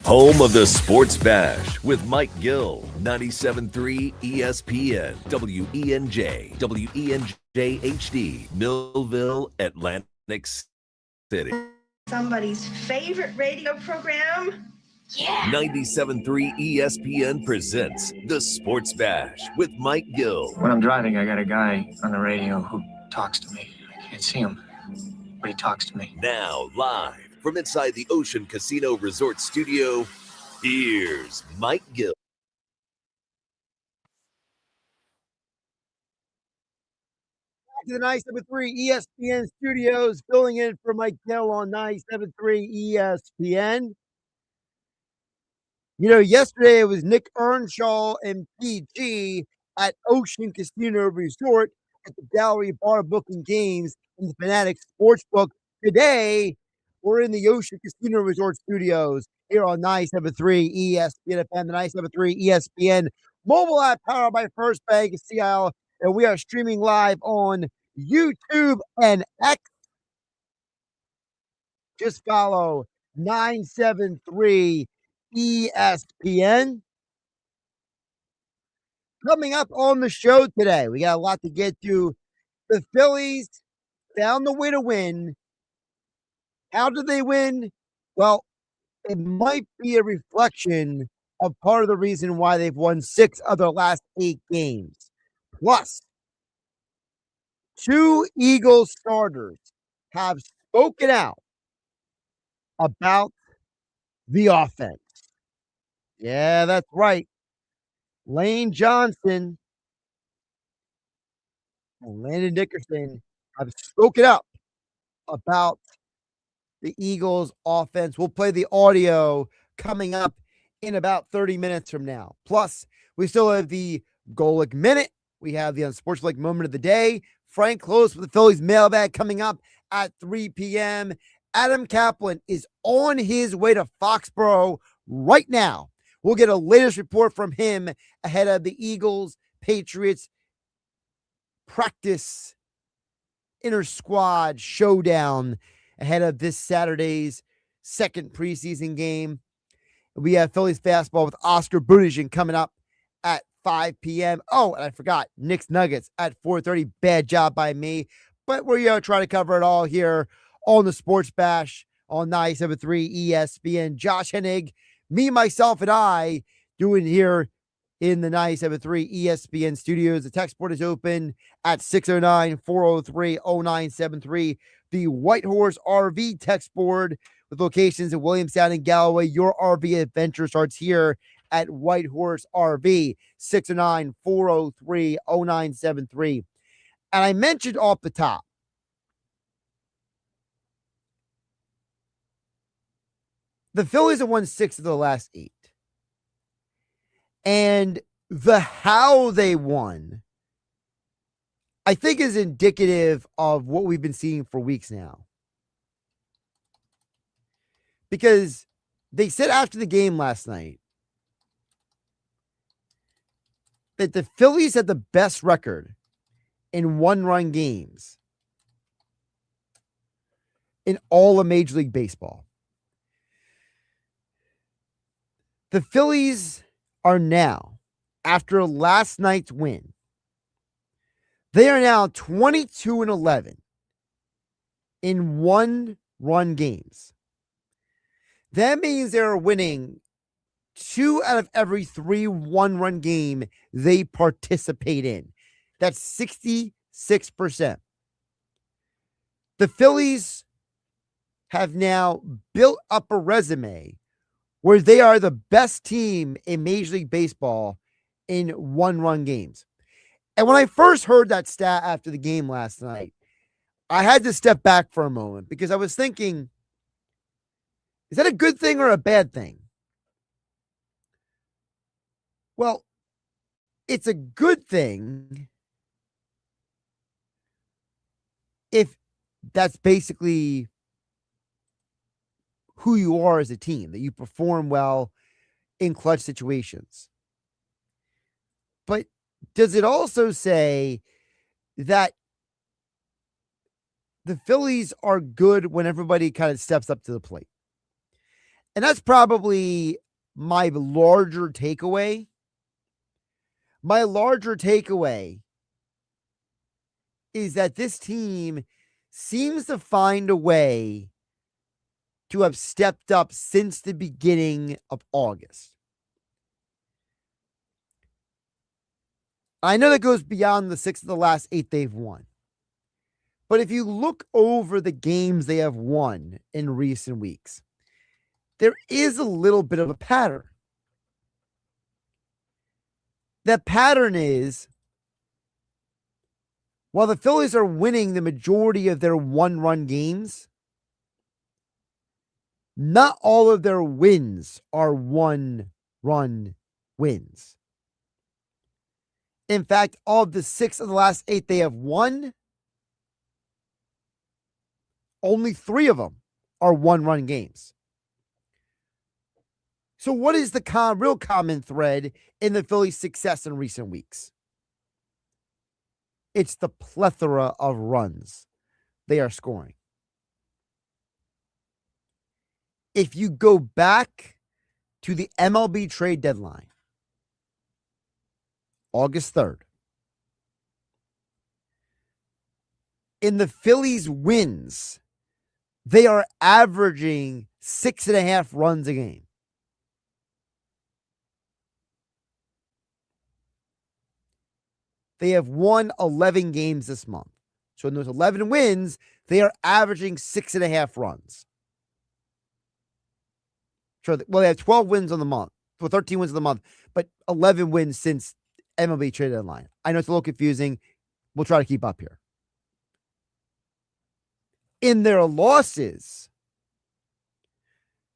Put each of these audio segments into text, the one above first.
Home of the Sports Bash with Mike Gill, 97.3 ESPN, WENJ, WENJ HD, Millville, Atlantic City. Somebody's favorite radio program? Yeah. 97.3 ESPN presents the Sports Bash with Mike Gill. When I'm driving, I got a guy on the radio who talks to me. I can't see him, but he talks to me. Now, live from inside the Ocean Casino Resort Studio, here's Mike Gill. Back to the 97.3 ESPN studios, filling in for Mike Gill on 97.3 ESPN. You know, yesterday it was Nick Earnshaw and PG at Ocean Casino Resort at the Gallery Bar booking games in the Fanatic Sportsbook. Today, we're in the Ocean Casino Resort studios here on 97.3 ESPN FM, the 97.3 ESPN mobile app powered by First Bank CL, and we are streaming live on YouTube and X. Just follow 973 ESPN. Coming up on the show today, we got a lot to get to. The Phillies found the way to win. How did they win? Well, it might be a reflection of part of the reason why they've won 6 of their last 8 games. Plus, 2 Eagles starters have spoken out about the offense. Yeah, that's right. Lane Johnson and Landon Dickerson have spoken up about the Eagles offense. We'll play the audio coming up in about 30 minutes from now. Plus, we still have the Golic Minute. We have the Unsportsmanlike Moment of the Day. Frank Klose with the Phillies mailbag coming up at 3 p.m. Adam Caplan is on his way to Foxborough right now. We'll get a latest report from him ahead of the Eagles-Patriots practice inter-squad showdown ahead of this Saturday's second preseason game. We have Phillies Fastball with Oscar Budejen coming up at 5 p.m. Oh, and I forgot, Knicks Nuggets at 4:30. Bad job by me. But we're trying to cover it all here on the Sports Bash on 97.3 ESPN. Josh Hennig, me, myself, and I doing here in the 97.3 ESPN studios. The text board is open at 609-403-0973. The White Horse RV text board with locations in Williamstown and Galloway. Your RV adventure starts here at White Horse RV, 609-403-0973. And I mentioned off the top, the Phillies have won 6 of the last 8. And the how they won, I think, is indicative of what we've been seeing for weeks now. Because they said after the game last night that the Phillies had the best record in one-run games in all of Major League Baseball. The Phillies are now, after last night's win, they are now 22-11 in one-run games. That means they're winning 2 out of every 3 one-run game they participate in. That's 66%. The Phillies have now built up a resume where they are the best team in Major League Baseball in one-run games. And when I first heard that stat after the game last night, I had to step back for a moment because I was thinking, is that a good thing or a bad thing? Well, it's a good thing if that's basically who you are as a team, that you perform well in clutch situations. But does it also say that the Phillies are good when everybody kind of steps up to the plate? And that's probably my larger takeaway. My larger takeaway is that this team seems to find a way to have stepped up since the beginning of August. I know that goes beyond the 6 of the last 8 they've won. But if you look over the games they have won in recent weeks, there is a little bit of a pattern. That pattern is, while the Phillies are winning the majority of their one-run games, not all of their wins are one-run wins. In fact, of the 6 of the last 8 they have won, only 3 of them are one-run games. So what is the real common thread in the Phillies' success in recent weeks? It's the plethora of runs they are scoring. If you go back to the MLB trade deadline, August 3rd, in the Phillies' wins, they are averaging 6.5 runs a game. They have won 11 games this month. So in those 11 wins, they are averaging 6.5 runs. Sure. Well, they have 12 wins on the month. Well, 13 wins on the month, but 11 wins since MLB trade deadline. I know it's a little confusing. We'll try to keep up here. In their losses,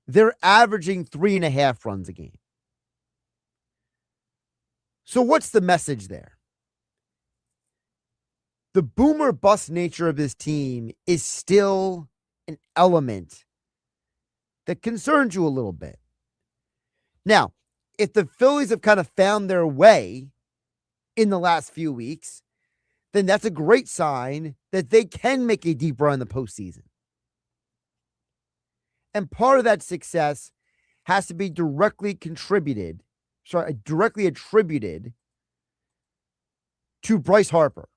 they're averaging 3.5 runs a game. So what's the message there? The boomer bust nature of this team is still an element that concerns you a little bit. Now, if the Phillies have kind of found their way in the last few weeks, then that's a great sign that they can make a deep run in the postseason. And part of that success has to be directly attributed to Bryce Harper.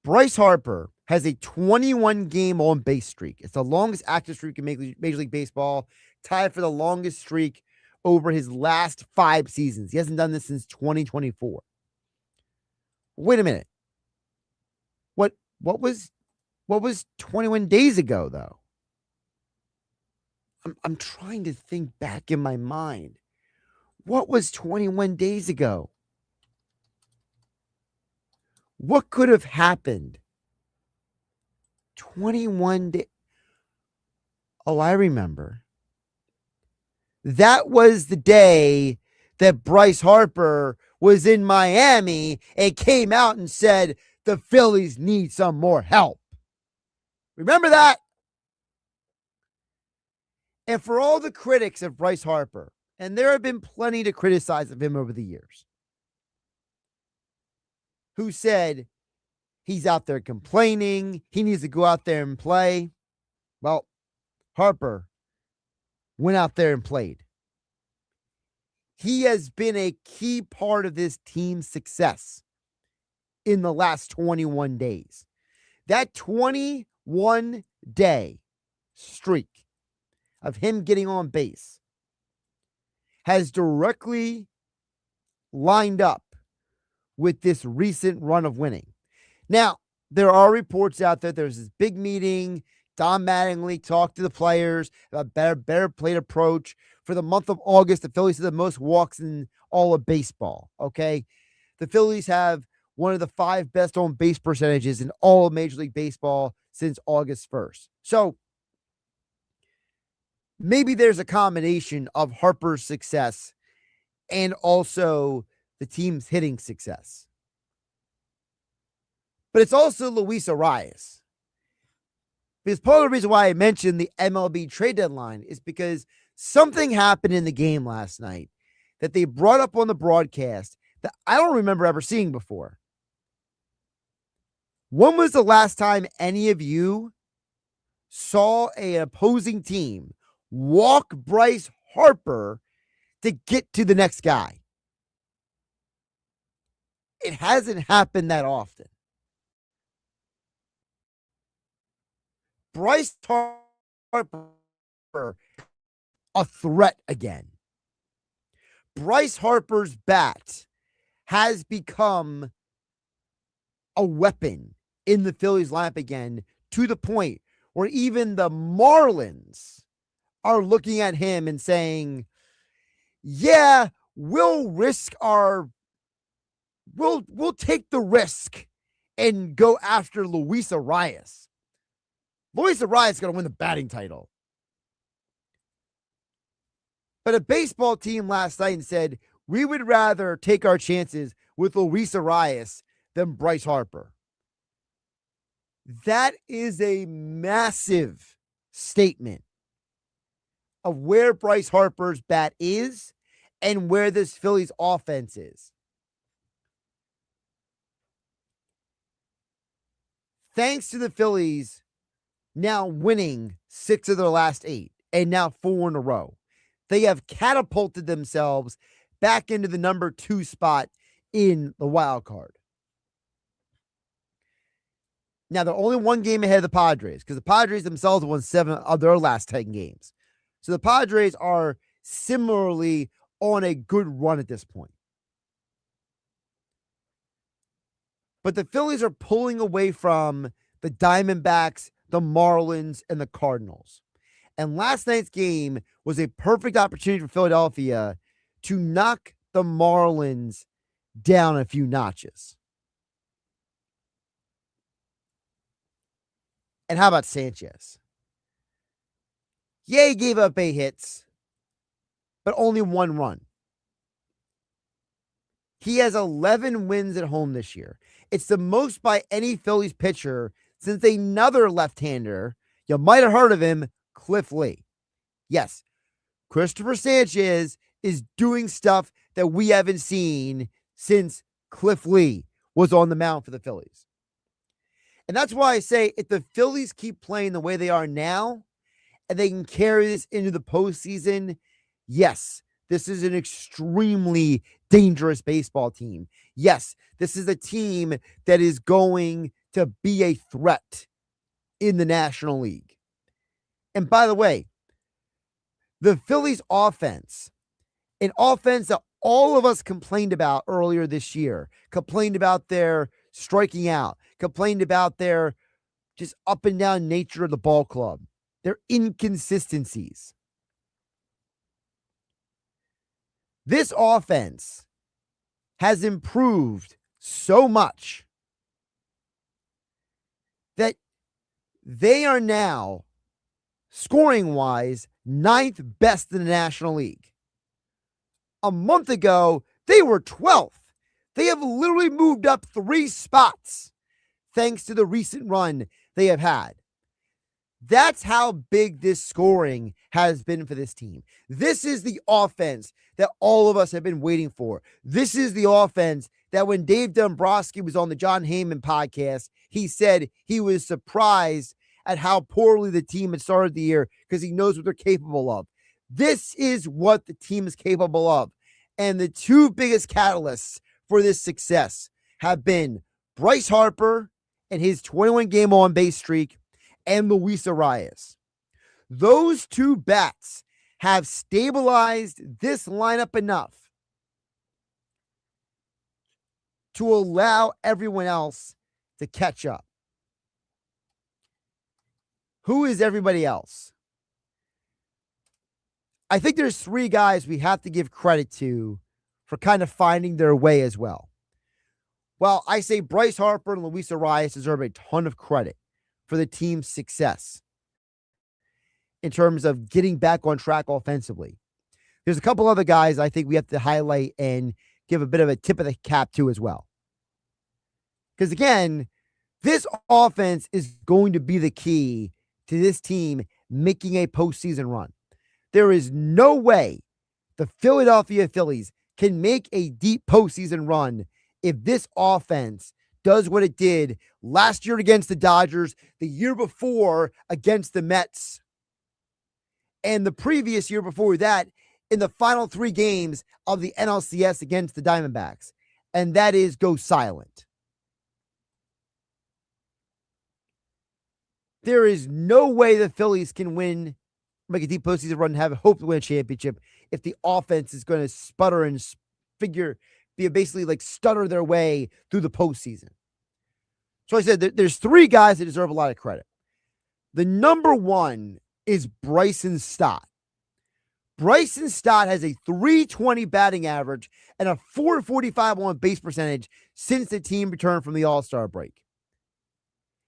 Bryce Harper has a 21-game on-base streak. It's the longest active streak in Major League Baseball, tied for the longest streak over his last 5 seasons. He hasn't done this since 2024. Wait a minute. What was 21 days ago, though? I'm trying to think back in my mind. What was 21 days ago? What could have happened? 21 days. Oh, I remember. That was the day that Bryce Harper was in Miami and came out and said, the Phillies need some more help. Remember that? And for all the critics of Bryce Harper, and there have been plenty to criticize of him over the years, who said he's out there complaining, he needs to go out there and play. Well, Harper went out there and played. He has been a key part of this team's success in the last 21 days. That 21-day streak of him getting on base has directly lined up with this recent run of winning. Now, there are reports out there. There's this big meeting. Don Mattingly talked to the players about better plate approach. For the month of August, the Phillies have the most walks in all of baseball. Okay. The Phillies have one of the 5 best on base percentages in all of Major League Baseball since August 1st. So maybe there's a combination of Harper's success and also the team's hitting success. But it's also Luis Arias. Because part of the reason why I mentioned the MLB trade deadline is because something happened in the game last night that they brought up on the broadcast that I don't remember ever seeing before. When was the last time any of you saw an opposing team walk Bryce Harper to get to the next guy. It hasn't happened that often. Bryce Harper, a threat again. Bryce Harper's bat has become a weapon in the Phillies lineup again, to the point where even the Marlins are looking at him and saying, yeah, we'll take the risk and go after Luis Arias. Luis Arias is going to win the batting title. But a baseball team last night said, we would rather take our chances with Luis Arias than Bryce Harper. That is a massive statement of where Bryce Harper's bat is and where this Phillies offense is. Thanks to the Phillies now winning 6 of their last 8 and now 4 in a row, they have catapulted themselves back into the number 2 spot in the wild card. Now, they're only 1 game ahead of the Padres because the Padres themselves won 7 of their last 10 games. So the Padres are similarly on a good run at this point. But the Phillies are pulling away from the Diamondbacks, the Marlins, and the Cardinals. And last night's game was a perfect opportunity for Philadelphia to knock the Marlins down a few notches. And how about Sanchez? Yeah, he gave up 8 hits, but only 1 run. He has 11 wins at home this year. It's the most by any Phillies pitcher since another left-hander, you might have heard of him, Cliff Lee. Yes, Christopher Sanchez is doing stuff that we haven't seen since Cliff Lee was on the mound for the Phillies. And that's why I say if the Phillies keep playing the way they are now and they can carry this into the postseason, yes, this is an extremely dangerous baseball team. Yes, this is a team that is going to be a threat in the National League. And by the way, the Phillies offense, an offense that all of us complained about earlier this year, complained about their striking out, complained about their just up and down nature of the ball club, their inconsistencies. This offense has improved so much that they are now, scoring-wise, 9th best in the National League. A month ago, they were 12th. They have literally moved up 3 spots thanks to the recent run they have had. That's how big this scoring has been for this team. This is the offense that all of us have been waiting for. This is the offense that when Dave Dombrowski was on the John Heyman podcast, he said he was surprised at how poorly the team had started the year because he knows what they're capable of. This is what the team is capable of. And the 2 biggest catalysts for this success have been Bryce Harper and his 21-game on-base streak and Luis Arias. Those 2 bats have stabilized this lineup enough to allow everyone else to catch up. Who is everybody else? I think there's 3 guys we have to give credit to for kind of finding their way as well. Well, I say Bryce Harper and Luis Arias deserve a ton of credit for the team's success in terms of getting back on track offensively. There's a couple other guys I think we have to highlight and give a bit of a tip of the cap to as well. Because again, this offense is going to be the key to this team making a postseason run. There is no way the Philadelphia Phillies can make a deep postseason run if this offense does what it did last year against the Dodgers, the year before against the Mets, and the previous year before that in the final 3 games of the NLCS against the Diamondbacks, and that is go silent. There is no way the Phillies can win, make a deep postseason run, and have hope to win a championship if the offense is going to sputter and basically like stutter their way through the postseason. So I said there's 3 guys that deserve a lot of credit. The number one is Bryson Stott. Bryson Stott has a .320 batting average and a .445 on base percentage since the team returned from the All-Star break.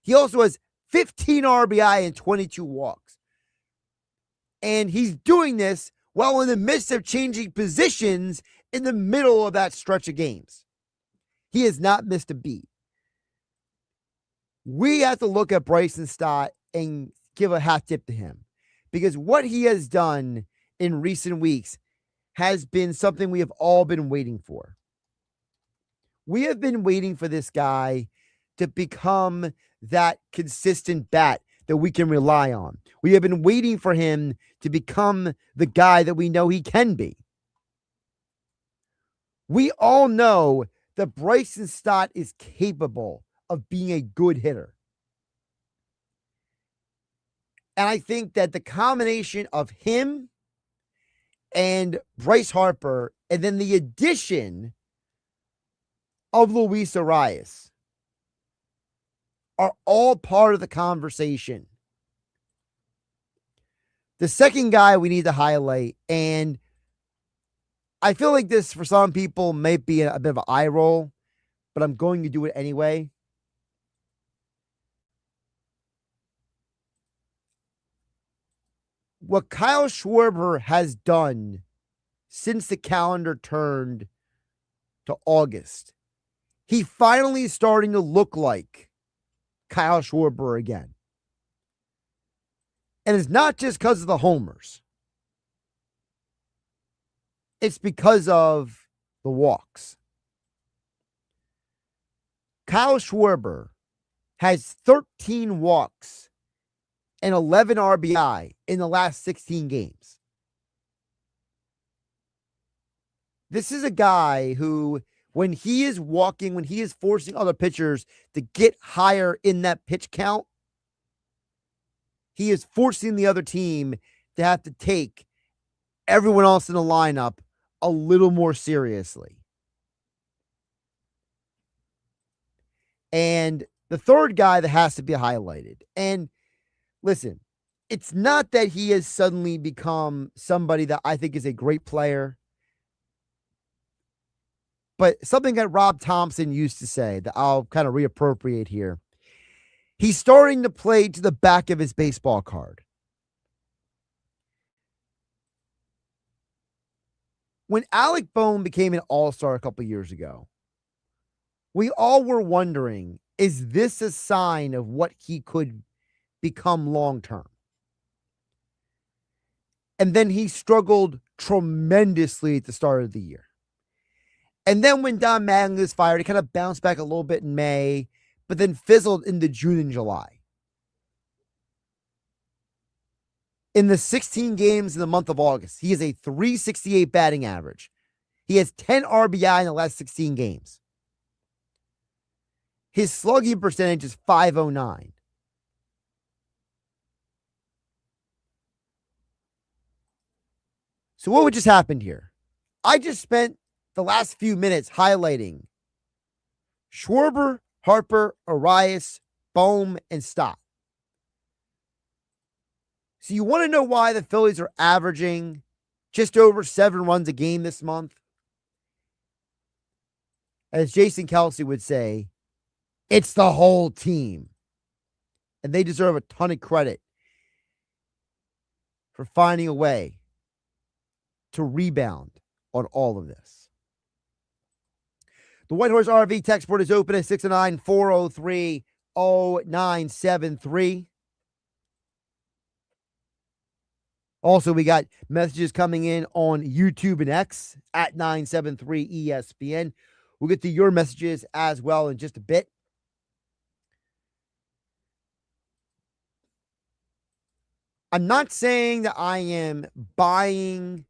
He also has 15 RBI and 22 walks. And he's doing this while in the midst of changing positions in the middle of that stretch of games. He has not missed a beat. We have to look at Bryson Stott and give a hat tip to him, because what he has done in recent weeks has been something we have all been waiting for. We have been waiting for this guy to become that consistent bat that we can rely on. We have been waiting for him to become the guy that we know he can be. We all know that Bryson Stott is capable of being a good hitter. And I think that the combination of him and Bryce Harper, and then the addition of Luis Arias, are all part of the conversation. The second guy we need to highlight, and I feel like this for some people may be a bit of an eye roll, but I'm going to do it anyway. What Kyle Schwarber has done since the calendar turned to August, he finally is starting to look like Kyle Schwarber again. And it's not just because of the homers. It's because of the walks. Kyle Schwarber has 13 walks and 11 RBI in the last 16 games. This is a guy who, when he is walking, when he is forcing other pitchers to get higher in that pitch count, he is forcing the other team to have to take everyone else in the lineup a little more seriously. And the third guy that has to be highlighted, and listen, it's not that he has suddenly become somebody that I think is a great player, but something that Rob Thompson used to say that I'll kind of reappropriate here. He's starting to play to the back of his baseball card. When Alec Bohm became an all-star a couple years ago, we all were wondering, is this a sign of what he could become long-term? And then he struggled tremendously at the start of the year. And then when Don Mattingly was fired, he kind of bounced back a little bit in May, but then fizzled into June and July. In the 16 games in the month of August, he has a .368 batting average. He has 10 RBI in the last 16 games. His slugging percentage is .509. So what just happened here? I just spent the last few minutes highlighting Schwarber, Harper, Arias, Bohm, and Stott. So you want to know why the Phillies are averaging just over 7 runs a game this month? As Jason Kelce would say, it's the whole team. And they deserve a ton of credit for finding a way to rebound on all of this. The White Horse RV text board is open at 609-403-0973. Also, we got messages coming in on YouTube and X at 973 ESPN. We'll get to your messages as well in just a bit. I'm not saying that I am buying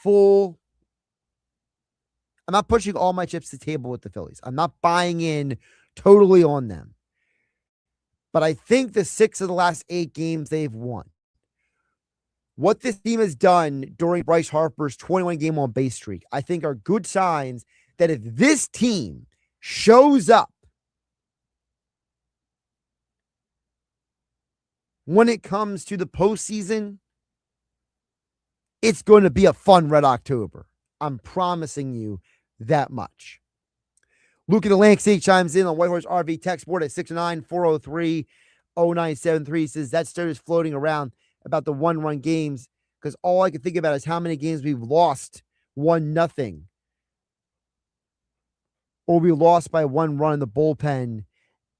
full. I'm not pushing all my chips to the table with the Phillies. I'm not buying in totally on them. But I think the 6 of the last 8 games they've won, what this team has done during Bryce Harper's 21-game on-base streak, I think are good signs that if this team shows up when it comes to the postseason, it's going to be a fun Red October. I'm promising you that much. Luke in Atlantic City chimes in on Whitehorse RV text board at 609-403-0973. Says that stir is floating around about the 1-run games because all I can think about is how many games we've lost 1-0 or we lost by 1 run in the bullpen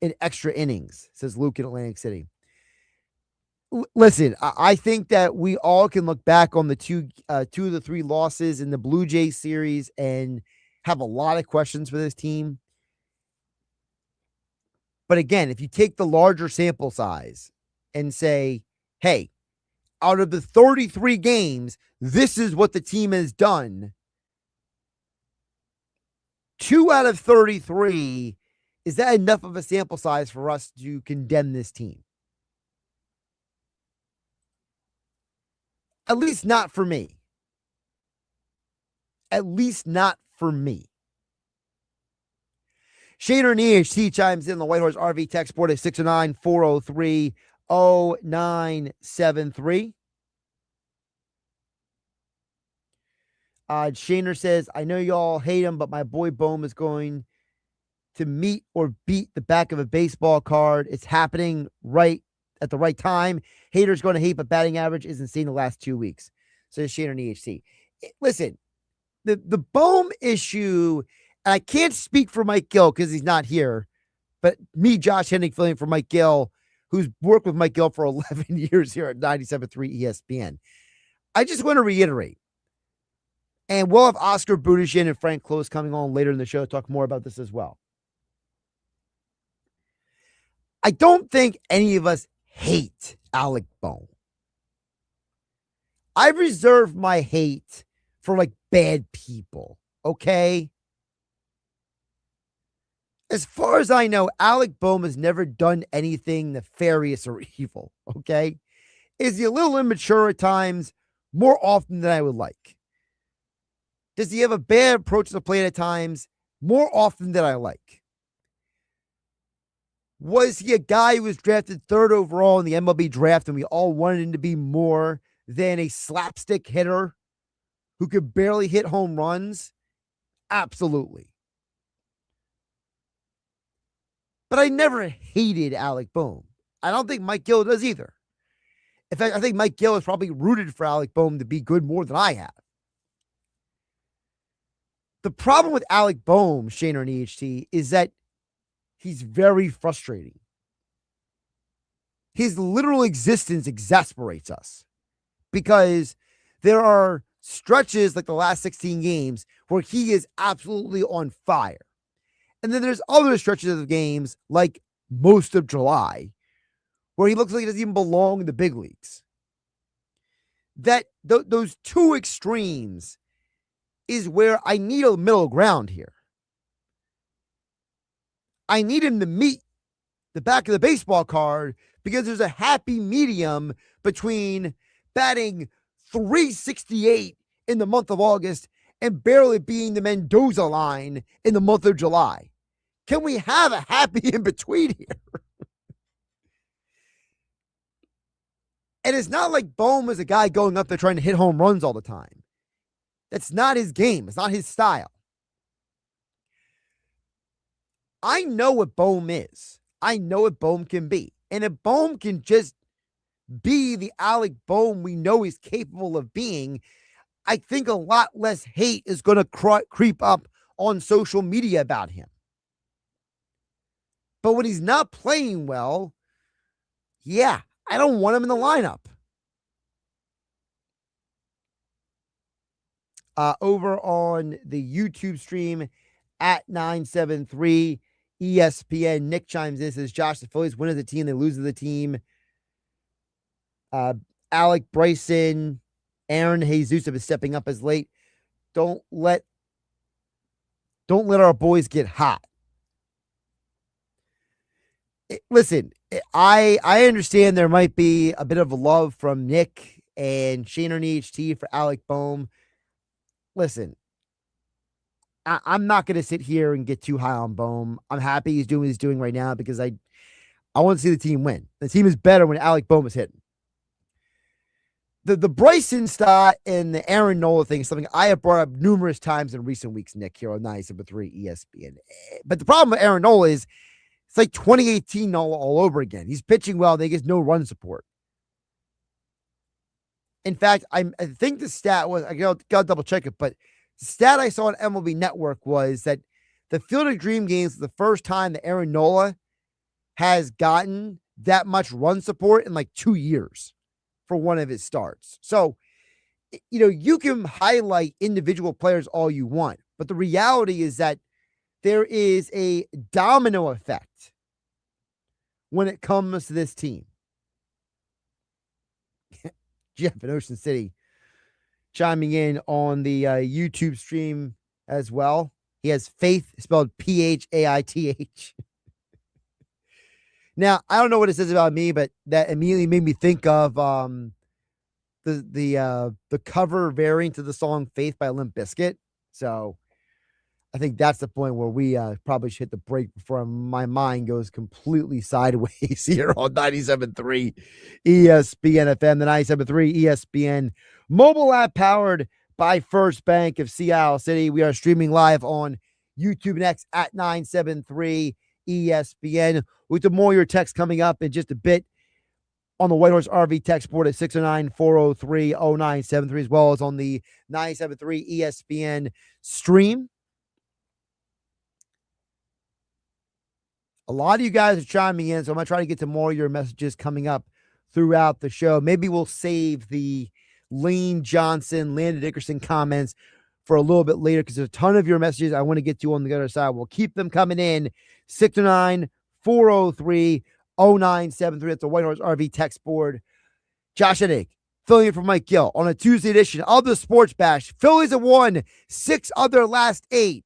in extra innings, says Luke in Atlantic City. Listen, I think that we all can look back on the two of the 3 losses in the Blue Jays series and have a lot of questions for this team. But again, if you take the larger sample size and say, hey, out of the 33 games, this is what the team has done. 2 out of 33, is that enough of a sample size for us to condemn this team? At least not for me. At least not for me. Shader and EHT chimes in the Whitehorse RV text board at 609-403-0973. Shaner says, I know y'all hate him, but my boy Bohm is going to meet or beat the back of a baseball card. It's happening right at the right time. Haters going to hate, but batting average isn't seen the last 2 weeks. So Shaner and EHT. Listen, the Bohm issue, and I can't speak for Mike Gill because he's not here, but me, Josh Hennig, filling for Mike Gill, who's worked with Mike Gill for 11 years here at 97.3 ESPN. I just want to reiterate, and we'll have Oscar Budejen and Frank Klose coming on later in the show to talk more about this as well. I don't think any of us hate Alec Bohm. I reserve my hate for like bad people, okay? As far as I know, Alec Bohm has never done anything nefarious or evil, okay? Is he a little immature at times? More often than I would like. Does he have a bad approach to the plate at times? More often than I like. Was he a guy who was drafted 3rd overall in the MLB draft and we all wanted him to be more than a slapstick hitter who could barely hit home runs? Absolutely. But I never hated Alec Bohm. I don't think Mike Gill does either. In fact, I think Mike Gill has probably rooted for Alec Bohm to be good more than I have. The problem with Alec Bohm, Shaner and EHT, is that he's very frustrating. His literal existence exasperates us because there are stretches like the last 16 games where he is absolutely on fire. And then there's other stretches of the games like most of July where he looks like he doesn't even belong in the big leagues. Those two extremes is where I need a middle ground here. I need him to meet the back of the baseball card because there's a happy medium between batting .368 in the month of August and barely being the Mendoza line in the month of July. Can we have a happy in between here? And it's not like Bohm is a guy going up there trying to hit home runs all the time. That's not his game. It's not his style. I know what Bohm is. I know what Bohm can be. And if Bohm can just be the Alec Bohm we know he's capable of being, I think a lot less hate is going to creep up on social media about him. But when he's not playing well, yeah, I don't want him in the lineup. Over on the YouTube stream at 973 ESPN, Nick chimes in, says, Josh, the Phillies win as a team, they lose as a team. Alec, Bryson, Aaron, Jesus have been stepping up as late. Don't let our boys get hot. Listen, I understand there might be a bit of love from Nick and Shane on EHT for Alec Boehm. Listen, I'm not going to sit here and get too high on Boehm. I'm happy he's doing what he's doing right now because I want to see the team win. The team is better when Alec Boehm is hitting. The Bryson Stott and the Aaron Nola thing is something I have brought up numerous times in recent weeks, Nick, here on 97.3 ESPN. But the problem with Aaron Nola is it's like 2018 Nola all over again. He's pitching well. They get no run support. In fact, I think the stat was, I got to double check it, but the stat I saw on MLB Network was that the Field of Dream games is the first time that Aaron Nola has gotten that much run support in like 2 years for one of his starts. So, you can highlight individual players all you want, but the reality is that there is a domino effect when it comes to this team. Jeff in Ocean City chiming in on the YouTube stream as well. He has Faith spelled Phaith. Now, I don't know what it says about me, but that immediately made me think of the cover variant of the song Faith by Limp Bizkit. So I think that's the point where we probably should hit the break before my mind goes completely sideways here on 97.3 ESPN FM, the 97.3 ESPN mobile app powered by First Bank of Seattle City. We are streaming live on YouTube and X at 973 ESPN. With the more your text coming up in just a bit on the White Horse RV text board at 609-403-0973, as well as on the 97.3 ESPN stream. A lot of you guys are chiming in, so I'm going to try to get to more of your messages coming up throughout the show. Maybe we'll save the Lane Johnson, Landon Dickerson comments for a little bit later because there's a ton of your messages I want to get to on the other side. We'll keep them coming in. 609-403-0973. That's the White Horse RV text board. Josh Hennig, filling in for Mike Gill on a Tuesday edition of the Sports Bash. Phillies have won 6 of their last 8.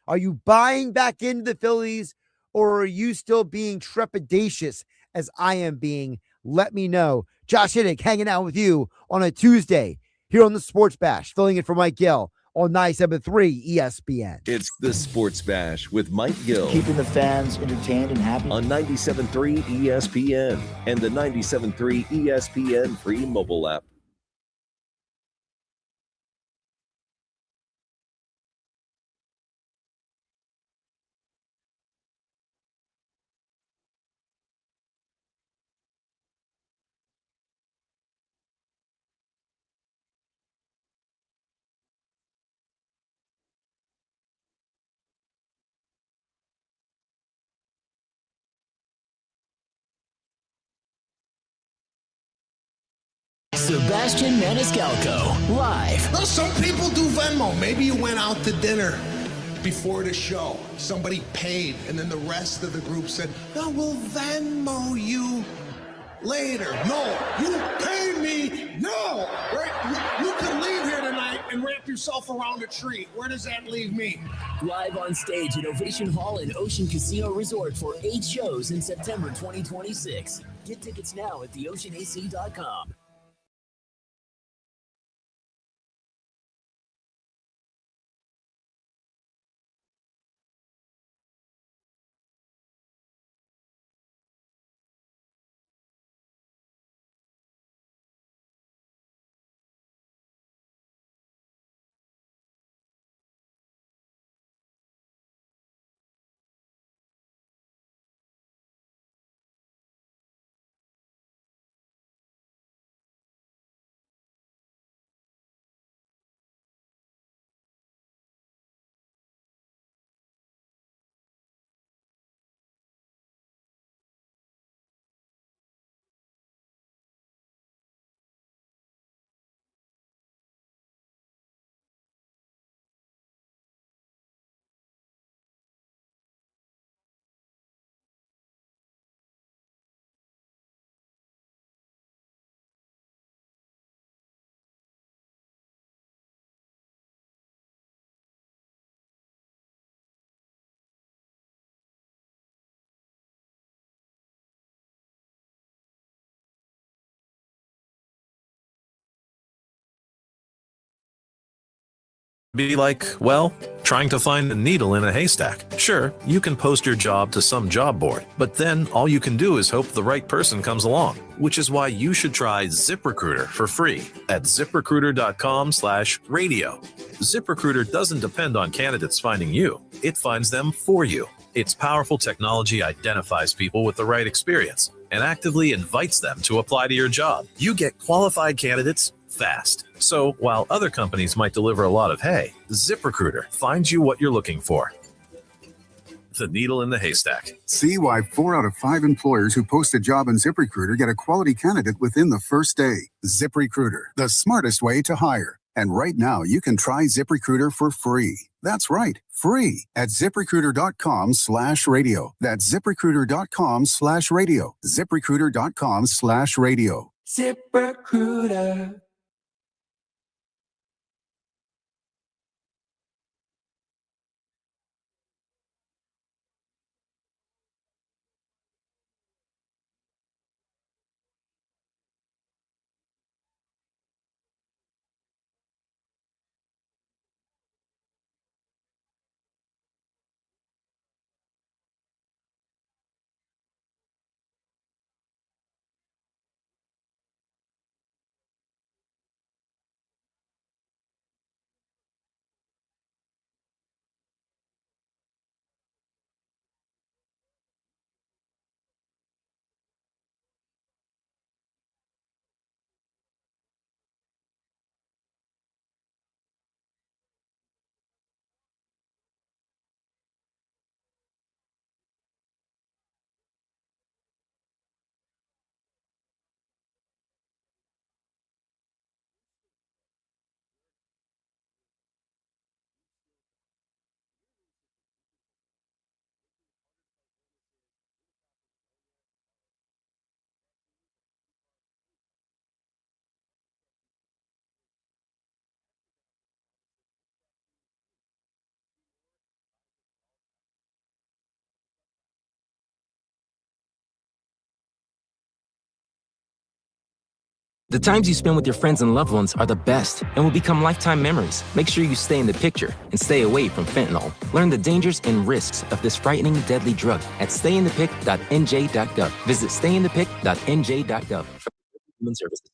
Are you buying back into the Phillies, or are you still being trepidatious as I am being? Let me know. Josh Hennig hanging out with you on a Tuesday here on the Sports Bash, filling in for Mike Gill on 97.3 ESPN. It's the Sports Bash with Mike Gill. Keeping the fans entertained and happy. On 97.3 ESPN and the 97.3 ESPN free mobile app. Sebastian Maniscalco, live. Well, some people do Venmo. Maybe you went out to dinner before the show. Somebody paid, and then the rest of the group said, no, we'll Venmo you later. No, you pay me. No, right? You can leave here tonight and wrap yourself around a tree. Where does that leave me? Live on stage at Ovation Hall and Ocean Casino Resort for 8 shows in September 2026. Get tickets now at theoceanac.com. Be like, well, trying to find a needle in a haystack. Sure, you can post your job to some job board, but then all you can do is hope the right person comes along, which is why you should try ZipRecruiter for free at ziprecruiter.com/radio. ZipRecruiter doesn't depend on candidates finding you. It finds them for you. Its powerful technology identifies people with the right experience and actively invites them to apply to your job. You get qualified candidates fast. So while other companies might deliver a lot of hay, ZipRecruiter finds you what you're looking for. The needle in the haystack. See why 4 out of 5 employers who post a job on ZipRecruiter get a quality candidate within the first day. ZipRecruiter, the smartest way to hire. And right now, you can try ZipRecruiter for free. That's right, free at ZipRecruiter.com/radio. That's ZipRecruiter.com/radio. ZipRecruiter.com/radio. ZipRecruiter. The times you spend with your friends and loved ones are the best and will become lifetime memories. Make sure you stay in the picture and stay away from fentanyl. Learn the dangers and risks of this frightening, deadly drug at stayinthepic.nj.gov. Visit stayinthepic.nj.gov for human services.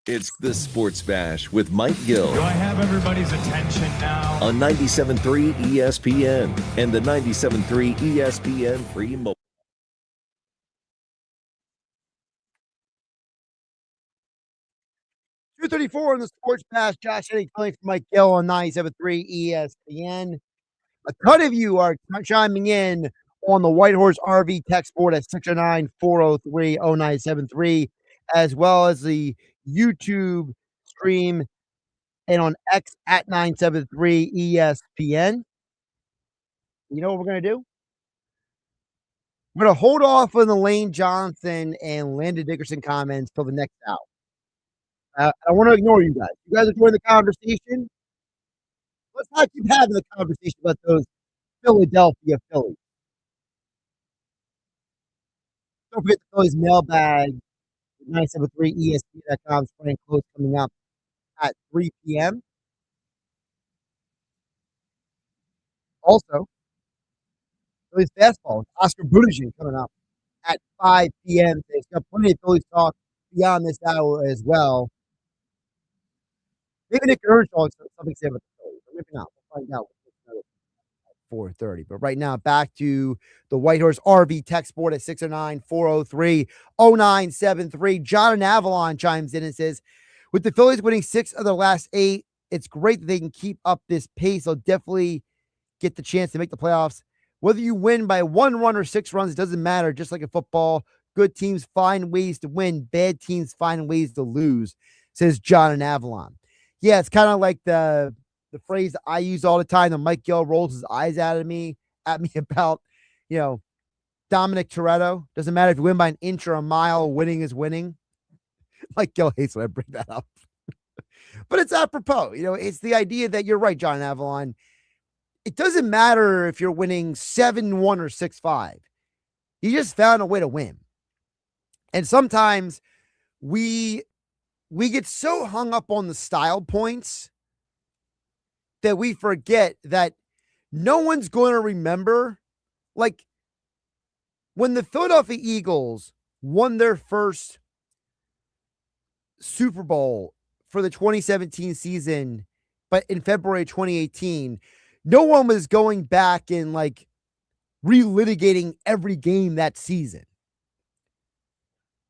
It's the Sports Bash with Mike Gill. Do I have everybody's attention now? On 97.3 ESPN and the 97.3 ESPN free mobile. .234 on the Sports Bash. Josh Hennig calling for Mike Gill on 97.3 ESPN. A ton of you are chiming in on the Whitehorse RV text board at 609-403-0973, as well as the YouTube stream and on X at 973 ESPN. You know what we're going to do? We're going to hold off on the Lane Johnson and Landon Dickerson comments till the next hour. I want to ignore you guys. You guys are joining the conversation. Let's not keep having the conversation about those Philadelphia Phillies. Don't forget the Phillies mailbag, 973ESPN.com. Frank Klose coming up at 3 p.m. Also, Phillies Fastball with Oscar Budejen coming up at 5 p.m. There's got plenty of Phillies talk beyond this hour as well. Maybe Nick Earnshaw has something to say about the Phillies. Maybe not. We'll find out. 4:30. But right now, back to the Whitehorse RV text board at 609-403-0973. John in Avalon chimes in and says, with the Phillies winning 6 of their last 8, it's great that they can keep up this pace. They'll definitely get the chance to make the playoffs Whether you win by 1 run or 6 runs, it doesn't matter. Just like in football, good teams find ways to win. Bad teams find ways to lose, says John in Avalon. Yeah, it's kind of like the phrase that I use all the time that Mike Gill rolls his eyes at me about, Dominic Toretto. Doesn't matter if you win by an inch or a mile, winning is winning. Mike Gill hates when I bring that up. But it's apropos. It's the idea that you're right, John in Avalon. It doesn't matter if you're winning 7-1 or 6-5. You just found a way to win. And sometimes we get so hung up on the style points that we forget that no one's going to remember. Like when the Philadelphia Eagles won their first Super Bowl for the 2017 season, but in February 2018, no one was going back and relitigating every game that season.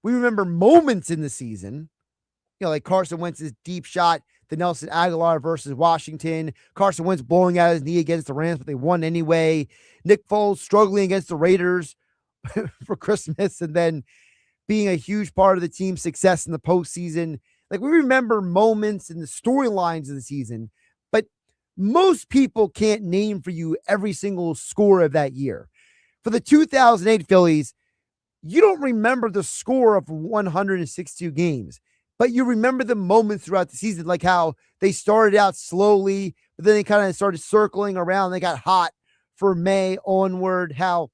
We remember moments in the season, like Carson Wentz's deep shot, the Nelson Aguilar versus Washington, Carson Wentz blowing out his knee against the Rams, but they won anyway. Nick Foles struggling against the Raiders for Christmas and then being a huge part of the team's success in the postseason. We remember moments in the storylines of the season, but most people can't name for you every single score of that year. For the 2008 Phillies, you don't remember the score of 162 games, but you remember the moments throughout the season, like how they started out slowly, but then they kind of started circling around. They got hot for May onward, how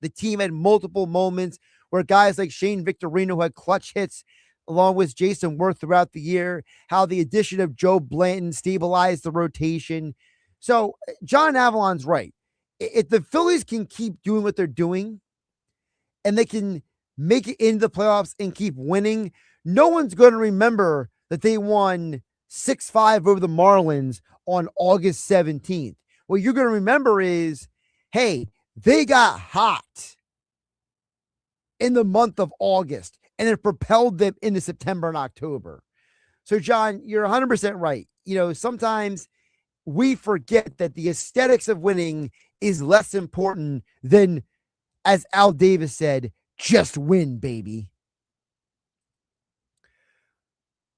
the team had multiple moments where guys like Shane Victorino had clutch hits along with Jason Worth throughout the year, how the addition of Joe Blanton stabilized the rotation. So John Avalon's right. If the Phillies can keep doing what they're doing and they can make it into the playoffs and keep winning, no one's going to remember that they won 6-5 over the Marlins on August 17th. What you're going to remember is, hey, they got hot in the month of August, and it propelled them into September and October. So, John, you're 100% right. Sometimes we forget that the aesthetics of winning is less important than, as Al Davis said, just win, baby.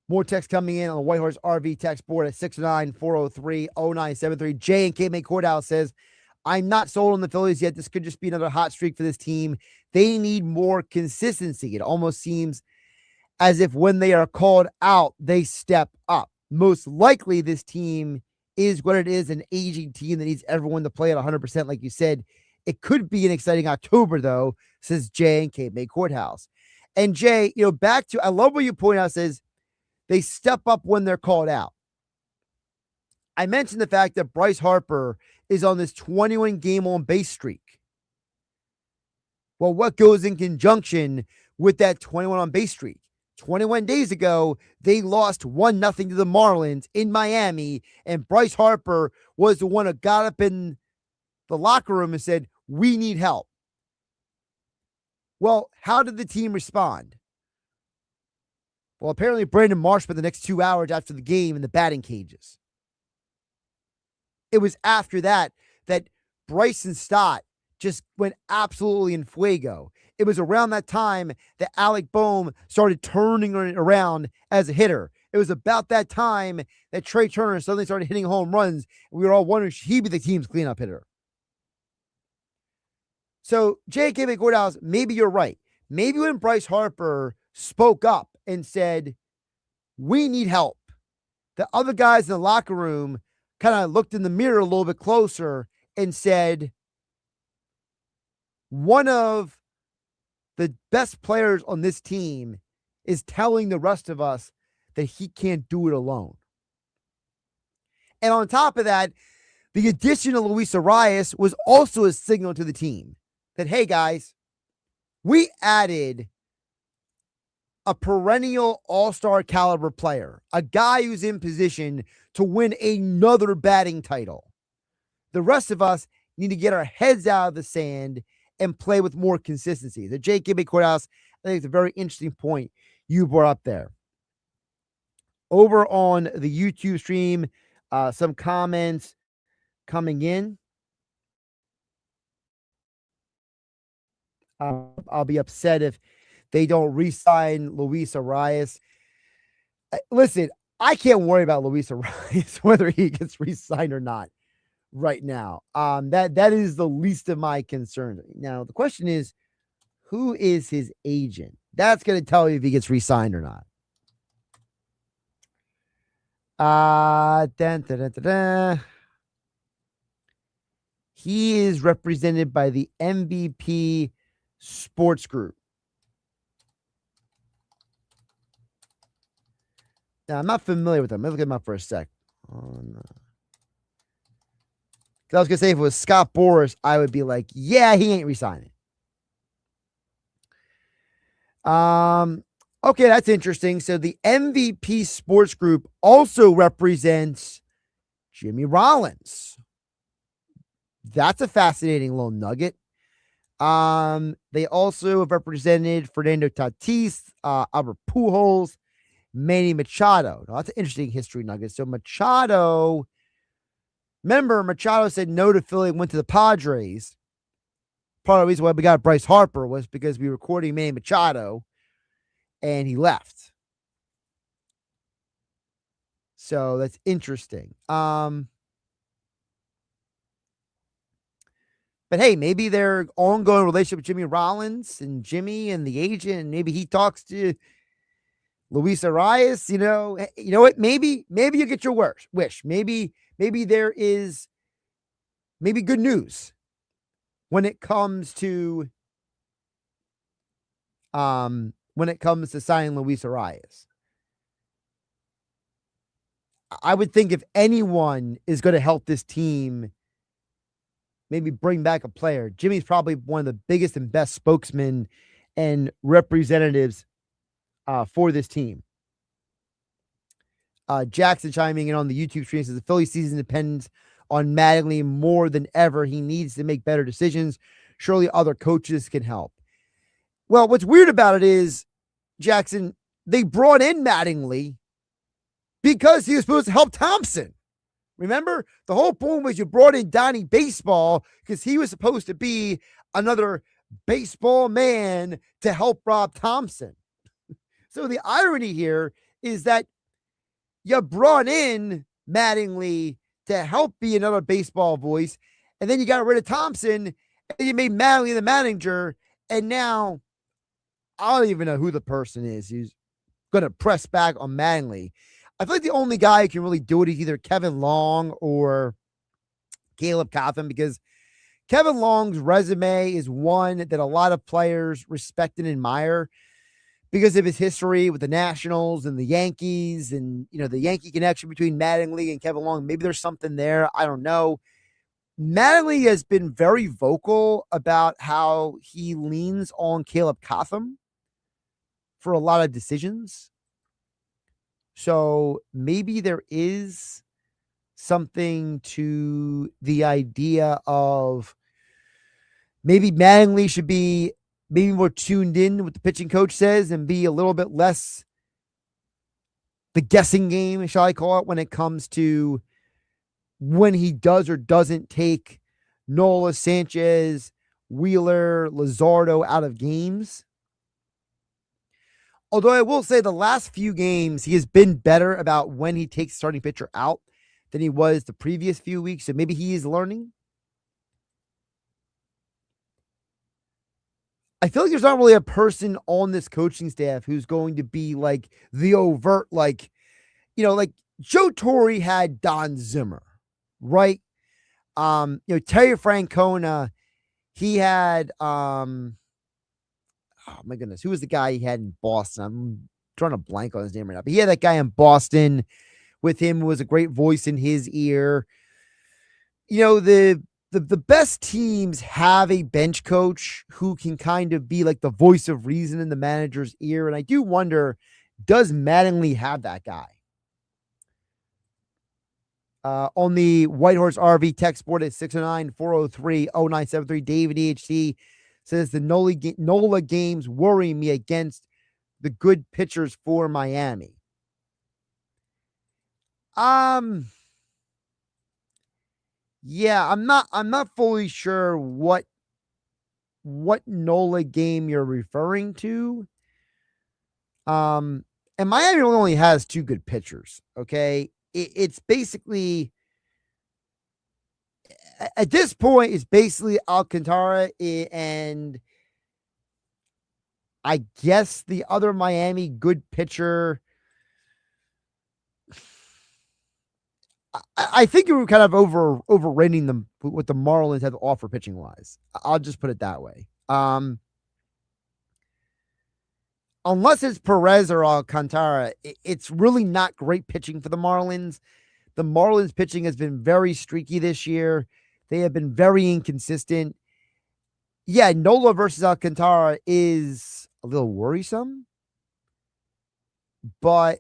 More text coming in on the Whitehorse RV text board at 69403-0973. Jay in Cape May Courthouse says, I'm not sold on the Phillies yet. This could just be another hot streak for this team. They need more consistency. It almost seems as if when they are called out, they step up. Most likely this team is what it is, an aging team that needs everyone to play at 100%. Like you said, it could be an exciting October, though, says Jay in Cape May Courthouse. And Jay, back to, I love what you point out, says they step up when they're called out. I mentioned the fact that Bryce Harper is on this 21 game on base streak. Well, what goes in conjunction with that 21 on base streak? 21 days ago, they lost 1-0 to the Marlins in Miami, and Bryce Harper was the one who got up in the locker room and said, we need help. Well, how did the team respond? Well, apparently Brandon Marsh spent the next 2 hours after the game in the batting cages. It was after that Bryson Stott just went absolutely in fuego. It was around that time that Alec Boehm started turning around as a hitter. It was about that time that Trey Turner suddenly started hitting home runs. And we were all wondering, should he be the team's cleanup hitter? So, J.K. Courthouse, maybe you're right. Maybe when Bryce Harper spoke up and said, we need help, the other guys in the locker room kind of looked in the mirror a little bit closer and said, one of the best players on this team is telling the rest of us that he can't do it alone. And on top of that, the addition of Luis Arias was also a signal to the team that, hey guys, we added a perennial all-star caliber player, a guy who's in position to win another batting title. The rest of us need to get our heads out of the sand and play with more consistency. The Jake Gibby Courthouse, I think it's a very interesting point you brought up there. Over on the YouTube stream, some comments coming in. I'll be upset if they don't re-sign Luis Arias. Listen, I can't worry about Luis Arias whether he gets re-signed or not right now. That is the least of my concern. Now the question is, who is his agent? That's going to tell you if he gets re-signed or not. He is represented by the MVP Sports Group. Now, I'm not familiar with them. Let me look at them up for a sec. Oh, no. I was going to say, if it was Scott Boras, I would be like, yeah, he ain't resigning. Okay, that's interesting. So the MVP Sports Group also represents Jimmy Rollins. That's a fascinating little nugget. They also have represented Fernando Tatis, Albert Pujols, Manny Machado. Now, that's an interesting history nugget. So Machado, remember, Machado said no to Philly and went to the Padres. Part of the reason why we got Bryce Harper was because we were courting Manny Machado, and he left. So that's interesting. But hey, maybe their ongoing relationship with Jimmy Rollins and Jimmy and the agent, and maybe he talks to Luis Arias. You know what? Maybe you get your wish. Maybe there is good news when it comes to signing Luis Arias. I would think if anyone is going to help this team maybe bring back a player, Jimmy's probably one of the biggest and best spokesmen and representatives for this team. Jackson chiming in on the YouTube stream says the Philly season depends on Mattingly more than ever. He needs to make better decisions. Surely other coaches can help. Well, what's weird about it is, Jackson, they brought in Mattingly because he was supposed to help Thompson. Remember? The whole point was you brought in Donnie Baseball because he was supposed to be another baseball man to help Rob Thompson. So the irony here is that you brought in Mattingly to help be another baseball voice, and then you got rid of Thompson, and you made Mattingly the manager, and now I don't even know who the person is who's going to press back on Mattingly. I feel like the only guy who can really do it is either Kevin Long or Caleb Cotham, because Kevin Long's resume is one that a lot of players respect and admire because of his history with the Nationals and the Yankees and, the Yankee connection between Mattingly and Kevin Long. Maybe there's something there. I don't know. Mattingly has been very vocal about how he leans on Caleb Cotham for a lot of decisions. So maybe there is something to the idea of maybe Mattingly should be maybe more tuned in what the pitching coach says and be a little bit less the guessing game, shall I call it, when it comes to when he does or doesn't take Nola, Sanchez, Wheeler, Luzardo out of games. Although I will say the last few games, he has been better about when he takes starting pitcher out than he was the previous few weeks. So maybe he is learning. I feel like there's not really a person on this coaching staff who's going to be like the overt, like Joe Torre had Don Zimmer, right? Terry Francona, he had, oh my goodness, who was the guy he had in Boston? I'm drawing a blank on his name right now, but he had that guy in Boston with him who was a great voice in his ear. The best teams have a bench coach who can kind of be like the voice of reason in the manager's ear. And I do wonder, does Mattingly have that guy? On the Whitehorse RV text board at 609-403-0973, David EHT says the Nola games worry me against the good pitchers for Miami. Yeah, I'm not fully sure what what Nola game you're referring to. And Miami only has two good pitchers. Okay. It's basically, at this point, it's basically Alcantara and I guess the other Miami good pitcher. I think you were kind of overrating them what the Marlins have to offer pitching wise. I'll just put it that way. Unless it's Perez or Alcantara, it's really not great pitching for the Marlins. The Marlins pitching has been very streaky this year. They have been very inconsistent. Yeah, Nola versus Alcantara is a little worrisome, but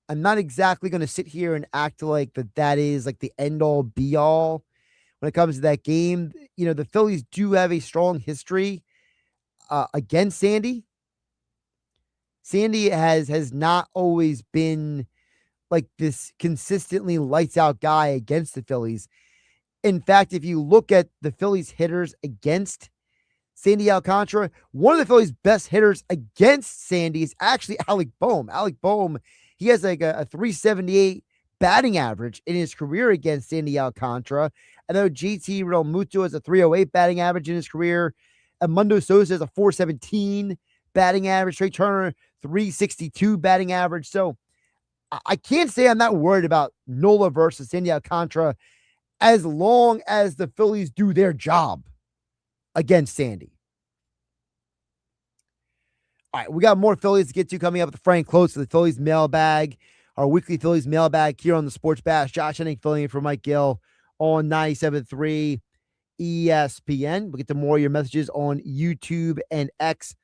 I'm not exactly going to sit here and act like that is like the end all be all when it comes to that game. You know, the Phillies do have a strong history against Sandy. Sandy has not always been like this consistently lights out guy against the Phillies. In fact, if you look at the Phillies hitters against Sandy Alcantara, one of the Phillies' best hitters against Sandy is actually Alec Bohm. Alec Bohm, he has like a 378 batting average in his career against Sandy Alcantara. I know GT Realmuto has a 308 batting average in his career. Edmundo Sosa has a 417 batting average. Trey Turner, 362 batting average. So I can't say I'm not worried about Nola versus Sandy Alcantara as long as the Phillies do their job against Sandy. All right, we got more Phillies to get to coming up with Frank Klose, the Phillies mailbag, our weekly Phillies mailbag here on the Sports Bash. Josh Hennig filling in for Mike Gill on 97.3 ESPN. We'll get to more of your messages on YouTube and X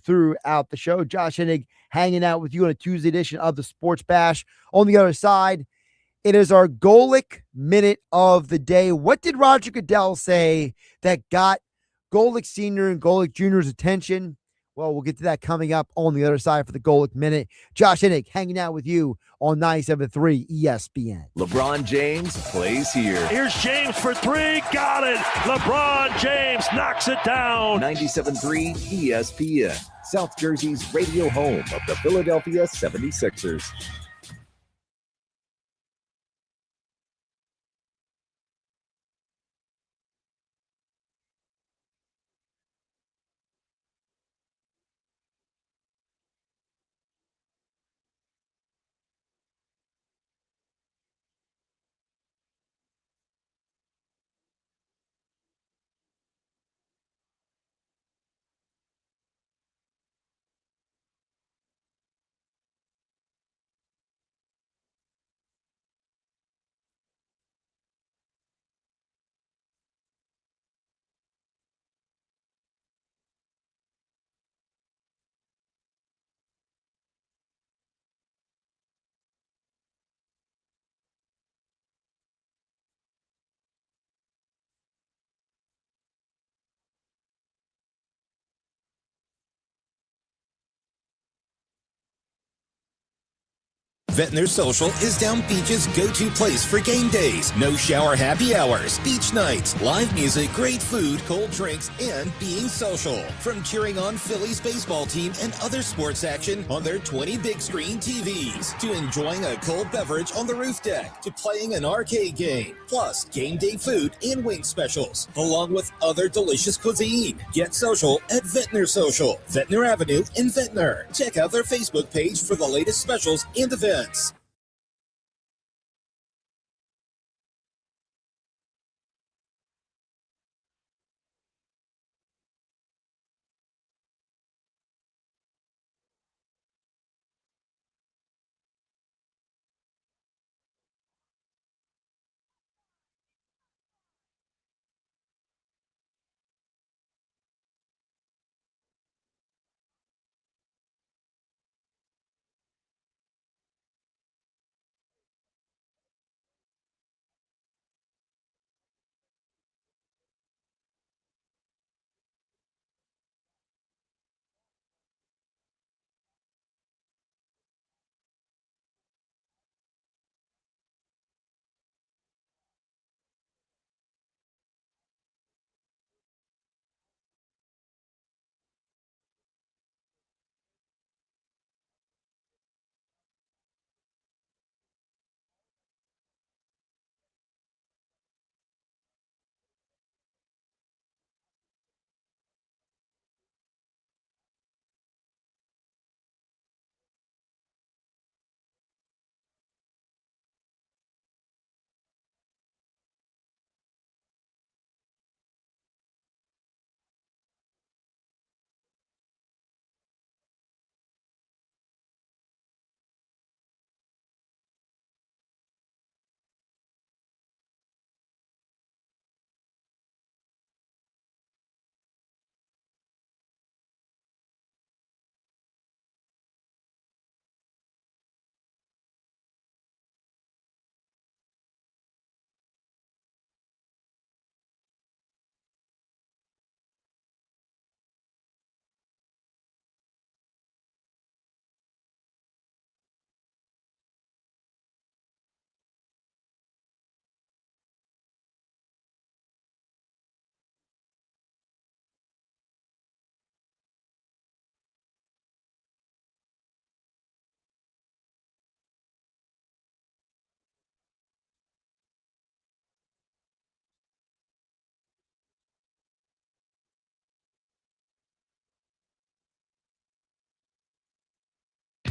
throughout the show. Josh Hennig hanging out with you on a Tuesday edition of the Sports Bash. On the other side, it is our Golic minute of the day. What did Roger Goodell say that got Golic Sr. and Golic Jr.'s attention? Well, we'll get to that coming up on the other side for the Golic minute. Josh Hennig hanging out with you on 97.3 ESPN. LeBron James plays here. Here's James for three. Got it. LeBron James knocks it down. 97.3 ESPN, South Jersey's radio home of the Philadelphia 76ers. Ventnor Social is Down Beach's go-to place for game days. No shower happy hours, beach nights, live music, great food, cold drinks, and being social. From cheering on Phillies baseball team and other sports action on their 20 big screen TVs, to enjoying a cold beverage on the roof deck, to playing an arcade game, plus game day food and wing specials, along with other delicious cuisine. Get social at Ventnor Social, Ventnor Avenue in Ventnor. Check out their Facebook page for the latest specials and events.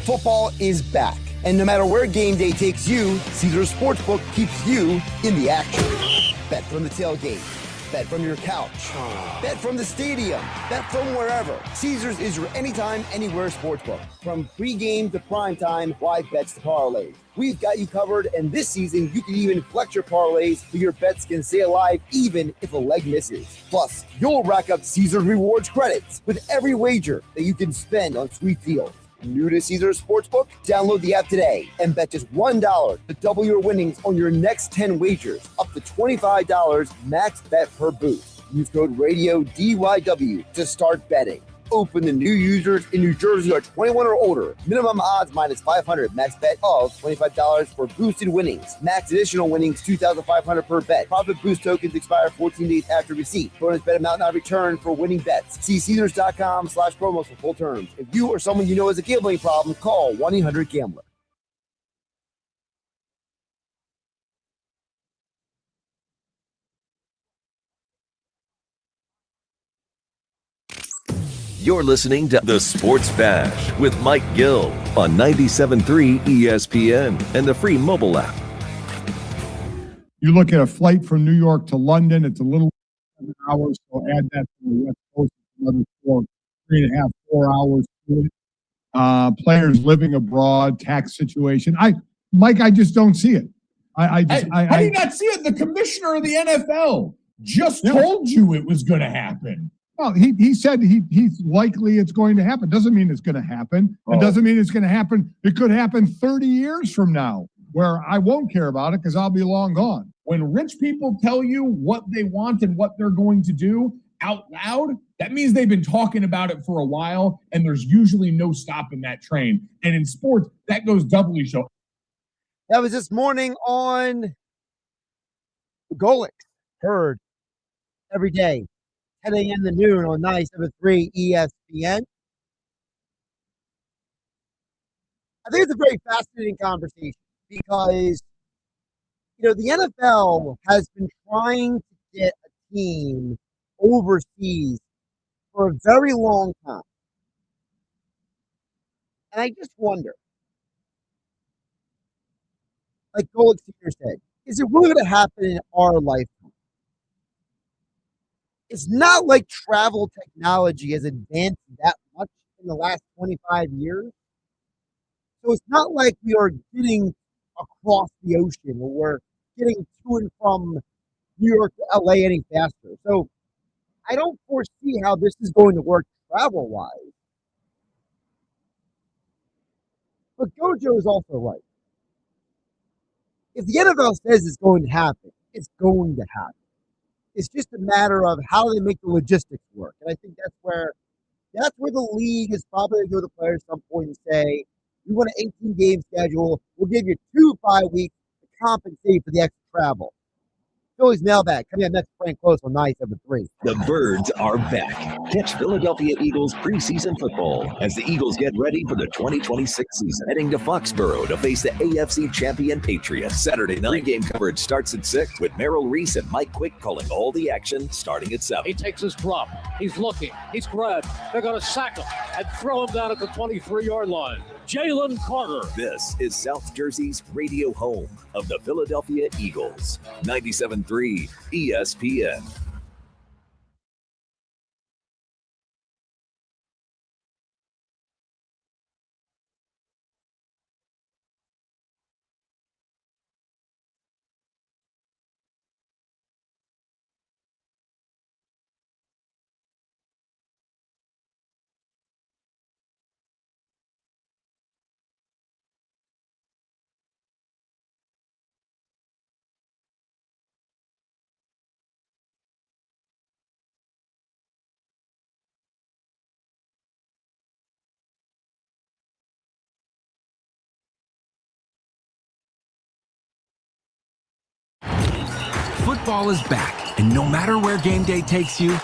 Football is back, and no matter where game day takes you, Caesars Sportsbook keeps you in the action. Bet from the tailgate. Bet from your couch. Bet from the stadium. Bet from wherever. Caesars is your anytime, anywhere sportsbook. From pregame to primetime, live bets to parlays. We've got you covered, and this season, you can even flex your parlays so your bets can stay alive even if a leg misses. Plus, you'll rack up Caesars Rewards credits with every wager that you can spend on sweet deals. New to Caesars Sportsbook? Download the app today and bet just $1 to double your winnings on your next 10 wagers, up to $25 max bet per boost. Use code RADIO DYW to start betting. Open to new users in New Jersey are 21 or older. Minimum odds minus 500. Max bet of $25 for boosted winnings. Max additional winnings 2,500 per bet. Profit boost tokens expire 14 days after receipt. Bonus bet amount not returned for winning bets. See Caesars.com/promos for full terms. If you or someone you know has a gambling problem, call 1-800-GAMBLER. You're listening to The Sports Bash with Mike Gill on 97.3 ESPN and the free mobile app. You look at a flight from New York to London, it's a little 7 hours, so add that to the West Coast, another 4 hours to it. Players living abroad, tax situation. Mike, I just don't see it. How do you not see it? The commissioner of the NFL just told you it was going to happen. Well, he said he's likely it's going to happen. Doesn't mean it's going to happen. It doesn't mean it's going to happen. It could happen 30 years from now where I won't care about it because I'll be long gone. When rich people tell you what they want and what they're going to do out loud, that means they've been talking about it for a while, and there's usually no stopping that train. And in sports, that goes doubly so. That was this morning on Golic. Heard every day. 10 a.m. to noon on 97.3 ESPN. I think it's a very fascinating conversation because, the NFL has been trying to get a team overseas for a very long time. And I just wonder, like Gold Senior said, is it really going to happen in our lifetime? It's not like travel technology has advanced that much in the last 25 years. So it's not like we are getting across the ocean or we're getting to and from New York to LA any faster. So I don't foresee how this is going to work travel-wise. But Gojo is also right. If the NFL says it's going to happen, it's going to happen. It's just a matter of how they make the logistics work. And I think that's where the league is probably going to go to the players at some point and say, we want an 18-game schedule. We'll give you 2 bye weeks to compensate for the extra travel. Phillies Mailbag coming up next. Frank Klose on 97.3. The Birds are back. Catch Philadelphia Eagles preseason football as the Eagles get ready for the 2026 season. Heading to Foxborough to face the AFC champion Patriots. Saturday night game coverage starts at 6 with Merrill Reese and Mike Quick calling all the action starting at 7. He takes his drop. He's looking. He's grabbed. They're going to sack him and throw him down at the 23-yard line. Jalen Carter. This is South Jersey's radio home of the Philadelphia Eagles. 97.3 ESPN. Football is back, and no matter where game day takes you,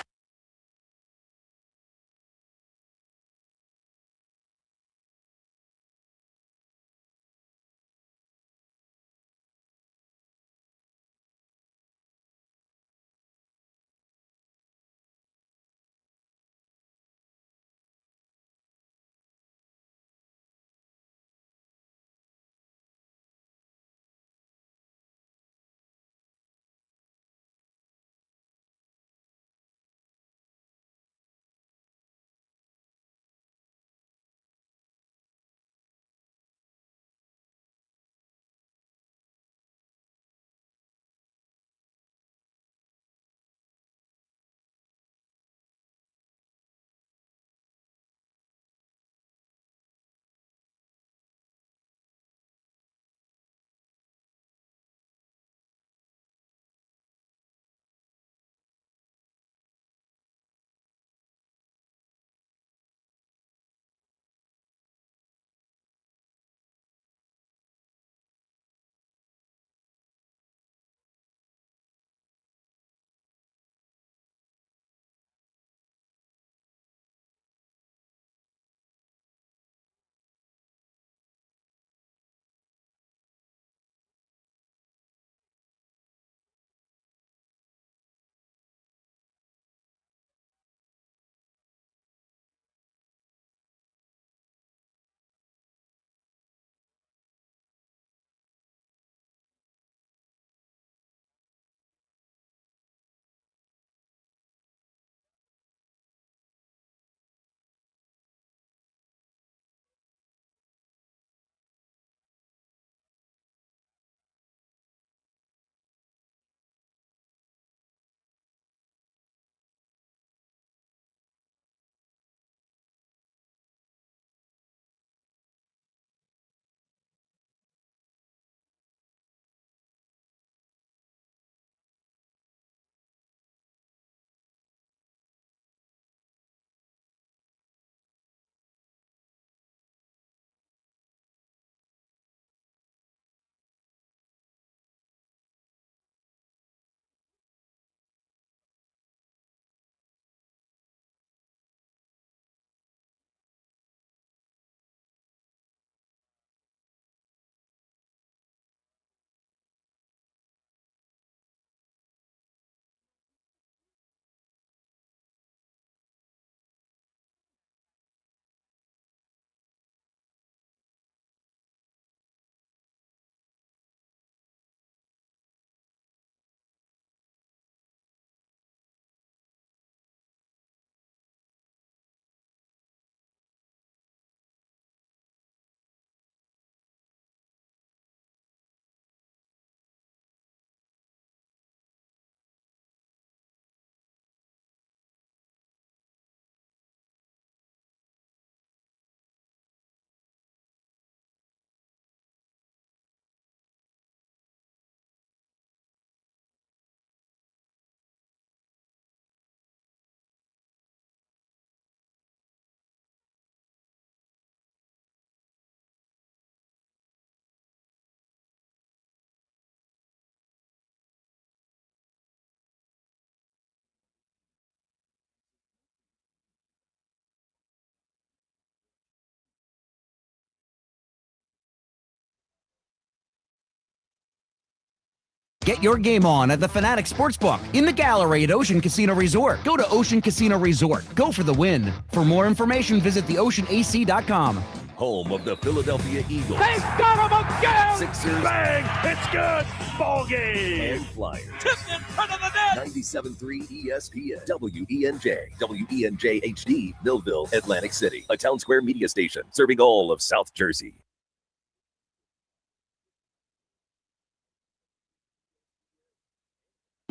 Get your game on at the Fanatic Sportsbook in the gallery at Ocean Casino Resort. Go to Ocean Casino Resort. Go for the win. For more information, visit theoceanac.com. Home of the Philadelphia Eagles. They got him again! Sixers. Bang! It's good! Ball game! And Flyers. Tipped in front of the net! 97.3 ESPN. WENJ. WENJ HD. Millville, Atlantic City. A Town Square media station serving all of South Jersey.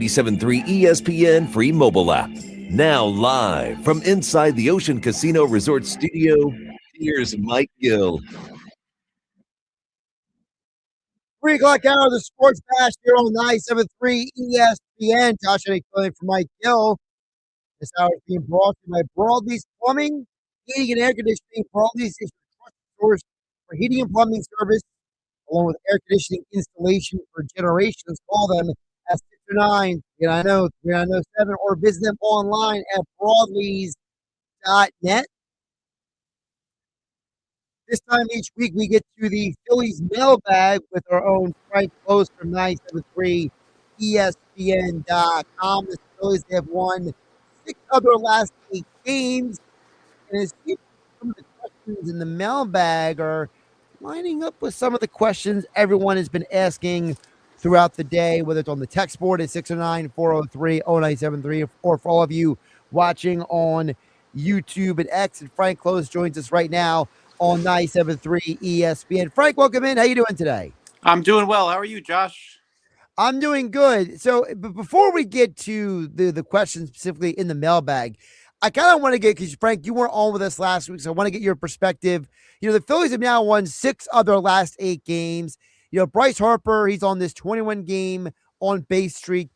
97.3 ESPN free mobile app. Now live from inside the Ocean Casino Resort studio, here's Mike Gill. 3 o'clock hour of the Sports Bash here on 97.3 ESPN. Josh Hennig filling for Mike Gill. This hour is being brought to you by Broadleys Plumbing, Heating and Air Conditioning. Broadleys is your trusted source for heating and plumbing service, along with air conditioning installation for generations. Call them at 609-390-3907 or visit them online at broadleys.net. This time each week, we get to the Phillies mailbag with our own Frank Klose from 973 ESPN.com. The Phillies have won 6 of their last 8 games. And it seems some of the questions in the mailbag are lining up with some of the questions everyone has been asking throughout the day, whether it's on the text board at 609-403-0973 or for all of you watching on YouTube and X. And Frank Klose joins us right now on 97.3 ESPN. Frank, welcome in. How you doing today? I'm doing well. How are you, Josh? I'm doing good. So, but before we get to the questions specifically in the mailbag, I kind of want to get, because Frank, you weren't on with us last week, so I want to get your perspective. You know, the Phillies have now won 6 of their last 8 games. You know, Bryce Harper, he's on this 21-game on base streak.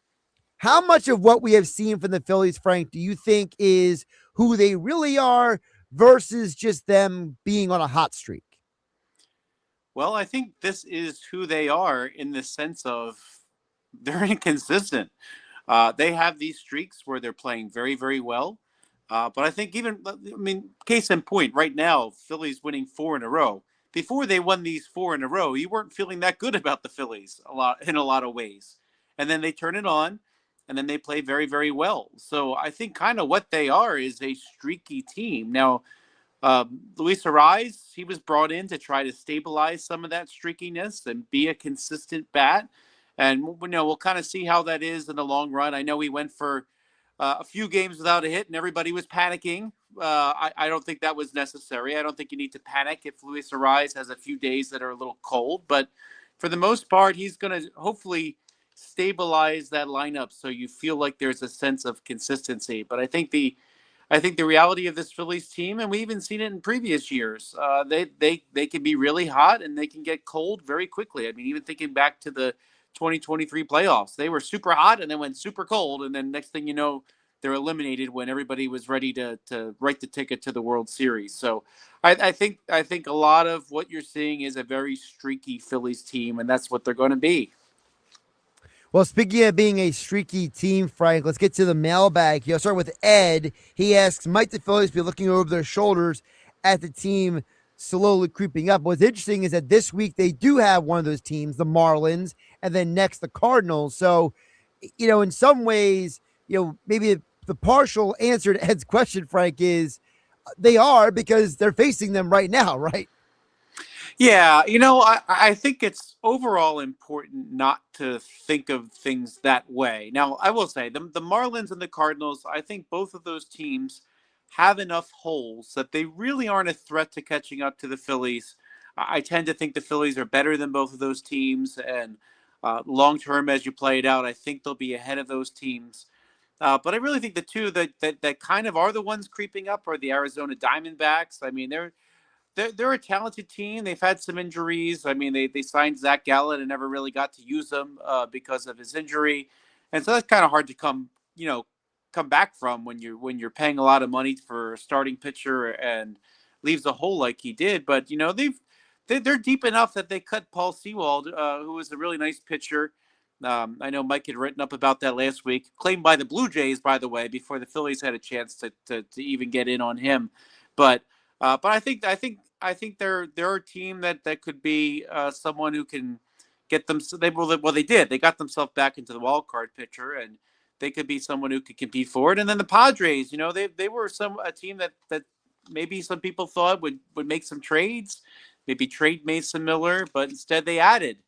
How much of what we have seen from the Phillies, Frank, do you think is who they really are versus just them being on a hot streak? Well, I think this is who they are in the sense of they're inconsistent. They have these streaks where they're playing very, very well. But I think case in point, right now, Phillies winning 4 in a row. Before they won these 4 in a row, you weren't feeling that good about the Phillies in a lot of ways. And then they turn it on, and then they play very, very well. So I think kind of what they are is a streaky team. Now, Luis Ariz, he was brought in to try to stabilize some of that streakiness and be a consistent bat. And we'll kind of see how that is in the long run. I know he went for a few games without a hit, and everybody was panicking. I don't think that was necessary. I don't think you need to panic if Luis Ariz has a few days that are a little cold. But for the most part, he's going to hopefully stabilize that lineup so you feel like there's a sense of consistency. But I think the reality of this Phillies team, and we even seen it in previous years, they can be really hot and they can get cold very quickly. I mean, even thinking back to the 2023 playoffs, they were super hot and then went super cold, and then next thing you know, they're eliminated when everybody was ready to write the ticket to the World Series. So I think a lot of what you're seeing is a very streaky Phillies team, and that's what they're going to be. Well, speaking of being a streaky team, Frank, let's get to the mailbag. I'll start with Ed. He asks, might the Phillies be looking over their shoulders at the team slowly creeping up? What's interesting is that this week they do have one of those teams, the Marlins, and then next the Cardinals. So, in some ways, maybe the partial answer to Ed's question, Frank, is they are, because they're facing them right now, right? Yeah, I think it's overall important not to think of things that way. Now, I will say the Marlins and the Cardinals, I think both of those teams have enough holes that they really aren't a threat to catching up to the Phillies. I tend to think the Phillies are better than both of those teams, and long term, as you play it out, I think they'll be ahead of those teams. But I really think the two that kind of are the ones creeping up are the Arizona Diamondbacks. I mean, they're a talented team. They've had some injuries. I mean, they signed Zach Gallen and never really got to use him because of his injury, and so that's kind of hard to come back from when you're paying a lot of money for a starting pitcher and leaves a hole like he did. But they're deep enough that they cut Paul Sewald, who was a really nice pitcher. I know Mike had written up about that last week, claimed by the Blue Jays, by the way, before the Phillies had a chance to even get in on him. But I think they're a team that could be someone who can get them. They did. They got themselves back into the wild card picture, and they could be someone who could compete for it. And then the Padres, they were a team that maybe some people thought would make some trades, maybe trade Mason Miller, but instead they added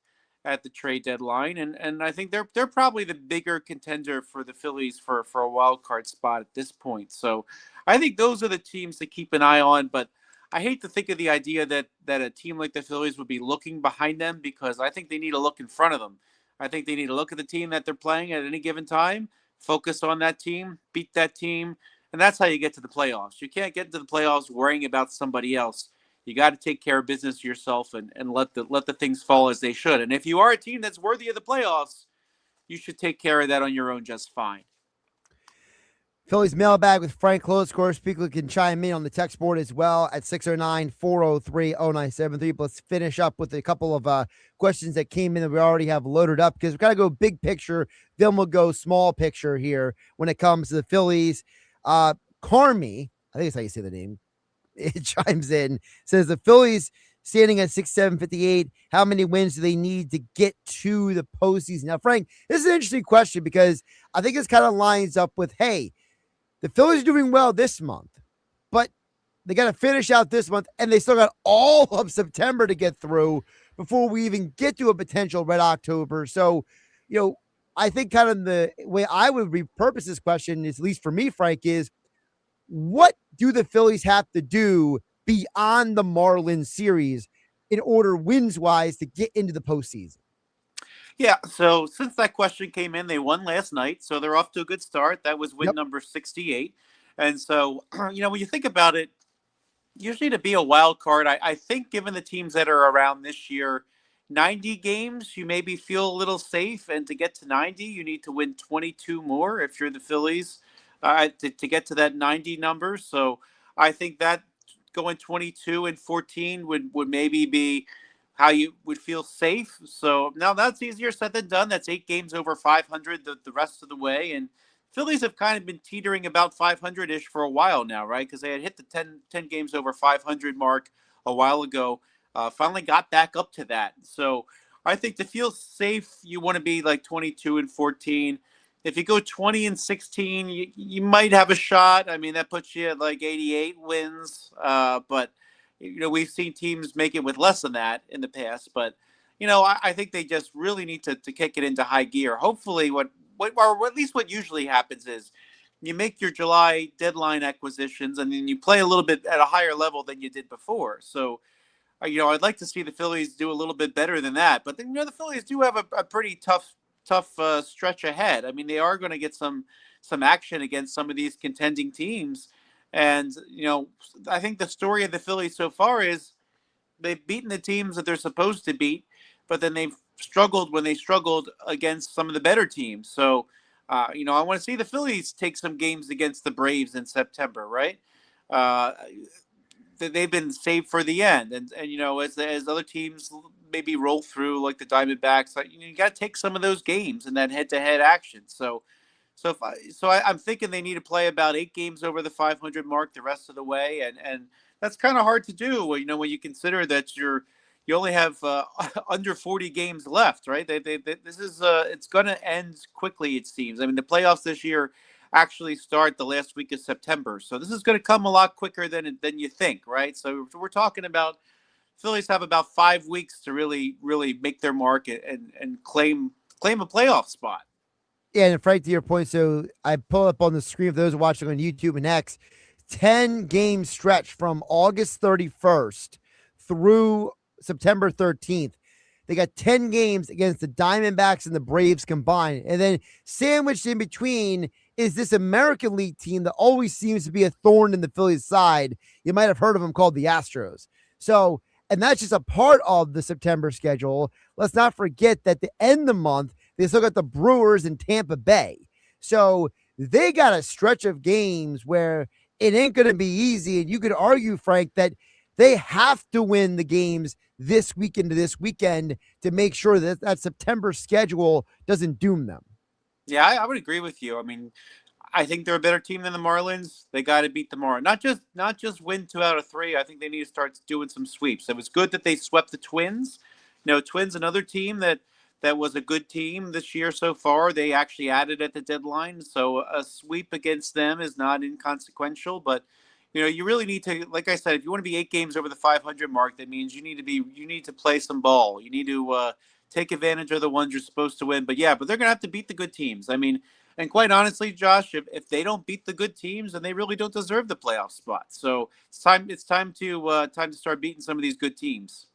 at the trade deadline, and I think they're probably the bigger contender for the Phillies for a wild card spot at this point. So I think those are the teams to keep an eye on, but I hate to think of the idea that a team like the Phillies would be looking behind them, because I think they need to look in front of them. I think they need to look at the team that they're playing at any given time, focus on that team, beat that team, and that's how you get to the playoffs. You can't get into the playoffs worrying about somebody else. You got to take care of business yourself and let the things fall as they should. And if you are a team that's worthy of the playoffs, you should take care of that on your own just fine. Phillies mailbag with Frank Klose. Of course, people can chime in on the text board as well at 609-403-0973. Let's finish up with a couple of questions that came in that we already have loaded up, because we've got to go big picture, then we'll go small picture here when it comes to the Phillies. Carmi, I think that's how you say the name, it chimes in, says the Phillies standing at 6-7-58. How many wins do they need to get to the postseason? Now, Frank, this is an interesting question, because I think this kind of lines up with, hey, the Phillies are doing well this month, but they got to finish out this month, and they still got all of September to get through before we even get to a potential Red October. So, I think kind of the way I would repurpose this question, is, at least for me, Frank, is what do the Phillies have to do beyond the Marlins series in order wins-wise to get into the postseason? Yeah, so since that question came in, they won last night, so they're off to a good start. That was win number 68. And so, when you think about it, usually to be a wild card, I think given the teams that are around this year, 90 games, you maybe feel a little safe. And to get to 90, you need to win 22 more if you're the Phillies to get to that 90 number. So I think that going 22-14 would maybe be how you would feel safe. So now that's easier said than done. That's 8 games over 500 the rest of the way. And Phillies have kind of been teetering about 500-ish for a while now, right? Because they had hit the 10 games over 500 mark a while ago. Finally got back up to that. So I think to feel safe, you want to be like 22-14. If you go 20-16, you might have a shot. I mean, that puts you at like 88 wins. But we've seen teams make it with less than that in the past, but I think they just really need to kick it into high gear. Hopefully or at least what usually happens is you make your July deadline acquisitions and then you play a little bit at a higher level than you did before. So, I'd like to see the Phillies do a little bit better than that, but then, the Phillies do have a pretty tough stretch ahead. I mean, they are going to get some action against some of these contending teams. And, I think the story of the Phillies so far is they've beaten the teams that they're supposed to beat, but then they've struggled when they struggled against some of the better teams. So, I want to see the Phillies take some games against the Braves in September, right? They've been saved for the end. And as other teams maybe roll through, like the Diamondbacks, you got to take some of those games in that head-to-head action. So I'm thinking they need to play about 8 games over the 500 mark the rest of the way, and that's kind of hard to do. When you consider that you only have under 40 games left, right? This is it's going to end quickly, it seems. I mean, the playoffs this year actually start the last week of September, so this is going to come a lot quicker than you think, right? So we're talking about Phillies have about 5 weeks to really make their mark and claim a playoff spot. Yeah, and Frank, to your point, so I pull up on the screen for those watching on YouTube and X, 10-game stretch from August 31st through September 13th. They got 10 games against the Diamondbacks and the Braves combined. And then sandwiched in between is this American League team that always seems to be a thorn in the Phillies' side. You might have heard of them, called the Astros. So, and that's just a part of the September schedule. Let's not forget that the end of the month, they still got the Brewers in Tampa Bay. So they got a stretch of games where it ain't going to be easy. And you could argue, Frank, that they have to win the games this weekend to this weekend to make sure that that September schedule doesn't doom them. Yeah, I would agree with you. I mean, I think they're a better team than the Marlins. They got to beat the Marlins. Not just win 2 out of 3. I think they need to start doing some sweeps. It was good that they swept the Twins. Twins, another team that that was a good team this year so far. They actually added at the deadline, so a sweep against them is not inconsequential. But you really need to, like I said, if you want to be 8 games over the 500 mark, that means you need to play some ball. You need to take advantage of the ones you're supposed to win. But they're going to have to beat the good teams. I mean, and quite honestly, Josh, if they don't beat the good teams, then they really don't deserve the playoff spot. So it's time to start beating some of these good teams.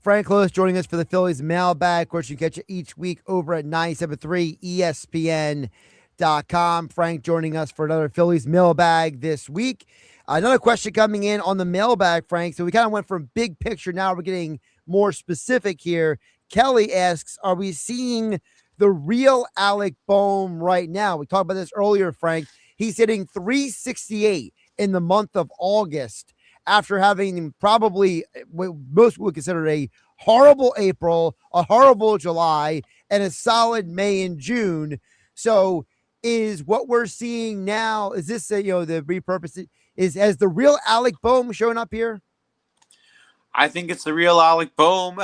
Frank Klose joining us for the Phillies Mailbag. Of course, you catch it each week over at 97.3 ESPN.com. Frank joining us for another Phillies Mailbag this week. Another question coming in on the Mailbag, Frank. So we kind of went from big picture. Now we're getting more specific here. Kelly asks, are we seeing the real Alec Bohm right now? We talked about this earlier, Frank. He's hitting .368 in the month of August, after having probably what most would consider a horrible April, a horrible July, and a solid May and June. So is what we're seeing now, is this, the repurpose, has the real Alec Bohm shown up here? I think it's the real Alec Bohm.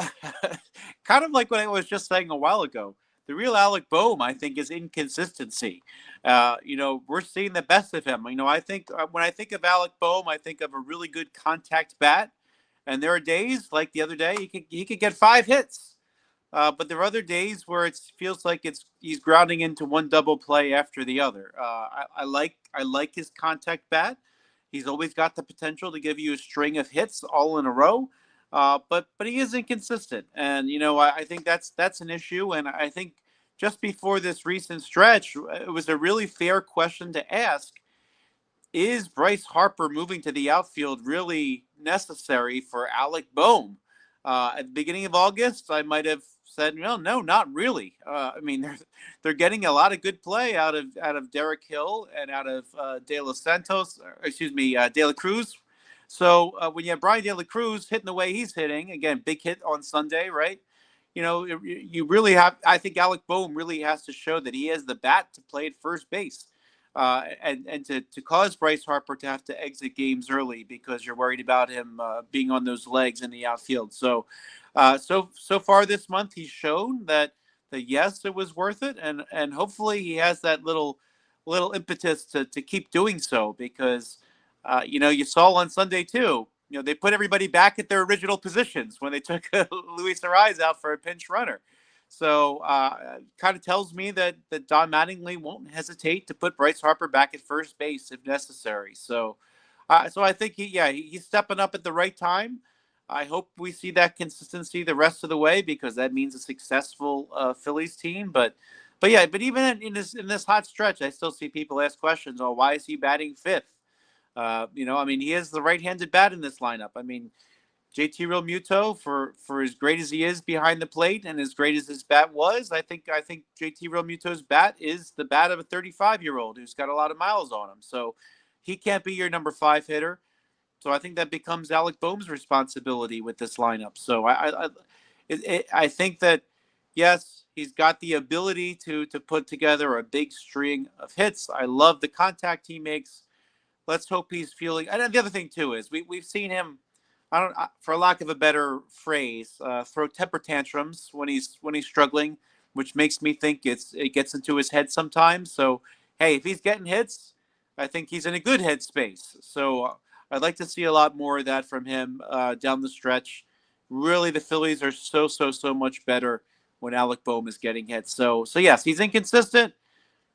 Kind of like what I was just saying a while ago. The real Alec Bohm, I think, is inconsistency. We're seeing the best of him. I think when I think of Alec Bohm, I think of a really good contact bat. And there are days like the other day, he could get 5 hits. But there are other days where it feels like he's grounding into one double play after the other. I like his contact bat. He's always got the potential to give you a string of hits all in a row. But he is inconsistent, and I think that's an issue. And I think just before this recent stretch, it was a really fair question to ask: is Bryce Harper moving to the outfield really necessary for Alec Bohm? At the beginning of August, I might have said, no, not really. I mean, they're getting a lot of good play out of Derek Hill and out of De La Cruz. So when you have Brian De La Cruz hitting the way he's hitting, again, big hit on Sunday, right? You really have, I think Alec Bohm really has to show that he has the bat to play at first base. And to cause Bryce Harper to have to exit games early because you're worried about him being on those legs in the outfield. So far this month, he's shown that yes, it was worth it. And hopefully he has that little impetus to keep doing so, because you saw on Sunday too, they put everybody back at their original positions when they took Luis Ariz out for a pinch runner. So kind of tells me that Don Mattingly won't hesitate to put Bryce Harper back at first base if necessary. So I think he's stepping up at the right time. I hope we see that consistency the rest of the way, because that means a successful Phillies team. But even in this hot stretch, I still see people ask questions. Oh, why is he batting 5th? He has the right-handed bat in this lineup. I mean, JT Realmuto, for as great as he is behind the plate and as great as his bat was, I think JT Realmuto's bat is the bat of a 35-year-old who's got a lot of miles on him. So he can't be your number 5 hitter. So I think that becomes Alec Bohm's responsibility with this lineup. So I think that, yes, he's got the ability to put together a big string of hits. I love the contact he makes. Let's hope he's feeling. And the other thing too is we've seen him, for lack of a better phrase, throw temper tantrums when he's struggling, which makes me think it gets into his head sometimes. So hey, if he's getting hits, I think he's in a good headspace. So I'd like to see a lot more of that from him down the stretch. Really, the Phillies are so much better when Alec Bohm is getting hits. So yes, he's inconsistent.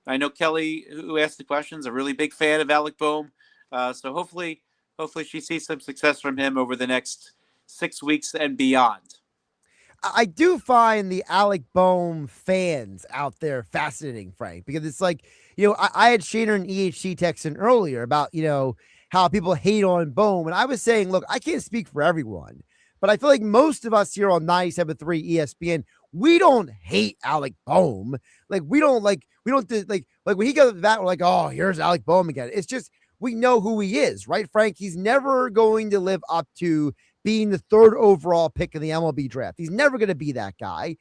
I know Kelly, who asked the questions, a really big fan of Alec Bohm. So hopefully she sees some success from him over the next 6 weeks and beyond. I do find the Alec Bohm fans out there fascinating, Frank, because it's like, I had Shaner and EHC texting earlier about, how people hate on Bohm. And I was saying, look, I can't speak for everyone, but I feel like most of us here on 97.3 ESPN, we don't hate Alec Bohm. Like, we don't like when he goes back, we're like, oh, here's Alec Bohm again. It's just, we know who he is, right, Frank? He's never going to live up to being the 3rd overall pick in the MLB draft. He's never going to be that guy.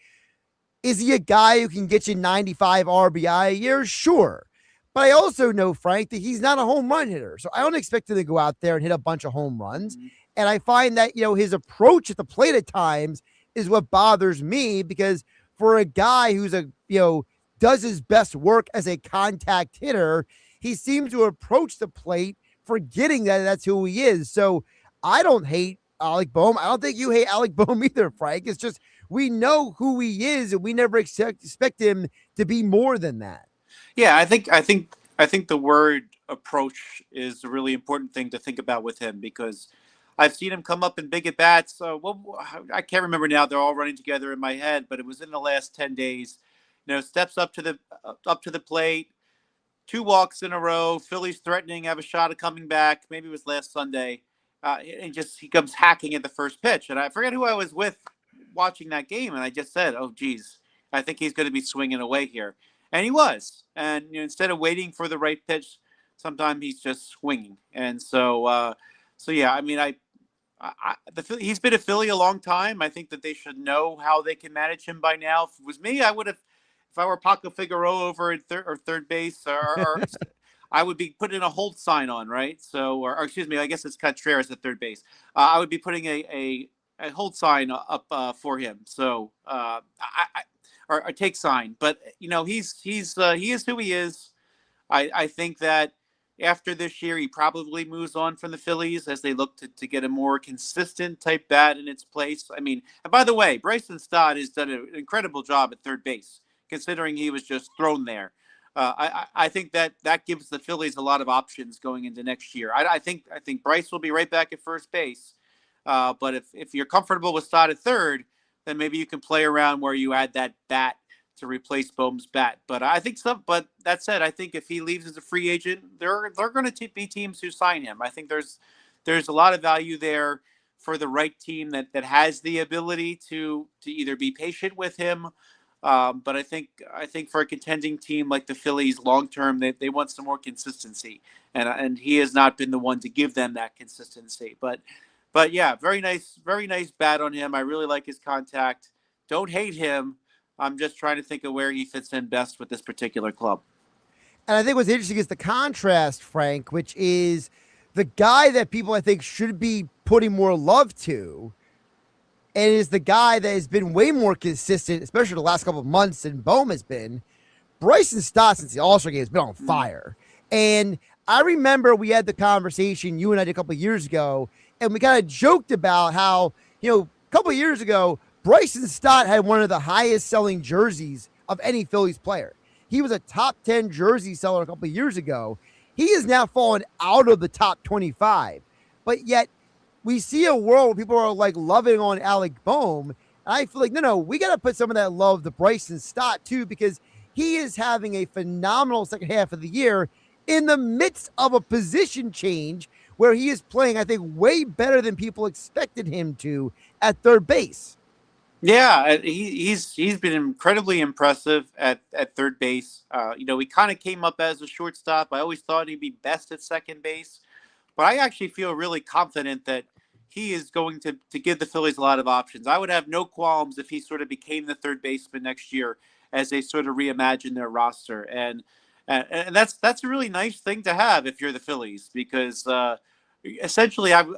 Is he a guy who can get you 95 RBI a year? Sure. But I also know, Frank, that he's not a home run hitter. So I don't expect him to go out there and hit a bunch of home runs. Mm-hmm. And I find that, his approach at the plate at times is what bothers me, because for a guy who's does his best work as a contact hitter, he seems to approach the plate forgetting that that's who he is. So I don't hate Alec Bohm. I don't think you hate Alec Bohm either, Frank. It's just we know who he is, and we never expect him to be more than that. Yeah, I think the word approach is a really important thing to think about with him, because I've seen him come up in big at bats. I can't remember now; they're all running together in my head, but it was in the last 10 days. Steps up to the plate, 2 walks in a row. Phillies threatening, have a shot of coming back. Maybe it was last Sunday, and he comes hacking at the first pitch. And I forget who I was with watching that game, and I just said, "Oh, geez, I think he's going to be swinging away here." And he was. And instead of waiting for the right pitch, sometimes he's just swinging. And so yeah, I mean, he's been a Philly a long time. I think that they should know how they can manage him by now. If it was me, I would have, if I were Paco Figueroa over at third base, or I would be putting a hold sign on, right? So, or excuse me, I guess it's Contreras at third base. I would be putting a hold sign up for him. So, or a take sign. But he is who he is. I think that after this year, he probably moves on from the Phillies as they look to get a more consistent type bat in its place. I mean, and by the way, Bryson Stott has done an incredible job at third base, considering he was just thrown there. I think that gives the Phillies a lot of options going into next year. I think Bryce will be right back at first base. But if you're comfortable with Stott at third, then maybe you can play around where you add that bat to replace Bohm's bat. But but that said, I think if he leaves as a free agent, there are going to be teams who sign him. I think there's a lot of value there for the right team that has the ability to either be patient with him. But I think for a contending team like the Phillies, long term, they want some more consistency, and he has not been the one to give them that consistency. But yeah, very nice bat on him. I really like his contact. Don't hate him. I'm just trying to think of where he fits in best with this particular club. And I think what's interesting is the contrast, Frank, which is the guy that people I think should be putting more love to, and is the guy that has been way more consistent, especially the last couple of months than Bohm has been. Bryson Stott, since the All-Star game, has been on fire. And I remember we had the conversation you and I did a couple of years ago, and we kind of joked about how, a couple of years ago, Bryson Stott had one of the highest selling jerseys of any Phillies player. He was a top 10 jersey seller a couple of years ago. He is now fallen out of the top 25. But yet we see a world where people are like loving on Alec Bohm. And I feel like, no, we got to put some of that love to Bryson Stott too, because he is having a phenomenal second half of the year in the midst of a position change where he is playing, I think, way better than people expected him to at third base. Yeah, he's been incredibly impressive at third base. He kind of came up as a shortstop. I always thought he'd be best at second base, but I actually feel really confident that he is going to give the Phillies a lot of options. I would have no qualms if he sort of became the third baseman next year as they sort of reimagine their roster, and that's a really nice thing to have if you're the Phillies, because essentially, and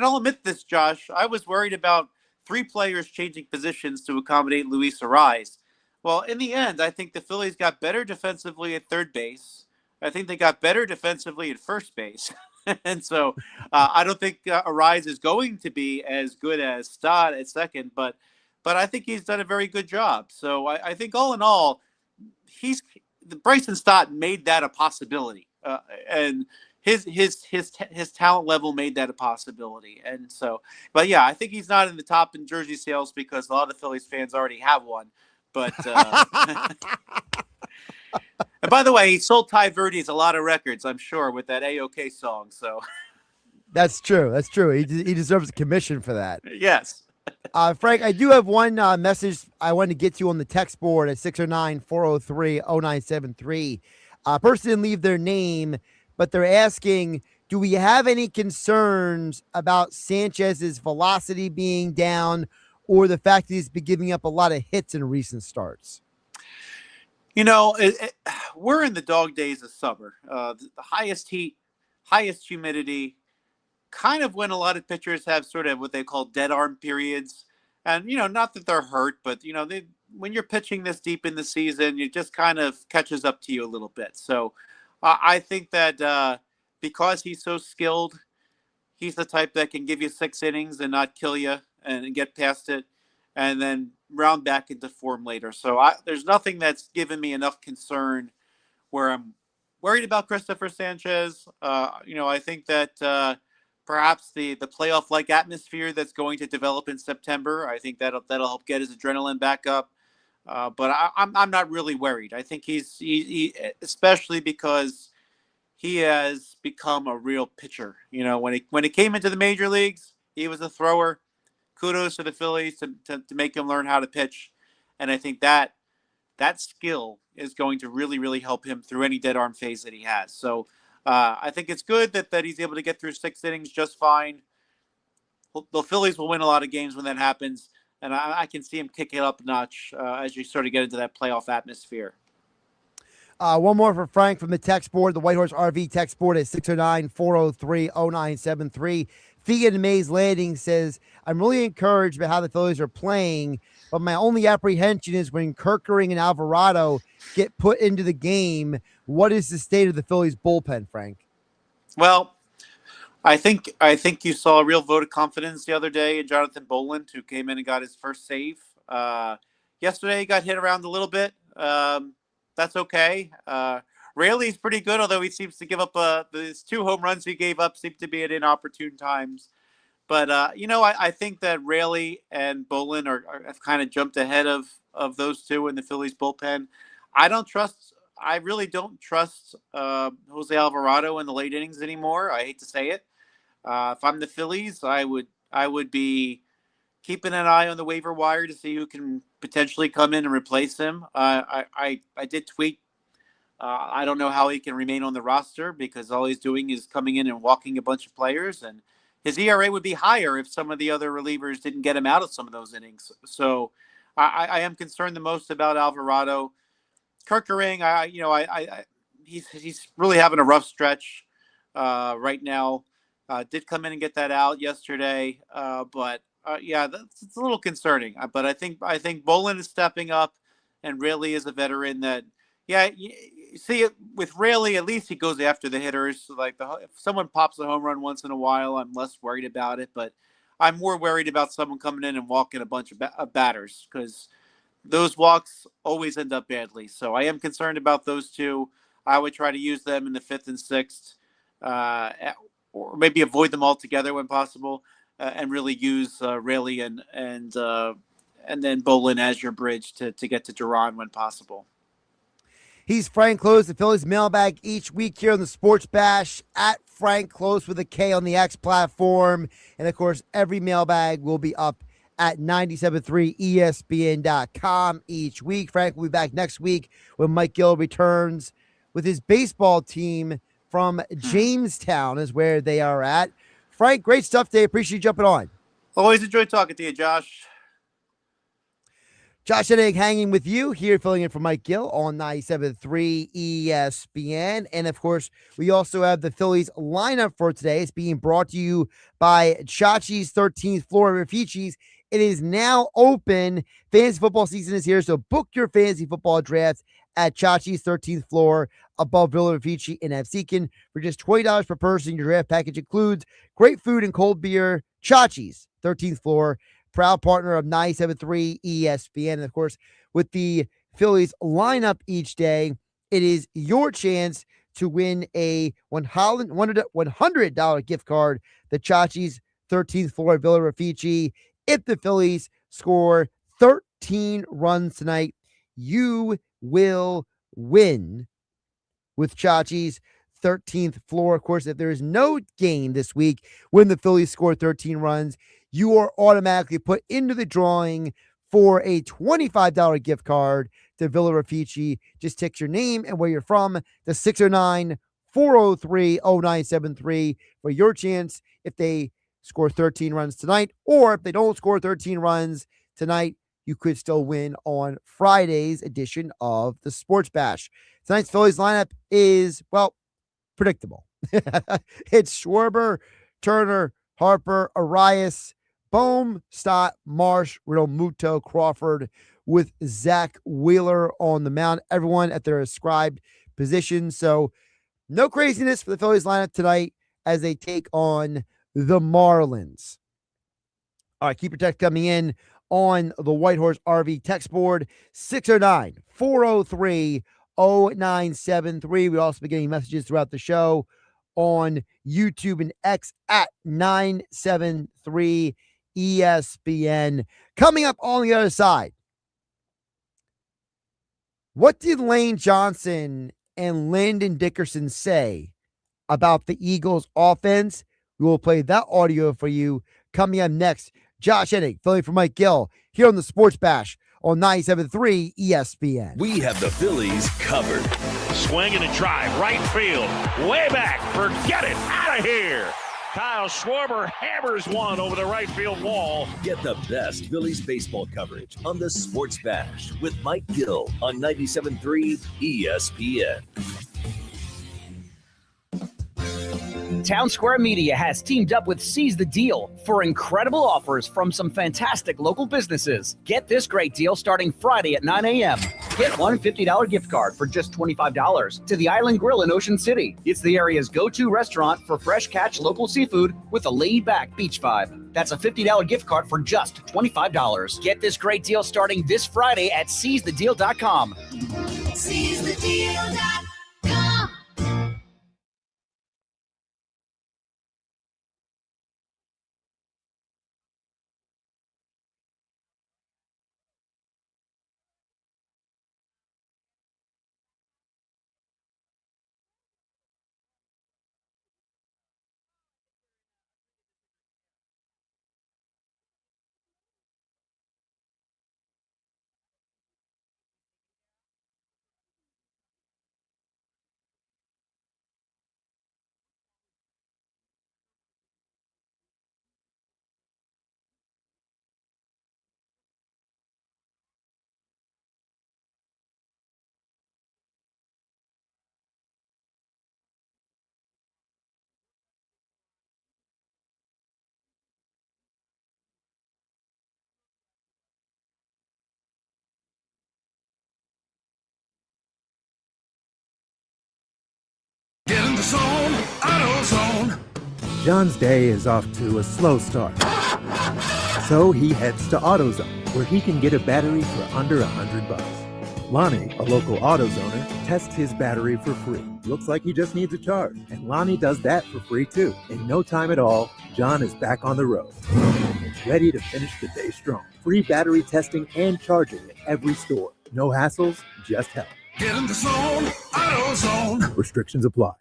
I'll admit this, Josh, I was worried about 3 players changing positions to accommodate Luis Ariz. Well, in the end, I think the Phillies got better defensively at third base. I think they got better defensively at first base. And so I don't think Ariz is going to be as good as Stott at second, but I think he's done a very good job. So I think all in all, Bryson Stott made that a possibility. And his talent level made that a possibility. And so, but yeah, I think he's not in the top in jersey sales because a lot of Phillies fans already have one. But and by the way, he sold Ty Verdes a lot of records, I'm sure, with that AOK song. So that's true. That's true. He deserves a commission for that. Yes. Frank, I do have one message I wanted to get to on the text board at 609-403-0973. Person didn't leave their name, but they're asking, do we have any concerns about Sanchez's velocity being down or the fact that he's been giving up a lot of hits in recent starts? We're in the dog days of summer. The highest heat, highest humidity, kind of when a lot of pitchers have sort of what they call dead arm periods. And, not that they're hurt, but, when you're pitching this deep in the season, it just kind of catches up to you a little bit. So I think that because he's so skilled, he's the type that can give you 6 innings and not kill you and get past it and then round back into form later. So there's nothing that's given me enough concern where I'm worried about Christopher Sanchez. I think that perhaps the playoff-like atmosphere that's going to develop in September, I think that'll help get his adrenaline back up. But I'm not really worried. I think he especially because he has become a real pitcher. When he came into the major leagues, he was a thrower. Kudos to the Phillies to make him learn how to pitch, and I think that skill is going to really, really help him through any dead arm phase that he has. So I think it's good that he's able to get through 6 innings just fine. The Phillies will win a lot of games when that happens, and I can see him kick it up a notch as you sort of get into that playoff atmosphere. One more for Frank from the text board. The White Horse RV text board is 609-403-0973. Thean in Mays Landing says, I'm really encouraged by how the Phillies are playing, but my only apprehension is when Kerkering and Alvarado get put into the game. What is the state of the Phillies bullpen, Frank? Well, I think you saw a real vote of confidence the other day in Jonathan Boland, who came in and got his first save. Yesterday, he got hit around a little bit. That's okay. Raley's pretty good, although he seems to give up these 2 home runs he gave up seem to be at inopportune times. But, I think that Raley and Boland have kind of jumped ahead of those 2 in the Phillies bullpen. I really don't trust Jose Alvarado in the late innings anymore. I hate to say it. If I'm the Phillies, I would be keeping an eye on the waiver wire to see who can potentially come in and replace him. I did tweet. I don't know how he can remain on the roster because all he's doing is coming in and walking a bunch of players, and his ERA would be higher if some of the other relievers didn't get him out of some of those innings. So I am concerned the most about Alvarado. Kerkering, he's really having a rough stretch right now. Did come in and get that out yesterday, but it's a little concerning. But I think Boland is stepping up, and Raley is a veteran that. Yeah, you see it with Raley. At least he goes after the hitters. Like if someone pops a home run once in a while, I'm less worried about it. But I'm more worried about someone coming in and walking a bunch of batters because those walks always end up badly. So I am concerned about those 2. I would try to use them in the 5th and 6th, or maybe avoid them altogether when possible, and really use Raley and then Boland as your bridge to get to Duran when possible. He's Frank Klose, the Phillies mailbag each week here on the Sports Bash at Frank Klose with a K on the X platform. And of course, every mailbag will be up at 973ESPN.com each week. Frank will be back next week when Mike Gill returns with his baseball team from Jamestown is where they are at. Frank, great stuff today. Appreciate you jumping on. Always enjoy talking to you, Josh. Josh Hennig hanging with you here, filling in for Mike Gill on 97.3 ESPN. And, of course, we also have the Phillies lineup for today. It's being brought to you by Chachi's 13th Floor Raffici's. It is now open. Fantasy football season is here, so book your fantasy football draft at Chachi's 13th Floor above Villa Raffici in Absecon for just $20 per person. Your draft package includes great food and cold beer. Chachi's 13th Floor, proud partner of 97.3 ESPN. And, of course, with the Phillies lineup each day, it is your chance to win a $100 gift card, the Chachi's 13th Floor at Villa Raffici. If the Phillies score 13 runs tonight, you will win with Chachi's 13th Floor. Of course, if there is no game this week when the Phillies score 13 runs, you are automatically put into the drawing for a $25 gift card to Villa Raffici. Just text your name and where you're from to 609-403-0973 for your chance if they score 13 runs tonight, or if they don't score 13 runs tonight, you could still win on Friday's edition of the Sports Bash. Tonight's Phillies lineup is, well, predictable. It's Schwarber, Turner, Harper, Arias, Bohm, Stott, Marsh, Realmuto, Crawford, with Zach Wheeler on the mound. Everyone at their ascribed position. So no craziness for the Phillies lineup tonight as they take on the Marlins. All right, keep your text coming in on the White Horse RV text board, 609-403-0973. We'll also be getting messages throughout the show on YouTube and X at 973 ESPN. Coming up on the other side, what did Lane Johnson and Landon Dickerson say about the Eagles offense? We will play that audio for you coming up next. Josh Hennig, filling for Mike Gill, here on the Sports Bash on 97.3 ESPN. We have the Phillies covered. Swing and a drive, right field, way back, forget it, out of here. Kyle Schwarber hammers one over the right field wall. Get the best Phillies baseball coverage on the Sports Bash with Mike Gill on 97.3 ESPN. Town Square Media has teamed up with Seize the Deal for incredible offers from some fantastic local businesses. Get this great deal starting Friday at 9 a.m. Get one $50 gift card for just $25 to the Island Grill in Ocean City. It's the area's go-to restaurant for fresh catch local seafood with a laid-back beach vibe. That's a $50 gift card for just $25. Get this great deal starting this Friday at seizethedeal.com. SeizeTheDeal.com. Get in the zone, AutoZone. John's day is off to a slow start. So he heads to AutoZone, where he can get a battery for under $100. Lonnie, a local AutoZoner, tests his battery for free. Looks like he just needs a charge, and Lonnie does that for free too. In no time at all, John is back on the road, ready to finish the day strong. Free battery testing and charging at every store. No hassles, just help. Get in the zone, AutoZone. Restrictions apply.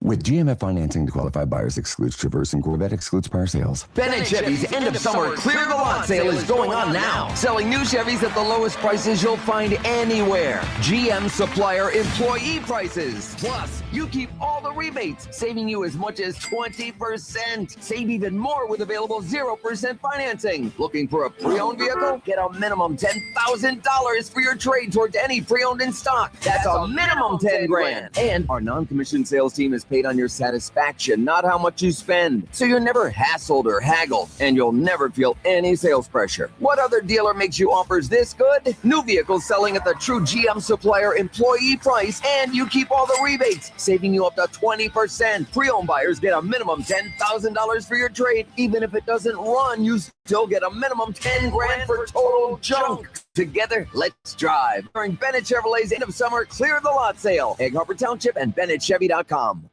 With GMF financing, the qualified buyers excludes Traverse and Corvette excludes prior sales. Bennett Chevy's end of summer clear the lot sale is going on now. Selling new Chevys at the lowest prices you'll find anywhere. GM supplier employee prices. Plus, you keep all the rebates, saving you as much as 20%. Save even more with available 0% financing. Looking for a pre-owned vehicle? Get a minimum $10,000 for your trade towards any pre-owned in stock. That's a minimum 10 grand. And our non-commissioned sales team is paid on your satisfaction, not how much you spend. So you're never hassled or haggled, and you'll never feel any sales pressure. What other dealer makes you offers this good? New vehicles selling at the true GM supplier employee price, and you keep all the rebates, saving you up to 20%. Pre-owned buyers get a minimum $10,000 for your trade. Even if it doesn't run, you still get a minimum 10 grand for total junk. Together, let's drive during Bennett Chevrolet's end of summer Clear the Lot sale. Egg Harbor Township and BennettChevy.com.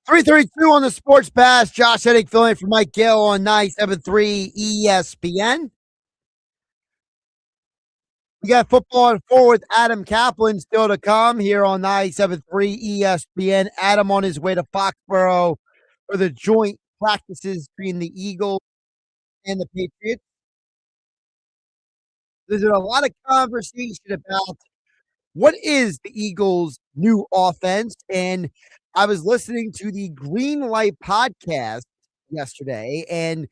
Three thirty-two on the Sports Pass. Josh Hennig filling in for Mike Gill on 97.3 ESPN. We got football and four with Adam Caplan still to come here on 97.3 ESPN. Adam on his way to Foxborough for the joint practices between the Eagles and the Patriots. There's a lot of conversation about what is the Eagles' new offense. And I was listening to the Green Light podcast yesterday, and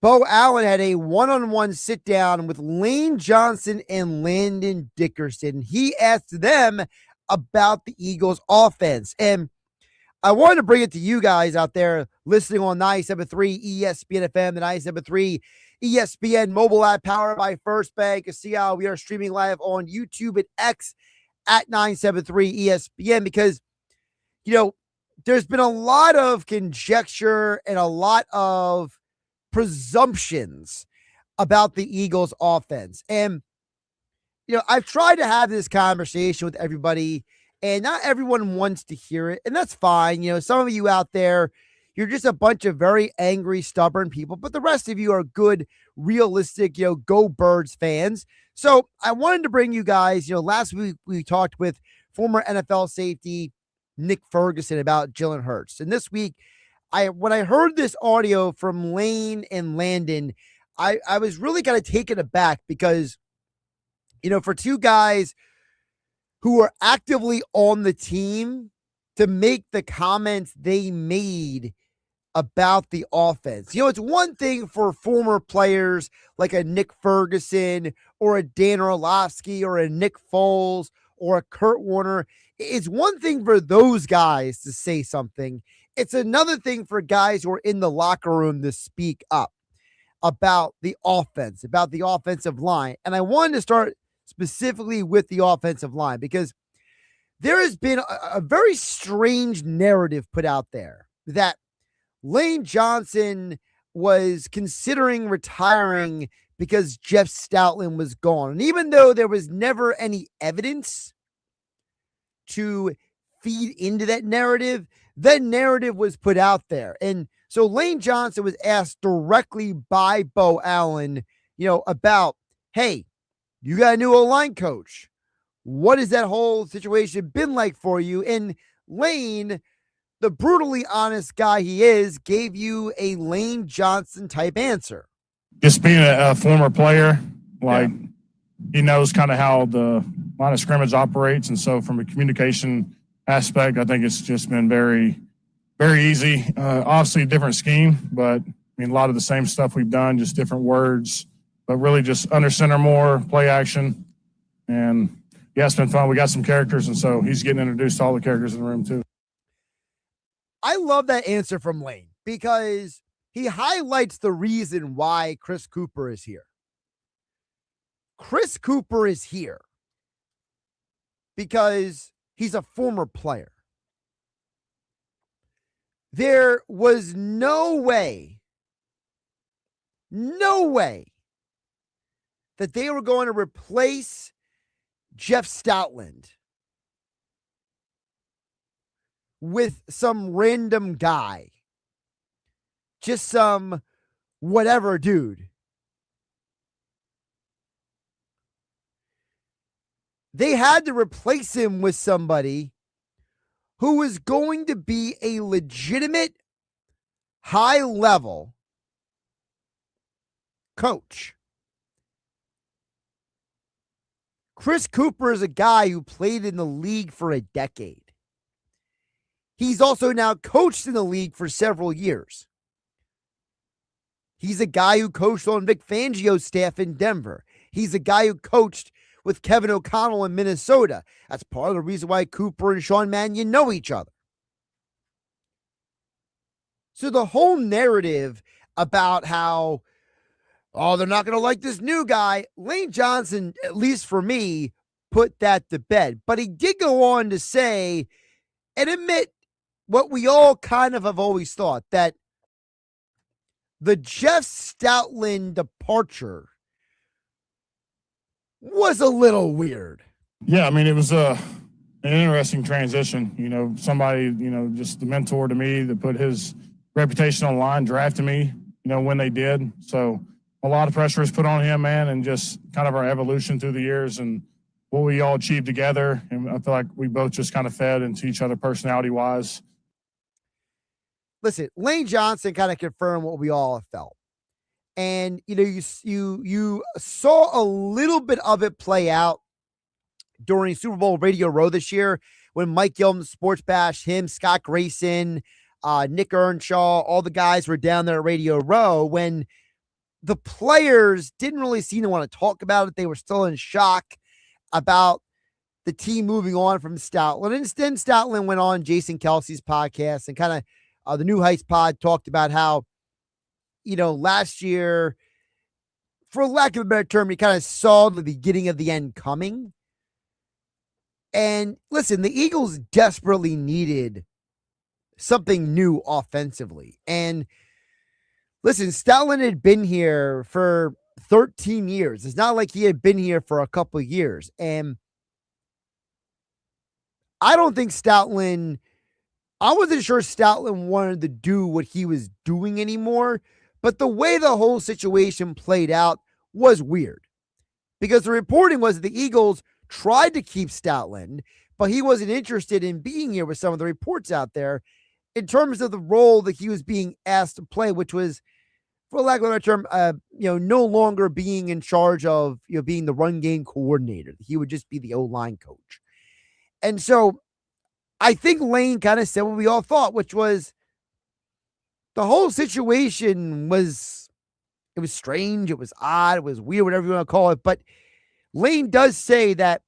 Bo Allen had a one-on-one sit-down with Lane Johnson and Landon Dickerson. He asked them about the Eagles' offense. And I wanted to bring it to you guys out there listening on 97.3 ESPN FM, the 97.3 ESPN mobile app powered by First Bank. You see how we are streaming live on YouTube and X at 973 ESPN because, there's been a lot of conjecture and a lot of presumptions about the Eagles offense. And, I've tried to have this conversation with everybody and not everyone wants to hear it. And that's fine. Some of you out there, you're just a bunch of very angry, stubborn people, but the rest of you are good, realistic, go Birds fans. So I wanted to bring you guys, last week we talked with former NFL safety Nick Ferguson about Jalen Hurts. And this week, when I heard this audio from Lane and Landon, I was really kind of taken aback because, for two guys who are actively on the team to make the comments they made about the offense. It's one thing for former players like a Nick Ferguson or a Dan Orlovsky or a Nick Foles or a Kurt Warner. It's one thing for those guys to say something. It's another thing for guys who are in the locker room to speak up about the offense, about the offensive line. And I wanted to start specifically with the offensive line because there has been a very strange narrative put out there that Lane Johnson was considering retiring because Jeff Stoutland was gone. And even though there was never any evidence to feed into that narrative was put out there. And so Lane Johnson was asked directly by Bo Allen, about, hey, you got a new O-line coach. what has that whole situation been like for you? And Lane, the brutally honest guy he is, gave you a Lane Johnson type answer. Just being a former player, he knows kind of how the line of scrimmage operates. And so from a communication aspect, I think it's just been very, very easy. Obviously a different scheme, but a lot of the same stuff we've done, just different words, but really just under center more, play action. And yeah, it's been fun. We got some characters, and so he's getting introduced to all the characters in the room too. I love that answer from Lane because he highlights the reason why Chris Cooper is here. Chris Cooper is here because he's a former player. There was no way that they were going to replace Jeff Stoutland with some random guy. Just some whatever dude. They had to replace him with somebody who was going to be a legitimate high-level coach. Chris Cooper is a guy who played in the league for a decade. He's also now coached in the league for several years. He's a guy who coached on Vic Fangio's staff in Denver. He's a guy who coached with Kevin O'Connell in Minnesota. That's part of the reason why Cooper and Sean Mannion know each other. So the whole narrative about how, they're not going to like this new guy, Lane Johnson, at least for me, put that to bed. But he did go on to say and admit what we all kind of have always thought, that the Jeff Stoutland departure was a little weird. Yeah, it was an interesting transition. Somebody, just the mentor to me that put his reputation on the line, drafted me, when they did. So a lot of pressure was put on him, man, and just kind of our evolution through the years and what we all achieved together. And I feel like we both just kind of fed into each other personality-wise. Listen, Lane Johnson kind of confirmed what we all have felt. And, you saw a little bit of it play out during Super Bowl Radio Row this year when Mike Gill from the Sports Bash, him, Scott Grayson, Nick Earnshaw, all the guys were down there at Radio Row when the players didn't really seem to want to talk about it. They were still in shock about the team moving on from Stoutland. And then Stoutland went on Jason Kelsey's podcast and kind of the New Heights pod talked about how, last year, for lack of a better term, you kind of saw the beginning of the end coming. And listen, the Eagles desperately needed something new offensively. And listen, Stoutland had been here for 13 years. It's not like he had been here for a couple of years. And I don't think I wasn't sure Stoutland wanted to do what he was doing anymore, but the way the whole situation played out was weird because the reporting was that the Eagles tried to keep Stoutland, but he wasn't interested in being here with some of the reports out there in terms of the role that he was being asked to play, which was, for lack of a better term, no longer being in charge of, being the run game coordinator. He would just be the O-line coach. And so I think Lane kind of said what we all thought, which was the whole situation was strange. It was odd. It was weird, whatever you want to call it. But Lane does say that,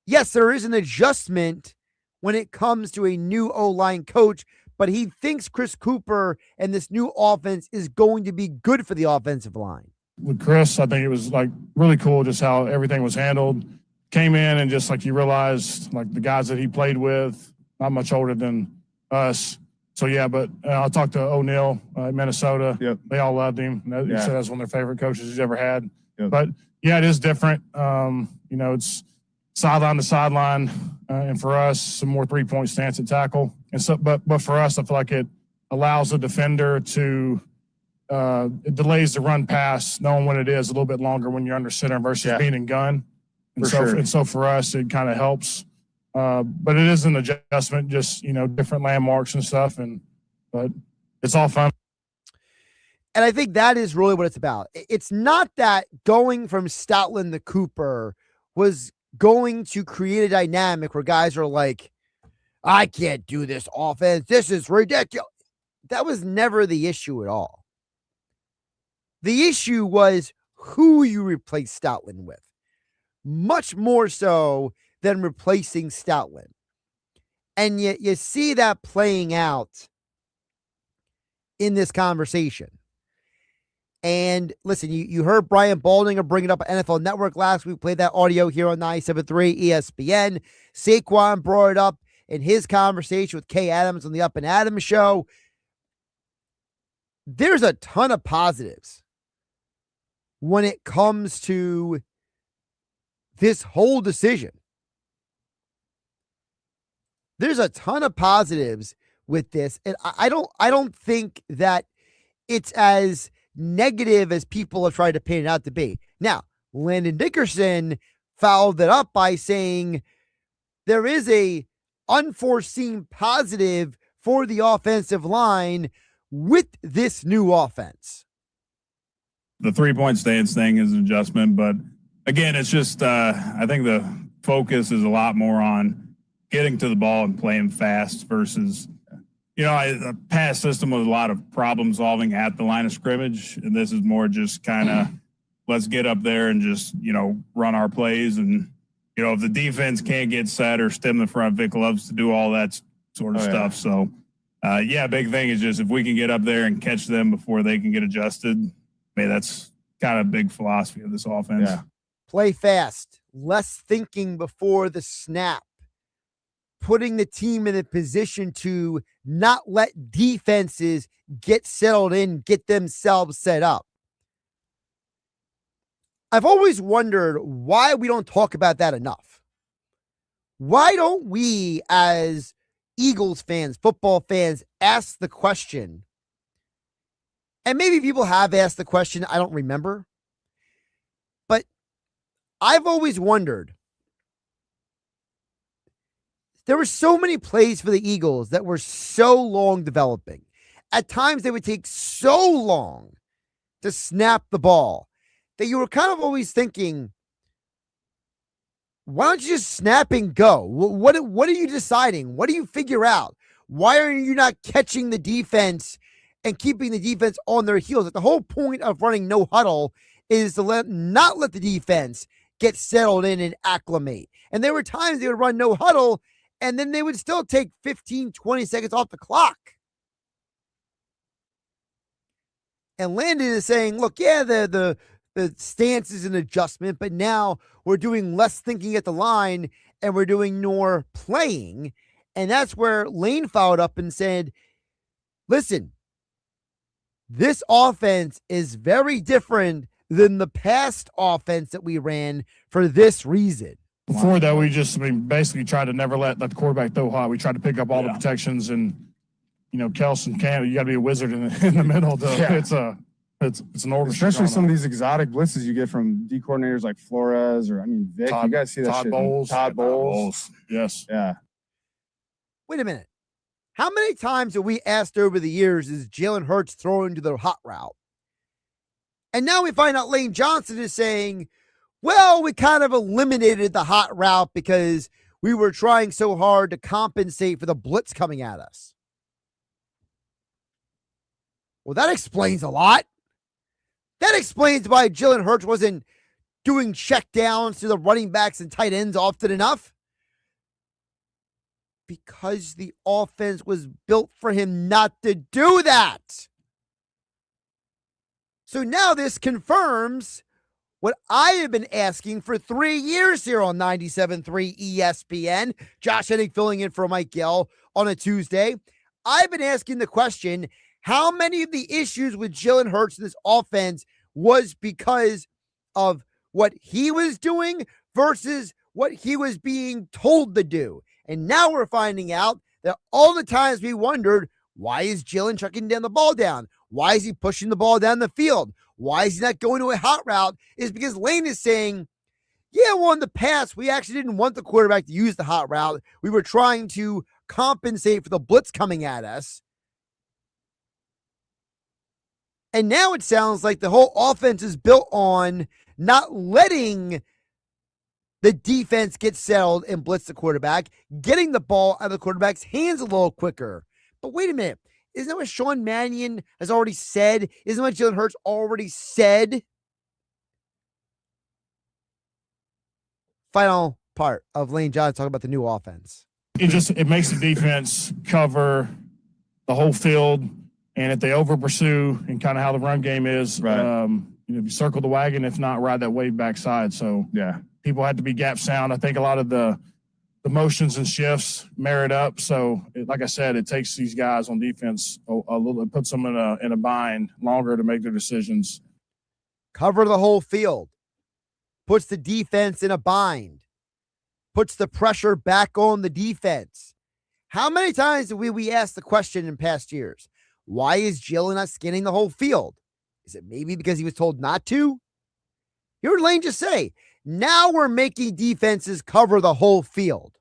yes, there is an adjustment when it comes to a new O-line coach, but he thinks Chris Cooper and this new offense is going to be good for the offensive line. With Chris, I think it was really cool just how everything was handled. Came in and just you realized the guys that he played with, not much older than us. So yeah, but I talked to O'Neal in Minnesota. Yep. They all loved him. He said that's one of their favorite coaches he's ever had. Yep. But yeah, it is different. It's sideline to sideline, and for us, some more 3-point stance at tackle. And so, but for us, I feel like it allows the defender to it delays the run pass, knowing when it is a little bit longer when you're under center versus being in gun. And so for us, it kind of helps. But it is an adjustment, just, different landmarks and stuff. But it's all fun. And I think that is really what it's about. It's not that going from Stoutland to Cooper was going to create a dynamic where guys are like, I can't do this offense. This is ridiculous. That was never the issue at all. The issue was who you replace Stoutland with, much more so than replacing Stoutland. And yet you see that playing out in this conversation. And listen, you heard Brian Baldinger bring it up at NFL Network last week. We played that audio here on 97.3 ESPN. Saquon brought it up in his conversation with Kay Adams on the Up and Adams show. There's a ton of positives when it comes to this whole decision. There's a ton of positives with this. And I don't think that it's as negative as people have tried to paint it out to be. Now, Landon Dickerson followed it up by saying there is a unforeseen positive for the offensive line with this new offense. The 3-point stance thing is an adjustment, but again, it's just, I think the focus is a lot more on getting to the ball and playing fast versus, the past system was a lot of problem solving at the line of scrimmage. And this is more just kind of, let's get up there and just, run our plays. And, if the defense can't get set or stem the front, Vic loves to do all that sort of stuff. So, big thing is just if we can get up there and catch them before they can get adjusted, that's kind of a big philosophy of this offense. Yeah. Play fast, less thinking before the snap, putting the team in a position to not let defenses get settled in, get themselves set up. I've always wondered why we don't talk about that enough. Why don't we, as Eagles fans, football fans, ask the question? And maybe people have asked the question, I don't remember. But I've always wondered, there were so many plays for the Eagles that were so long developing. At times, they would take so long to snap the ball that you were kind of always thinking, why don't you just snap and go? What are you deciding? What do you figure out? Why are you not catching the defense and keeping the defense on their heels? Like, the whole point of running no huddle is to not let the defense get settled in and acclimate. And there were times they would run no huddle, and then they would still take 15, 20 seconds off the clock. And Landon is saying, look, the stance is an adjustment, but now we're doing less thinking at the line and we're doing more playing. And that's where Lane followed up and said, listen, this offense is very different than the past offense that we ran for this reason. Before that, we basically tried to never let the quarterback throw high. We tried to pick up all the protections, and Kelson Campbell, you got to be a wizard in the middle. It's an orchestra. Especially some of these exotic blitzes you get from D coordinators like Flores or Vic. You guys see that Todd shit. Bowles. Todd Bowles. Yes. Yeah. Wait a minute. How many times have we asked over the years, is Jalen Hurts throwing to the hot route? And now we find out Lane Johnson is saying, well, we kind of eliminated the hot route because we were trying so hard to compensate for the blitz coming at us. Well, that explains a lot. That explains why Jalen Hurts wasn't doing checkdowns to the running backs and tight ends often enough. Because the offense was built for him not to do that. So now this confirms what I have been asking for 3 years here on 97.3 ESPN. Josh Hennig filling in for Mike Gill on a Tuesday. I've been asking the question, how many of the issues with Jalen Hurts in this offense was because of what he was doing versus what he was being told to do? And now we're finding out that all the times we wondered, why is Jalen chucking down the ball down? Why is he pushing the ball down the field? Why is he not going to a hot route? Is because Lane is saying, Yeah, well, in the past, we actually didn't want the quarterback to use the hot route. We were trying to compensate for the blitz coming at us. And now it sounds like the whole offense is built on not letting the defense get settled and blitz the quarterback, getting the ball out of the quarterback's hands a little quicker. But wait a minute. Isn't that what Sean Mannion has already said? Isn't what Jalen Hurts already said? Final part of Lane Johnson talking about the new offense. It makes the defense cover the whole field, and if they over pursue and kind of how the run game is, if you circle the wagon, if not, ride that wave backside. So yeah, people had to be gap sound. I think a lot of the motions and shifts merit up. So like I said, it takes these guys on defense a little, it puts them in a bind longer to make their decisions. Cover the whole field. Puts the defense in a bind. Puts the pressure back on the defense. How many times did we ask the question in past years? Why is Jalen not scanning the whole field? Is it maybe because he was told not to? You heard Lane just say, now we're making defenses cover the whole field.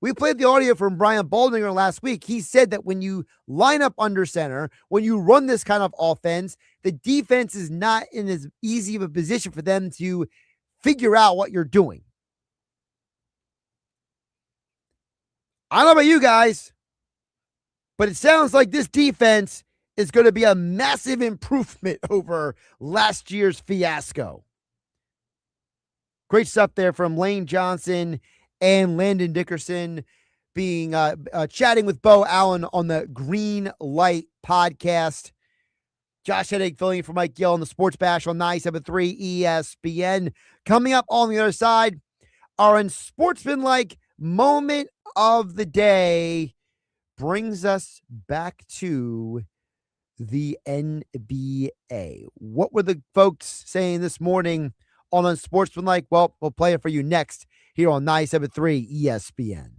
We played the audio from Brian Baldinger last week. He said that when you line up under center, when you run this kind of offense, the defense is not in as easy of a position for them to figure out what you're doing. I don't know about you guys, but it sounds like this defense is going to be a massive improvement over last year's fiasco. Great stuff there from Lane Johnson and Landon Dickerson being chatting with Bo Allen on the Green Light podcast. Josh Hennig filling in for Mike Gill on the Sports Bash on 97.3 ESPN. Coming up on the other side, our unsportsmanlike moment of the day brings us back to the NBA. What were the folks saying this morning on Unsportsmanlike? Well, we'll play it for you next here on 97.3 ESPN.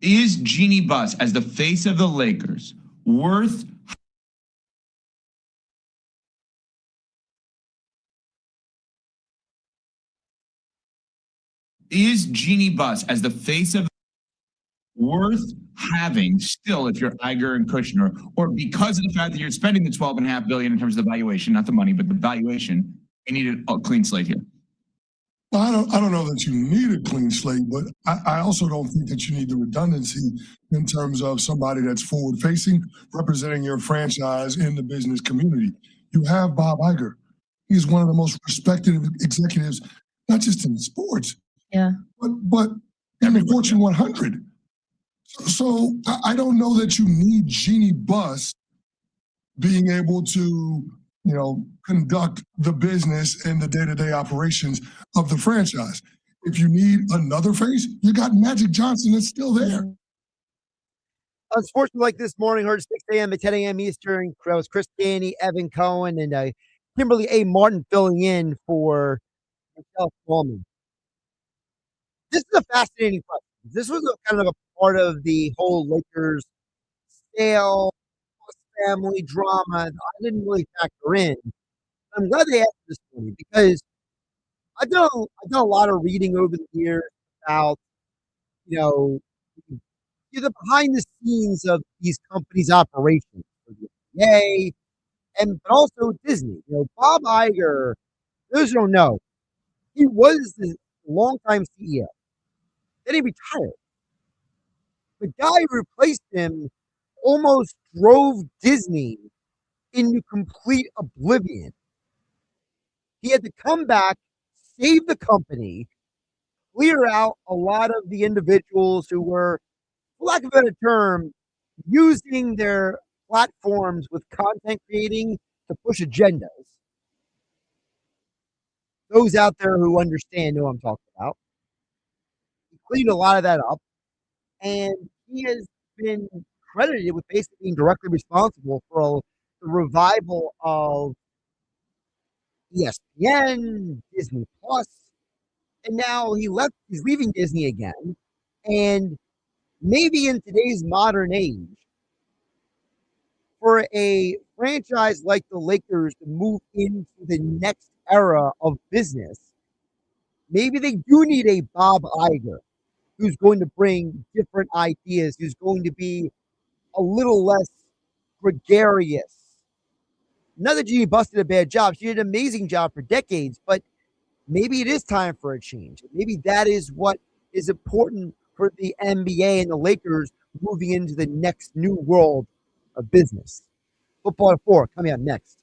Is Jeannie Buss, as the face of the Lakers, worth Is Jeannie Buss, as the face of worth having still if you're Iger and Kushner, or because of the fact that you're spending the $12.5 billion in terms of the valuation, not the money, but the valuation, you need a clean slate here? Well, I don't know that you need a clean slate, but I also don't think that you need the redundancy in terms of somebody that's forward facing, representing your franchise in the business community. You have Bob Iger. He's one of the most respected executives, not just in sports, but in the Fortune 100. So I don't know that you need Jeannie Buss being able to, conduct the business and the day-to-day operations of the franchise. If you need another face, you got Magic Johnson that's still there. Unfortunately, like this morning, heard 6 a.m. at 10 a.m. Eastern. That was Chris Danny, Evan Cohen, and Kimberly A. Martin filling in for Michelle Coleman. This is a fascinating question. This was kind of a part of the whole Lakers sale, family drama. I didn't really factor in. I'm glad they asked this morning because I've done a lot of reading over the years about, the behind the scenes of these companies' operations for the NBA but also Disney. Bob Iger, those who don't know, he was the longtime CEO. Then he retired. The guy who replaced him almost drove Disney into complete oblivion. He had to come back, save the company, clear out a lot of the individuals who were, for lack of a better term, using their platforms with content creating to push agendas. Those out there who understand know what I'm talking about. He cleaned a lot of that up, and he has been credited with basically being directly responsible for the revival of ESPN, Disney Plus, and now he's leaving Disney again. And maybe in today's modern age, for a franchise like the Lakers to move into the next era of business, maybe they do need a Bob Iger who's going to bring different ideas, who's going to be a little less gregarious. Not that Jeannie busted a bad job. She did an amazing job for decades, but maybe it is time for a change. Maybe that is what is important for the NBA and the Lakers moving into the next new world of business. Football at 4 coming up next.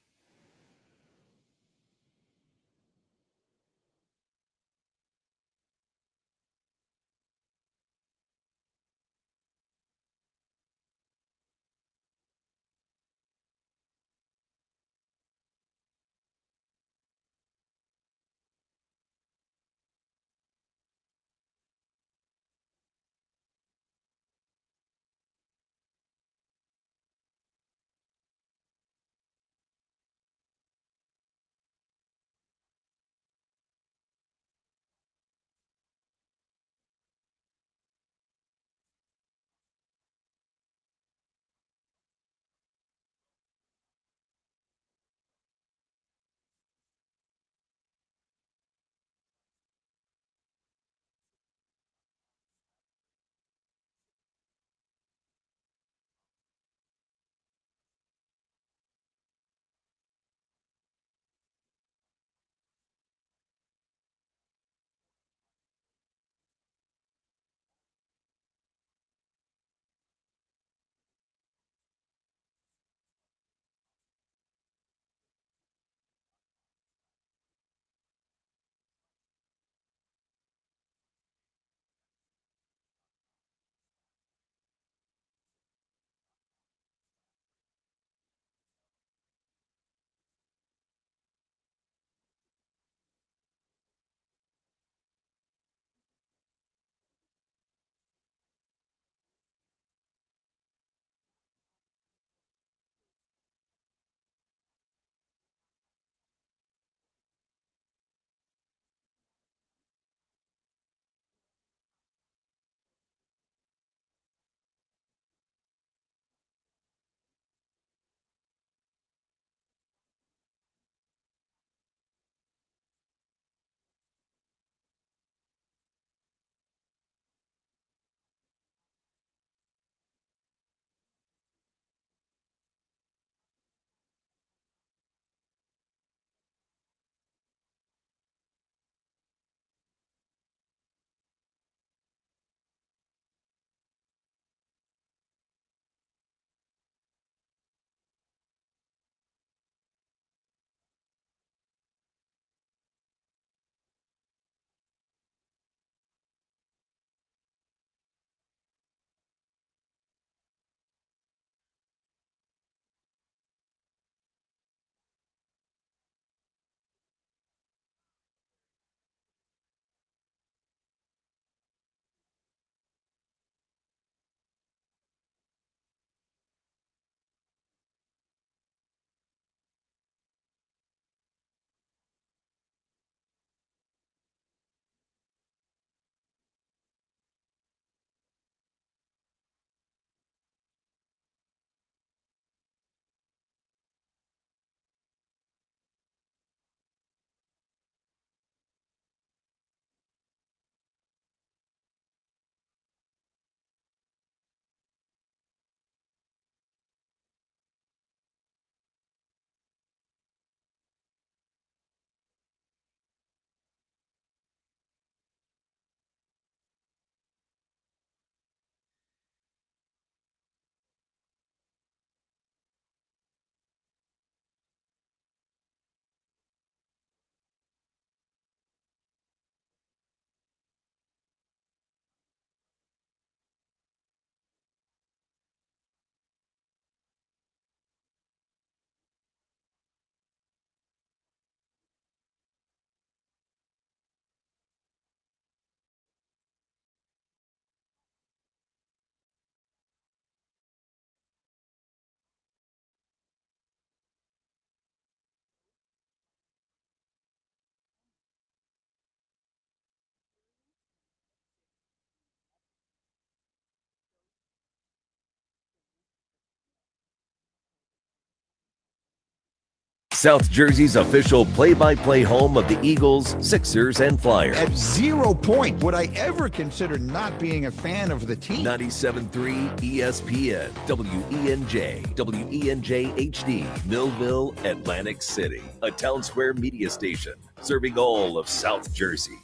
South Jersey's official play-by-play home of the Eagles, Sixers, and Flyers. At 0 point would I ever consider not being a fan of the team. 97.3 ESPN, WENJ, WENJ HD, Millville, Atlantic City. A Town Square media station serving all of South Jersey.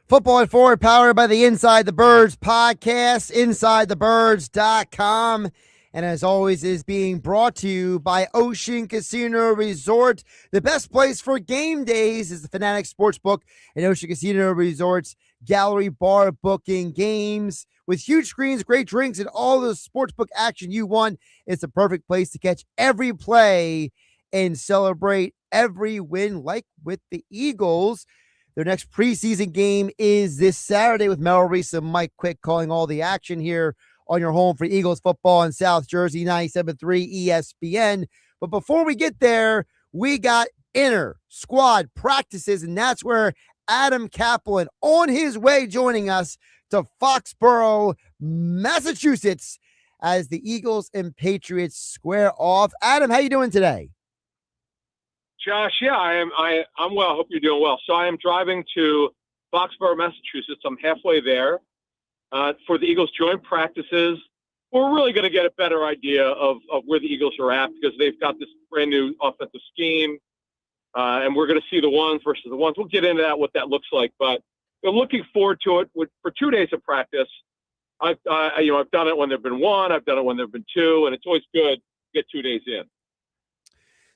Football at 4, powered by the Inside the Birds podcast, InsideTheBirds.com. And as always, is being brought to you by Ocean Casino Resort. The best place for game days is the Fanatic Sportsbook and Ocean Casino Resort's gallery bar booking games. With huge screens, great drinks, and all the sportsbook action you want, it's the perfect place to catch every play and celebrate every win, like with the Eagles. Their next preseason game is this Saturday with Mel Reese and Mike Quick calling all the action here on your home for Eagles football in South Jersey, 97.3 ESPN. But before we get there, we got inner squad practices, and that's where Adam Caplan on his way joining us to Foxborough, Massachusetts, as the Eagles and Patriots square off. Adam, how you doing today? Josh, yeah, I'm well. I hope you're doing well. So I am driving to Foxborough, Massachusetts. I'm halfway there for the Eagles joint practices. We're really going to get a better idea of where the Eagles are at because they've got this brand new offensive scheme, and we're going to see the ones versus the ones. We'll get into that, what that looks like, but we're looking forward to it. For 2 days of practice, I've done it when there've been one, I've done it when there've been two, and it's always good to get 2 days in.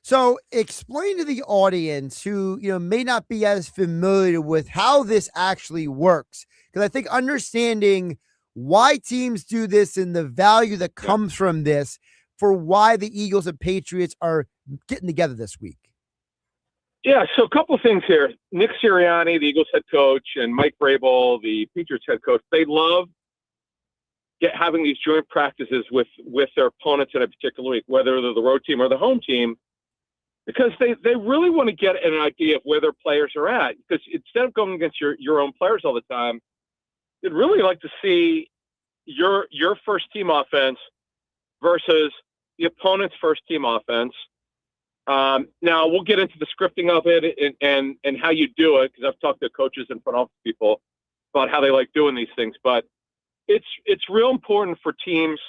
So explain to the audience who, may not be as familiar with how this actually works. Because I think understanding why teams do this and the value that comes from this for why the Eagles and Patriots are getting together this week. Yeah, so a couple of things here. Nick Sirianni, the Eagles head coach, and Mike Vrabel, the Patriots head coach, they love having these joint practices with their opponents in a particular week, whether they're the road team or the home team, because they really want to get an idea of where their players are at. Because instead of going against your own players all the time, they'd really like to see your first team offense versus the opponent's first team offense. Now we'll get into the scripting of it and how you do it, because I've talked to coaches and front office people about how they like doing these things. But it's real important for teams,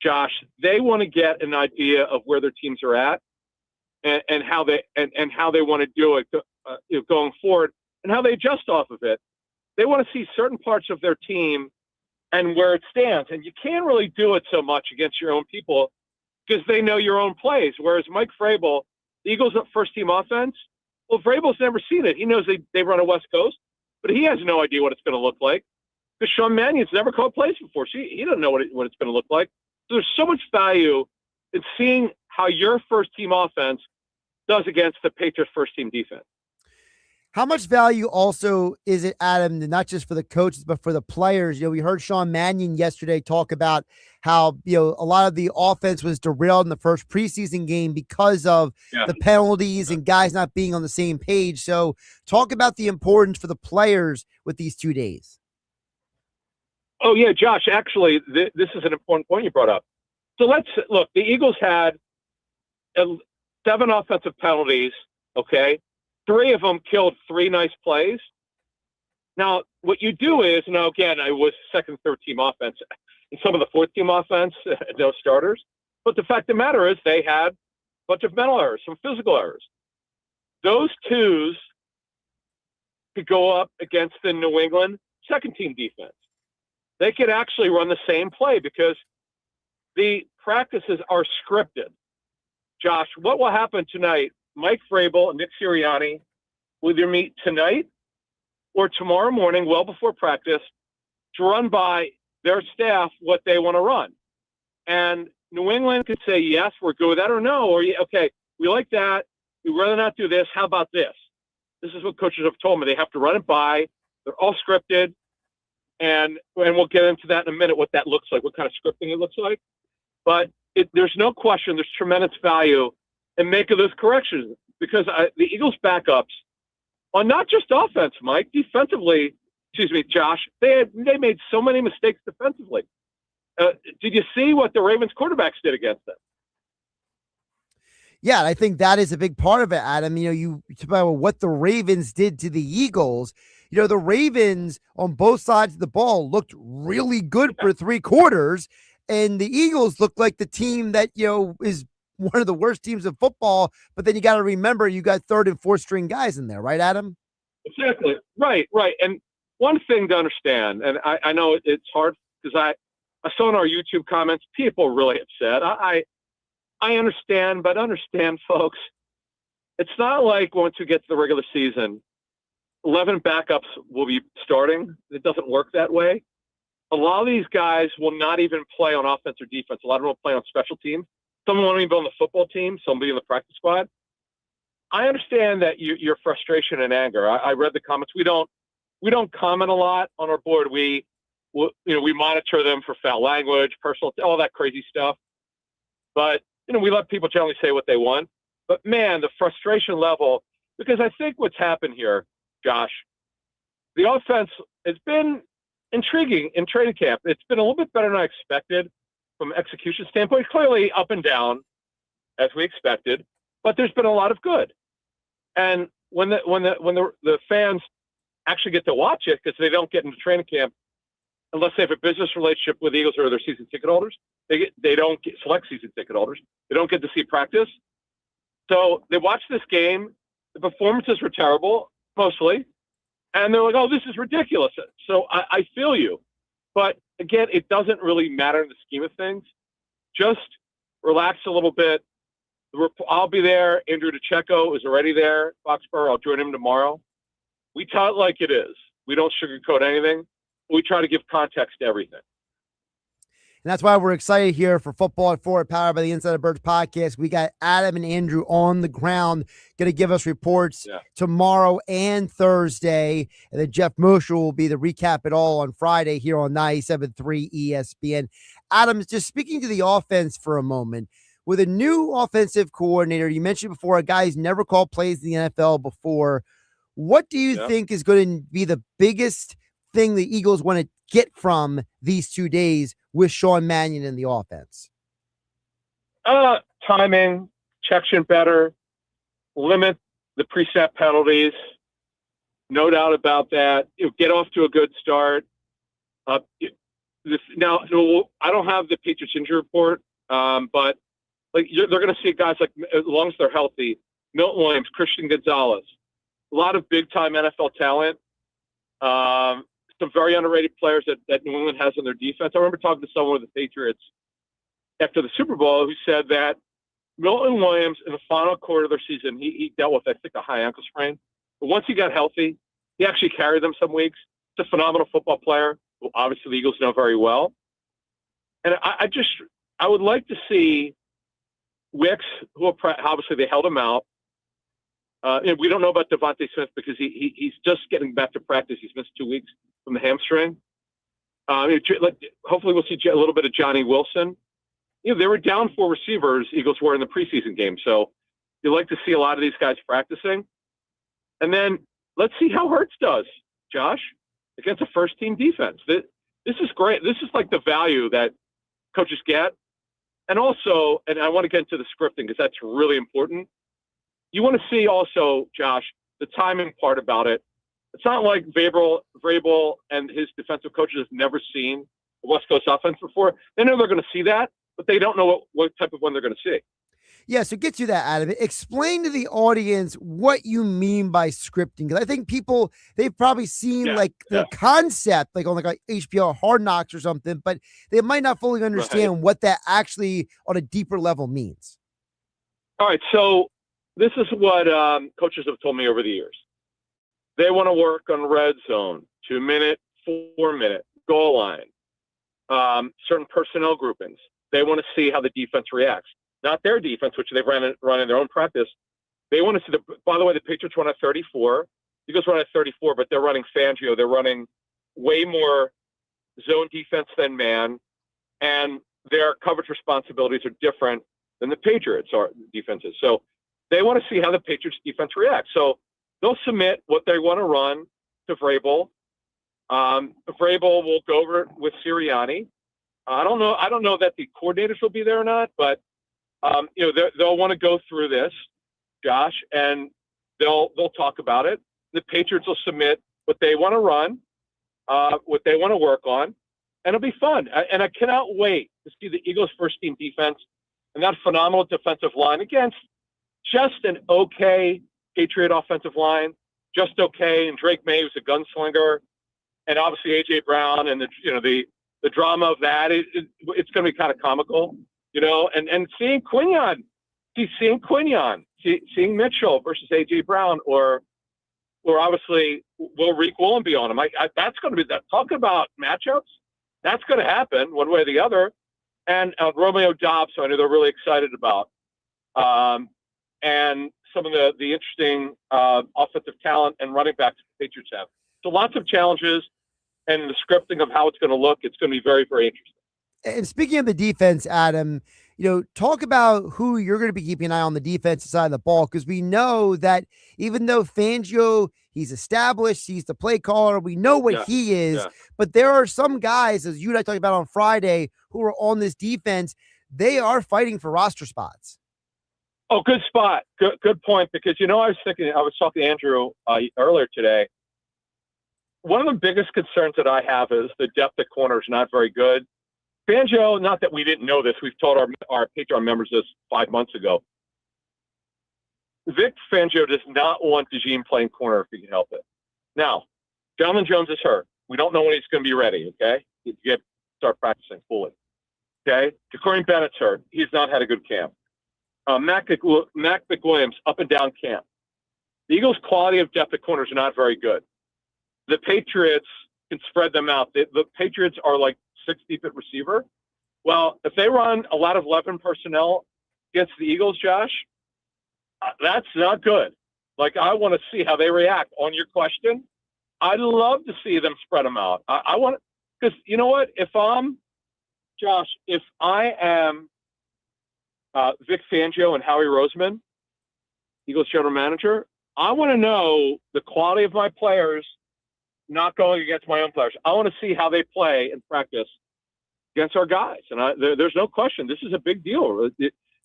Josh. They want to get an idea of where their teams are at and how they want to do it going forward and how they adjust off of it. They want to see certain parts of their team and where it stands. And you can't really do it so much against your own people because they know your own plays. Whereas Mike Vrabel, the Eagles' first team offense, well, Vrabel's never seen it. He knows they run a West Coast, but he has no idea what it's going to look like because Sean Mannion's never called plays before. So he doesn't know what it's going to look like. So there's so much value in seeing how your first team offense does against the Patriots' first team defense. How much value also is it, Adam, not just for the coaches, but for the players? We heard Sean Mannion yesterday talk about how, a lot of the offense was derailed in the first preseason game because of the penalties and guys not being on the same page. So talk about the importance for the players with these 2 days. Oh, yeah, Josh, actually, this is an important point you brought up. So let's look, the Eagles had 7 offensive penalties, okay? 3 of them killed 3 nice plays. Now, what you do is, again, I was second, third team offense. And some of the fourth team offense, no starters. But the fact of the matter is they had a bunch of mental errors, some physical errors. Those 2s could go up against the New England second team defense. They could actually run the same play because the practices are scripted. Josh, what will happen tonight? Mike Vrabel and Nick Sirianni will either meet tonight or tomorrow morning, well before practice, to run by their staff what they want to run. And New England could say, yes, we're good with that, or no, or okay, we like that. We'd rather not do this. How about this? This is what coaches have told me. They have to run it by. They're all scripted. And we'll get into that in a minute, what that looks like, what kind of scripting it looks like. But there's no question there's tremendous value in making those corrections because the Eagles' backups, on not just offense, Mike, defensively, Josh, they made so many mistakes defensively. Did you see what the Ravens quarterbacks did against them? Yeah, I think that is a big part of it, Adam. You talk about what the Ravens did to the Eagles. The Ravens on both sides of the ball looked really good for 3 quarters, and the Eagles looked like the team that, is one of the worst teams in football. But then you got to remember you got 3rd and 4th string guys in there, right, Adam? Exactly. Right. And one thing to understand, and I know it's hard because I saw in our YouTube comments, people really upset. I understand, but understand, folks, it's not like once we get to the regular season, 11 backups will be starting. It doesn't work that way. A lot of these guys will not even play on offense or defense. A lot of them will play on special teams. Some won't even be on the football team. Some will be in the practice squad. I understand that your frustration and anger. I read the comments. We don't comment a lot on our board. We monitor them for foul language, personal, all that crazy stuff. But we let people generally say what they want. But man, the frustration level, because I think what's happened here, Josh, the offense has been intriguing in training camp. It's been a little bit better than I expected from an execution standpoint. Clearly up and down, as we expected, but there's been a lot of good. And when the fans actually get to watch it, because they don't get into training camp unless they have a business relationship with Eagles or their season ticket holders. They don't get select season ticket holders. They don't get to see practice. So they watch this game. The performances were terrible, mostly. And they're like, oh, this is ridiculous. So I feel you. But again, it doesn't really matter in the scheme of things. Just relax a little bit. I'll be there. Andrew DeCecco is already there. Foxborough. I'll join him tomorrow. We tell it like it is. We don't sugarcoat anything. We try to give context to everything. And that's why we're excited here for Football at 4, powered by the Inside of Birds podcast. We got Adam and Andrew on the ground, going to give us reports tomorrow and Thursday. And then Jeff Mosher will be the recap it all on Friday here on 97.3 ESPN. Adam, just speaking to the offense for a moment. With a new offensive coordinator, you mentioned before a guy who's never called plays in the NFL before. What do you think is going to be the biggest thing the Eagles want to get from these 2 days with Sean Mannion in the offense? Timing, section better, limit the preset penalties. No doubt about that. Get off to a good start. Now, I don't have the Patriots injury report, but they're going to see guys like, as long as they're healthy, Milton Williams, Christian Gonzalez, a lot of big-time NFL talent. Some very underrated players that New England has on their defense. I remember talking to someone with the Patriots after the Super Bowl who said that Milton Williams, in the final quarter of their season, he dealt with, I think, a high ankle sprain. But once he got healthy, he actually carried them some weeks. He's a phenomenal football player, who obviously the Eagles know very well. And I would like to see Wicks, who obviously they held him out. We don't know about Devontae Smith because he's just getting back to practice. He's missed 2 weeks from the hamstring. Hopefully we'll see a little bit of Johnny Wilson. They were down 4 receivers, Eagles were in the preseason game. So you'd like to see a lot of these guys practicing. And then let's see how Hurts does, Josh, against a first-team defense. This is great. This is like the value that coaches get. And also, and I want to get into the scripting because that's really important. You want to see also, Josh, the timing part about it. It's not like Vrabel and his defensive coaches have never seen the West Coast offense before. They know they're going to see that, but they don't know what type of one they're going to see. Yeah, so get you that, Adam. Explain to the audience what you mean by scripting. Because I think people, they've probably seen the concept, like on like a HBO Hard Knocks or something, but they might not fully understand what that actually on a deeper level means. All right, so this is what coaches have told me over the years. They want to work on red zone, 2-minute, 4-minute, goal line, certain personnel groupings. They want to see how the defense reacts. Not their defense, which they've run in their own practice. They want to see by the way, the Patriots run at 34. Eagles run at 34, but they're running Fangio. They're running way more zone defense than man. And their coverage responsibilities are different than the Patriots are defenses. So they want to see how the Patriots defense reacts. So they'll submit what they want to run to Vrabel. Vrabel will go over it with Sirianni. I don't know that the coordinators will be there or not, but they'll want to go through this, Josh, and they'll talk about it. The Patriots will submit what they want to run, what they want to work on, and it'll be fun. And I cannot wait to see the Eagles' first-team defense and that phenomenal defensive line against just an okay Patriot offensive line, just okay. And Drake May was a gunslinger, and obviously A.J. Brown, and the drama of that. It's going to be kind of comical, And seeing Quinion, seeing Mitchell versus A.J. Brown, or obviously will Reek Woolen be on him? That's going to be that. Talking about matchups, that's going to happen one way or the other. And Romeo Dobbs, I know they're really excited about, and some of the interesting offensive talent and running backs the Patriots have. So lots of challenges, and the scripting of how it's going to look, it's going to be very, very interesting. And speaking of the defense, Adam, talk about who you're going to be keeping an eye on the defensive side of the ball, because we know that even though Fangio, he's established, he's the play caller, we know what he is, but there are some guys, as you and I talked about on Friday, who are on this defense. They are fighting for roster spots. Oh, good spot. Good point, because, I was talking to Andrew earlier today. One of the biggest concerns that I have is the depth at corner is not very good. Fangio, not that we didn't know this, we've told our Patreon members this 5 months ago. Vic Fangio does not want Budejen playing corner if he can help it. Now, Jonathan Jones is hurt. We don't know when he's going to be ready, okay? You get start practicing fully, okay? Ja'Cory Bennett's hurt. He's not had a good camp. Mac McWilliams, up and down camp. The Eagles' quality of depth at corner is not very good. The Patriots can spread them out. The Patriots are like 6 deep at receiver. Well, if they run a lot of 11 personnel against the Eagles, Josh, that's not good. I want to see how they react. On your question, I'd love to see them spread them out. I want to, because you know what? If I am Vic Fangio and Howie Roseman, Eagles general manager, I want to know the quality of my players, not going against my own players. I want to see how they play in practice against our guys. And there's no question. This is a big deal.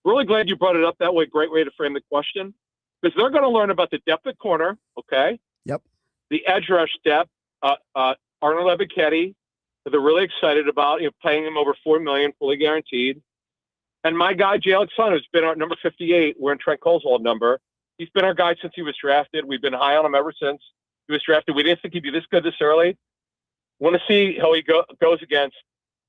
Really glad you brought it up that way. Great way to frame the question, because they're going to learn about the depth at corner. Okay. Yep. The edge rush depth, Arnold Ebiketie, they're really excited about, paying him over $4 million, fully guaranteed. And my guy, Jay Alexander, who's been our number 58. We're in Trent Cole's old number. He's been our guy since he was drafted. We've been high on him ever since he was drafted. We didn't think he'd be this good this early. Want to see how he goes against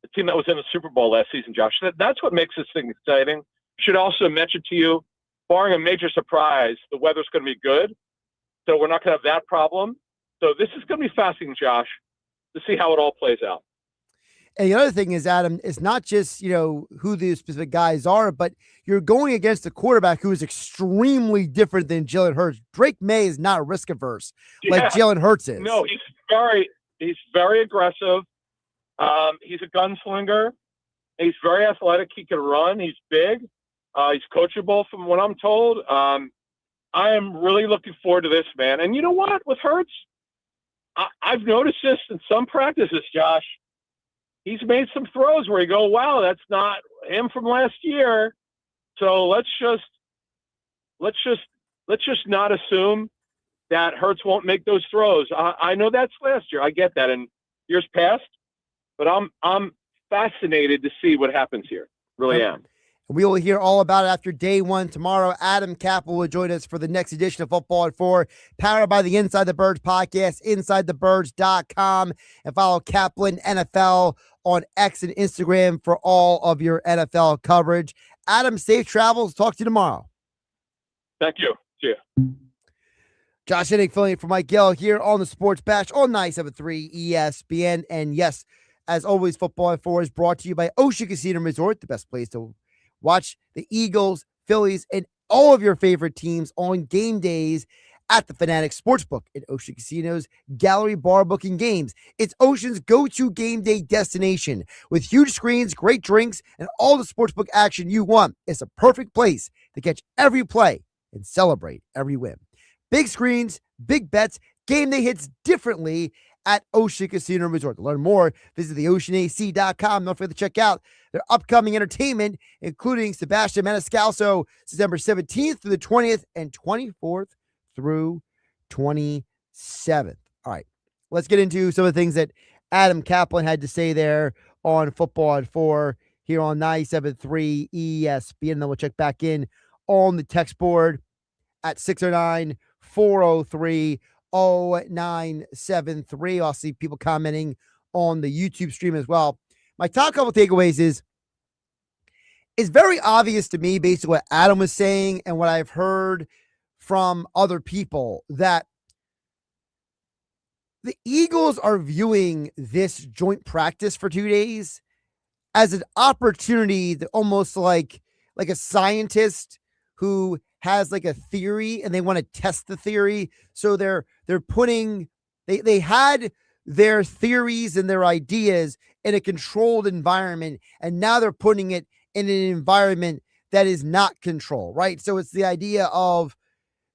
the team that was in the Super Bowl last season, Josh. That's what makes this thing exciting. Should also mention to you, barring a major surprise, the weather's going to be good. So we're not going to have that problem. So this is going to be fascinating, Josh, to see how it all plays out. And the other thing is, Adam, it's not just, who the specific guys are, but you're going against a quarterback who is extremely different than Jalen Hurts. Drake May is not risk averse like Jalen Hurts is. No, he's very aggressive. He's a gunslinger. He's very athletic. He can run. He's big. He's coachable from what I'm told. I am really looking forward to this, man. And you know what? With Hurts, I've noticed this in some practices, Josh. He's made some throws where you go, wow, that's not him from last year. So let's just not assume that Hurts won't make those throws. I know that's last year. I get that in years past, but I'm fascinated to see what happens here. Really am. We will hear all about it after day one tomorrow. Adam Caplan will join us for the next edition of Football at 4, powered by the Inside the Birds podcast, InsideTheBirds.com, and follow Caplan NFL on X and Instagram for all of your NFL coverage. Adam, safe travels. Talk to you tomorrow. Thank you. See you. Josh Hennig filling in for Mike Gill here on the Sports Bash on 97.3 ESPN. And yes, as always, Football at 4 is brought to you by Ocean Casino Resort, the best place to watch the Eagles, Phillies, and all of your favorite teams on game days at the Fanatic Sportsbook at Ocean Casino's Gallery Bar Booking Games. It's Ocean's go-to game day destination with huge screens, great drinks, and all the sportsbook action you want. It's a perfect place to catch every play and celebrate every win. Big screens, big bets, game day hits differently at Ocean Casino Resort. To learn more, visit theoceanac.com. Don't forget to check out their upcoming entertainment, including Sebastian Maniscalco, September 17th through the 20th and 24th through 27th. All right, let's get into some of the things that Adam Caplan had to say there on Football at 4 here on 97.3 ESPN. And then we'll check back in on the text board at 609-403-0973. I'll see people commenting on the YouTube stream as well. My top couple takeaways is it's very obvious to me, based on what Adam was saying and what I've heard from other people, that the Eagles are viewing this joint practice for 2 days as an opportunity to almost like a scientist who has like a theory and they want to test the theory. So they're putting, they had their theories and their ideas in a controlled environment, and now they're putting it in an environment that is not controlled, right? So it's the idea of,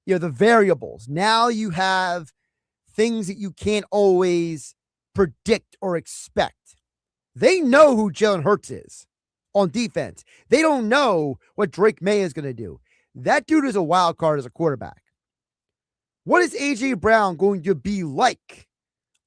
the variables. Now you have things that you can't always predict or expect. They know who Jalen Hurts is on defense. They don't know what Drake May is going to do. That dude is a wild card as a quarterback. What is A.J. Brown going to be like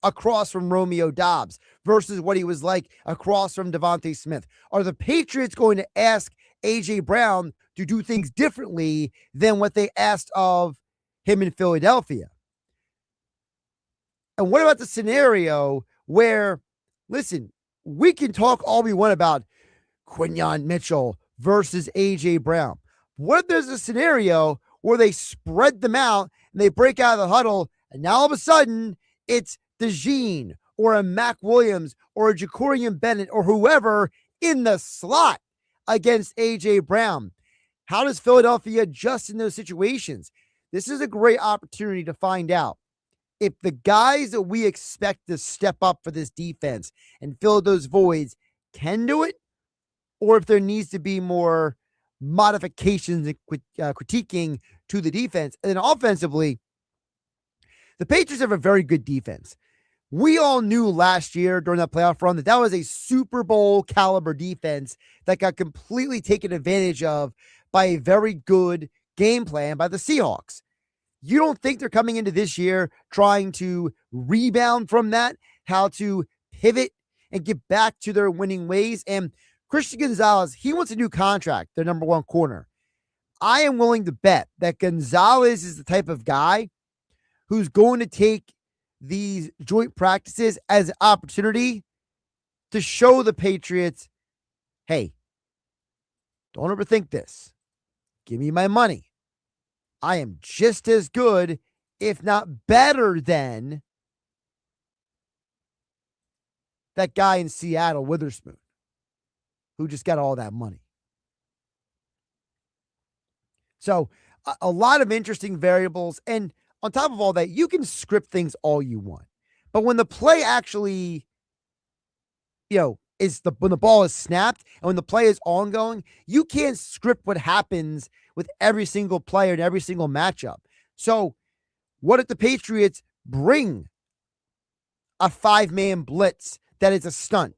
across from Romeo Doubs versus what he was like across from Devontae Smith? Are the Patriots going to ask A.J. Brown to do things differently than what they asked of him in Philadelphia? And what about the scenario where, listen, we can talk all we want about Quinyon Mitchell versus A.J. Brown. What if there's a scenario where they spread them out and they break out of the huddle, and now all of a sudden it's Budejen or a Mac Williams or a Jacorian Bennett or whoever in the slot against A.J. Brown? How does Philadelphia adjust in those situations? This is a great opportunity to find out if the guys that we expect to step up for this defense and fill those voids can do it, or if there needs to be more modifications and critiquing to the defense. And then offensively, the Patriots have a very good defense. We all knew last year during that playoff run that was a Super Bowl caliber defense that got completely taken advantage of by a very good game plan by the Seahawks. You don't think they're coming into this year trying to rebound from that, how to pivot and get back to their winning ways? And Christian Gonzalez, he wants a new contract, their number one corner. I am willing to bet that Gonzalez is the type of guy who's going to take these joint practices as an opportunity to show the Patriots, hey, don't overthink this. Give me my money. I am just as good, if not better than that guy in Seattle, Witherspoon, who just got all that money. So a lot of interesting variables. And on top of all that, you can script things all you want. But when the play actually, when the ball is snapped and when the play is ongoing, you can't script what happens with every single player and every single matchup. So what if the Patriots bring a 5-man blitz that is a stunt?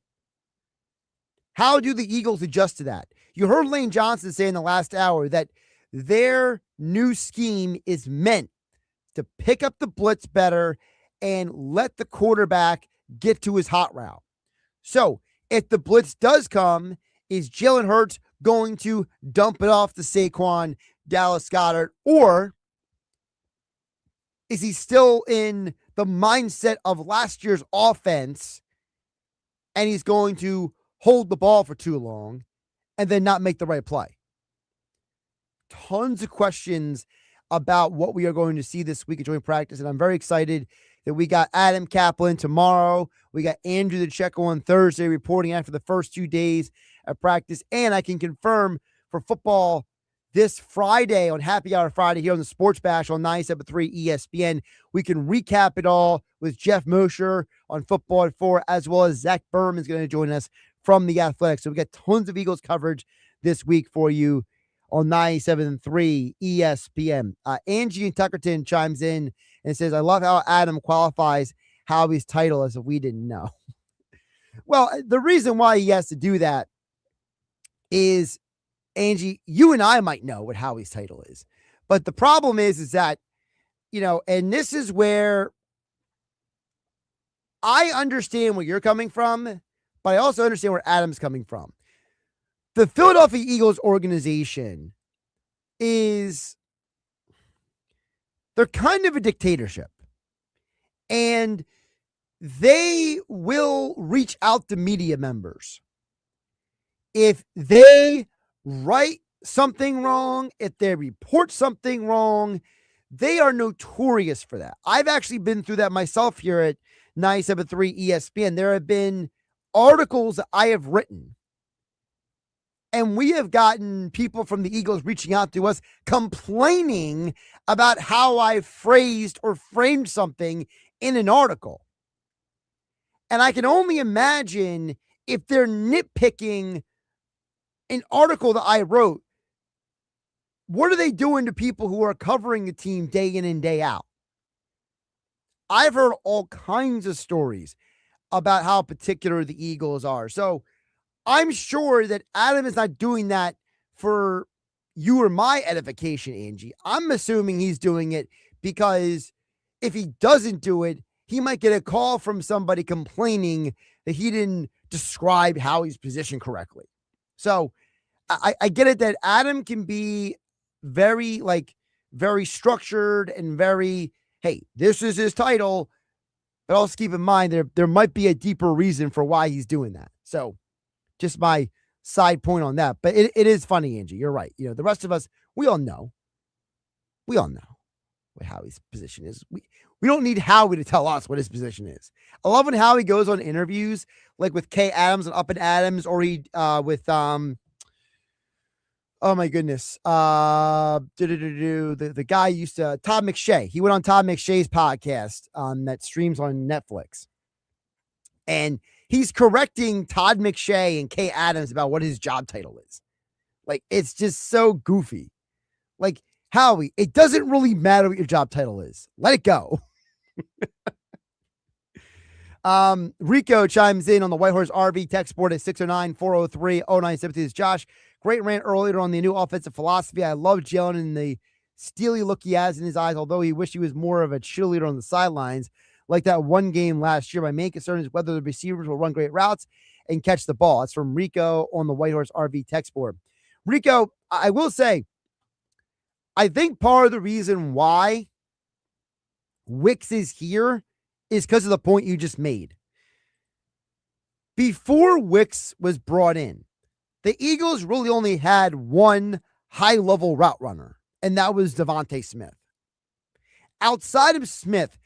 How do the Eagles adjust to that? You heard Lane Johnson say in the last hour that their new scheme is meant to pick up the blitz better and let the quarterback get to his hot route. So if the blitz does come, is Jalen Hurts going to dump it off to Saquon, Dallas Goedert, or is he still in the mindset of last year's offense and he's going to hold the ball for too long and then not make the right play? Tons of questions about what we are going to see this week at joint practice, and I'm very excited that we got Adam Caplan tomorrow. We got Andrew DeCecco on Thursday reporting after the first 2 days of practice, and I can confirm for football this Friday on Happy Hour Friday here on the Sports Bash on 97.3 ESPN. We can recap it all with Jeff Mosher on Football at 4, as well as Zach Berman is going to join us from The Athletic. So we got tons of Eagles coverage this week for you on 97.3 ESPN. Angie in Tuckerton chimes in and says, I love how Adam qualifies Howie's title as if we didn't know. Well, the reason why he has to do that is, Angie, you and I might know what Howie's title is. But the problem is that, and this is where I understand where you're coming from, but I also understand where Adam's coming from. The Philadelphia Eagles organization they're kind of a dictatorship. And they will reach out to media members if they write something wrong, if they report something wrong. They are notorious for that. I've actually been through that myself here at 97.3 ESPN. There have been articles that I have written, and we have gotten people from the Eagles reaching out to us complaining about how I phrased or framed something in an article. And I can only imagine if they're nitpicking an article that I wrote, what are they doing to people who are covering the team day in and day out? I've heard all kinds of stories about how particular the Eagles are. So I'm sure that Adam is not doing that for you or my edification, Angie. I'm assuming he's doing it because if he doesn't do it, he might get a call from somebody complaining that he didn't describe Howie's position correctly. So I get it that Adam can be very structured and very, hey, this is his title. But also keep in mind there might be a deeper reason for why he's doing that. So just my side point on that. But it is funny, Angie. You're right. The rest of us, we all know what Howie's position is. We don't need Howie to tell us what his position is. I love when Howie goes on interviews, like with Kay Adams and Up and Adams, or he with oh my goodness, the guy used to Todd McShay. He went on Todd McShay's podcast that streams on Netflix, and he's correcting Todd McShay and Kay Adams about what his job title is. Like, it's just so goofy. Like, Howie, it doesn't really matter what your job title is. Let it go. Rico chimes in on the White Horse RV text board at 609-403-0970. This is Josh. Great rant earlier on the new offensive philosophy. I love Jalen and the steely look he has in his eyes, although he wished he was more of a cheerleader on the sidelines like that one game last year. My main concern is whether the receivers will run great routes and catch the ball. That's from Rico on the White Horse RV text board. Rico, I will say, I think part of the reason why Wicks is here is because of the point you just made. Before Wicks was brought in, the Eagles really only had one high-level route runner, and that was Devontae Smith. Outside of Smith,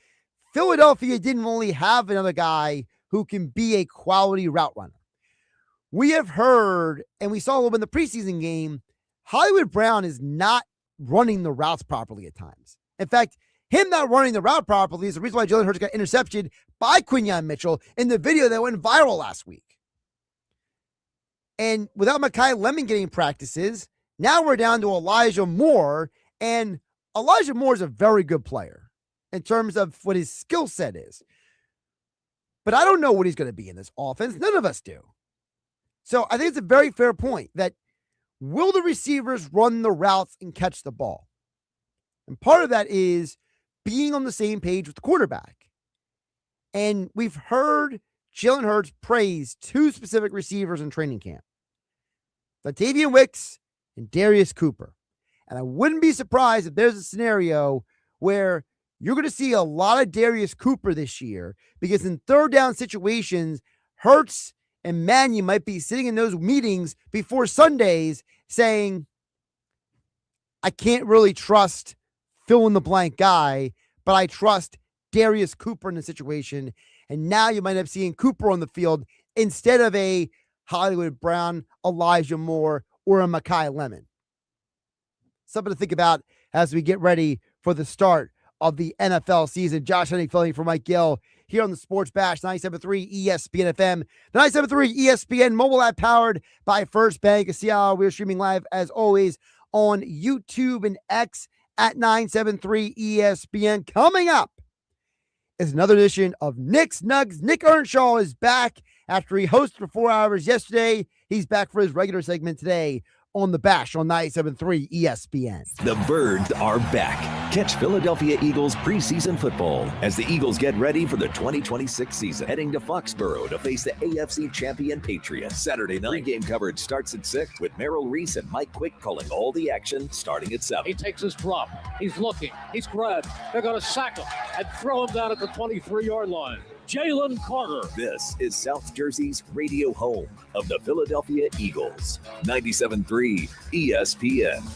Philadelphia didn't really have another guy who can be a quality route runner. We have heard, and we saw a little bit in the preseason game, Hollywood Brown is not running the routes properly at times. In fact, him not running the route properly is the reason why Jalen Hurts got intercepted by Quinyon Mitchell in the video that went viral last week. And without Mekhi Lemon getting practices, now we're down to Elijah Moore, and Elijah Moore is a very good player in terms of what his skill set is. But I don't know what he's going to be in this offense. None of us do. So I think it's a very fair point that will the receivers run the routes and catch the ball? And part of that is being on the same page with the quarterback. And we've heard Jalen Hurts praise two specific receivers in training camp, Latavian Wicks and Darius Cooper. And I wouldn't be surprised if there's a scenario where you're going to see a lot of Darius Cooper this year, because in third down situations, Hurts and Mannion might be sitting in those meetings before Sundays saying, I can't really trust fill in the blank guy, but I trust Darius Cooper in the situation. And now you might have seen Cooper on the field instead of a Hollywood Brown, Elijah Moore, or a Mekhi Lemon. something to think about as we get ready for the start of the NFL season. Josh Hennig filling in for Mike Gill here on the Sports Bash, 97.3 ESPN FM, the 97.3 ESPN mobile app powered by First Bank of Seattle. We're streaming live, as always, on YouTube and X at 973 ESPN. Coming up is another edition of Nick's Nugs. Nick Earnshaw is back after he hosted for 4 hours yesterday. He's back for his regular segment today on the Bash on 97.3 ESPN. The Birds are back. Catch Philadelphia Eagles preseason football as the Eagles get ready for the 2026 season. Heading to Foxborough to face the AFC champion Patriots. Saturday night game coverage starts at 6 with Merrill Reese and Mike Quick calling all the action starting at 7. He takes his drop. He's looking. He's grabbed. They're going to sack him and throw him down at the 23-yard line. Jalen Carter. This is South Jersey's radio home of the Philadelphia Eagles. 97.3 ESPN.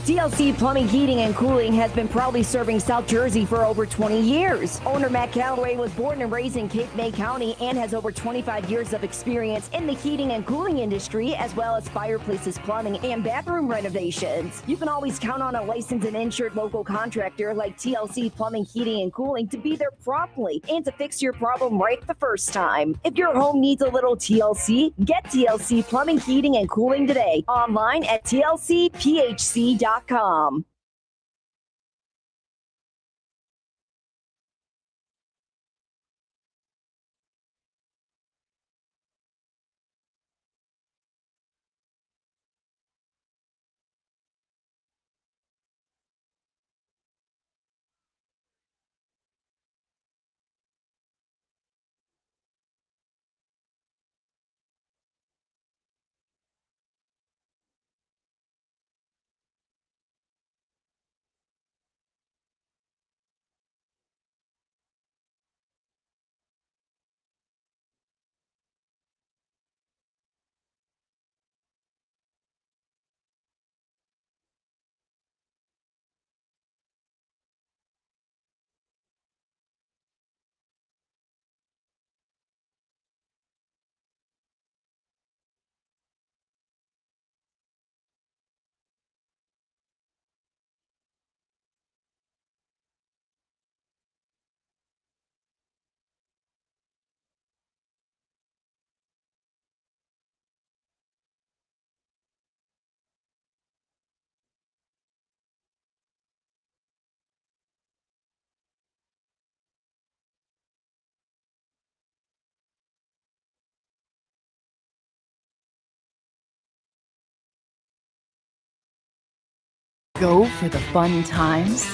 TLC Plumbing, Heating, and Cooling has been proudly serving South Jersey for over 20 years. Owner Matt Calloway was born and raised in Cape May County and has over 25 years of experience in the heating and cooling industry, as well as fireplaces, plumbing, and bathroom renovations. You can always count on a licensed and insured local contractor like TLC Plumbing, Heating, and Cooling to be there promptly and to fix your problem right the first time. If your home needs a little TLC, get TLC Plumbing, Heating, and Cooling today. Online at tlcphc.com. Go for the fun times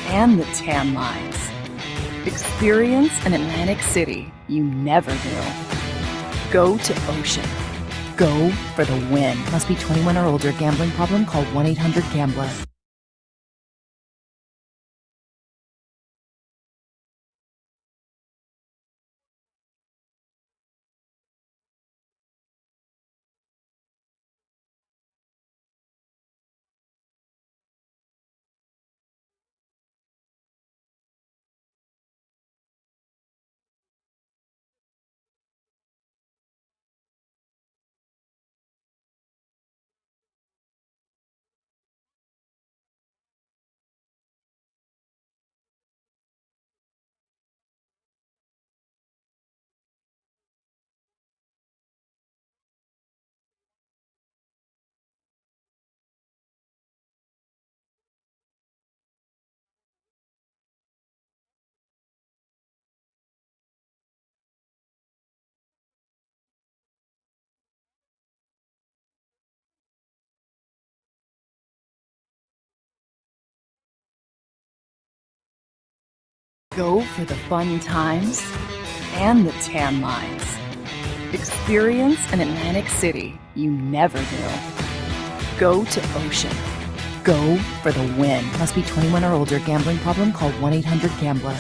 and the tan lines. Experience an Atlantic City you never knew. Go to Ocean. Go for the win. Must be 21 or older. Gambling problem? Call 1-800-GAMBLER. Go for the fun times and the tan lines. Experience an Atlantic City you never knew. Go to Ocean. Go for the win. Must be 21 or older. Gambling problem? Call 1-800-GAMBLER.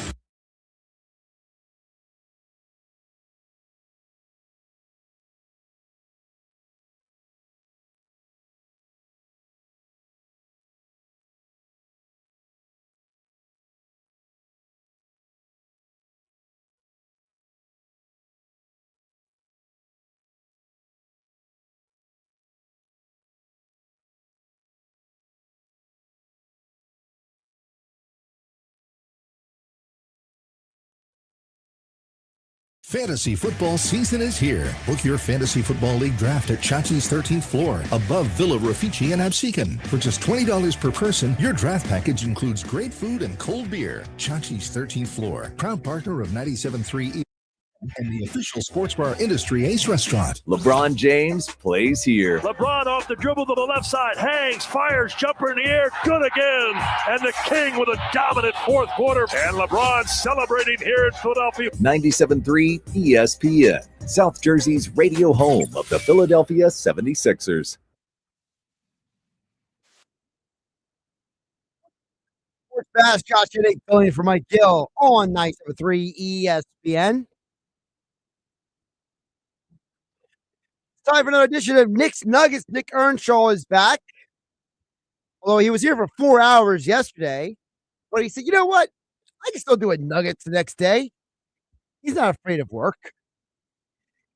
Fantasy football season is here. Book your fantasy football league draft at Chachi's 13th floor, above Villa Raffici and Absecon. For just $20 per person, your draft package includes great food and cold beer. Chachi's 13th floor, proud partner of 97.3 and the official sports bar industry ace restaurant. LeBron James plays here. LeBron off the dribble to the left side, hangs, fires, jumper in the air, good again. And the King with a dominant fourth quarter. And LeBron celebrating here in Philadelphia. 97.3 ESPN, South Jersey's radio home of the Philadelphia 76ers. Sports Bash, Josh Hennig filling in for Mike Gill on 97.3 ESPN. Time for another edition of Nick's Nuggets. Nick Earnshaw is back. Although he was here for 4 hours yesterday. But he said, you know what? I can still do a Nuggets the next day. He's not afraid of work.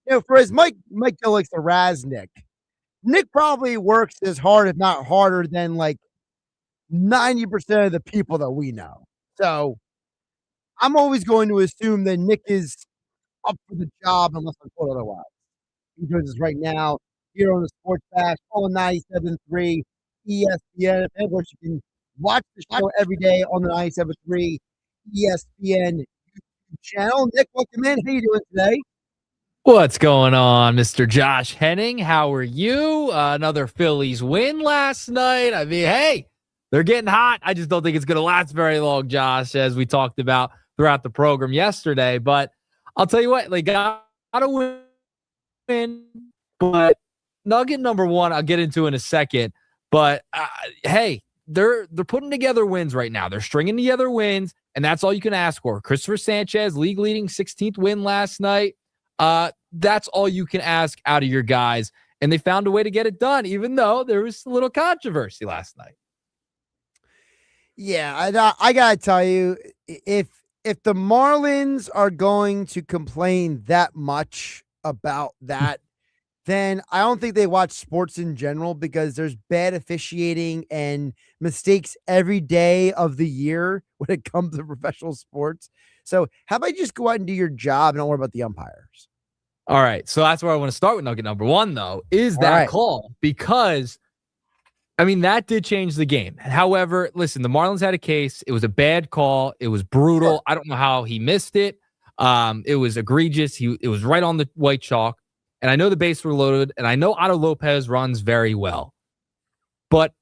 You know, for as Mike Gill likes to razz Nick, Nick probably works as hard, if not harder, than like 90% of the people that we know. So I'm always going to assume that Nick is up for the job unless I'm told otherwise. He joins us right now here on the Sports Bash on 97.3 ESPN. Of course, you can watch the show every day on the 97.3 ESPN YouTube channel. Nick, welcome in. How you doing today? What's going on, Mr. Josh Hennig? How are you? Another Phillies win last night. I mean, hey, they're getting hot. I just don't think it's going to last very long, Josh, as we talked about throughout the program yesterday. But I'll tell you what, they got to win. But nugget number one, I'll get into in a second. But hey, they're putting together wins right now. They're stringing together wins, and that's all you can ask for. Christopher Sanchez, league leading 16th win last night. That's all you can ask out of your guys, and they found a way to get it done, even though there was a little controversy last night. Yeah, I gotta tell you, if the Marlins are going to complain that much about that, then I don't think they watch sports in general, because there's bad officiating and mistakes every day of the year when it comes to professional sports. So how about you just go out and do your job and don't worry about the umpires? All right. So that's where I want to start with nugget number one, though, is that call, because I mean, that did change the game. However, listen, the Marlins had a case. It was a bad call. It was brutal. I don't know how he missed it. It was egregious. It was right on the white chalk. And I know the bases were loaded, and I know Otto Lopez runs very well. But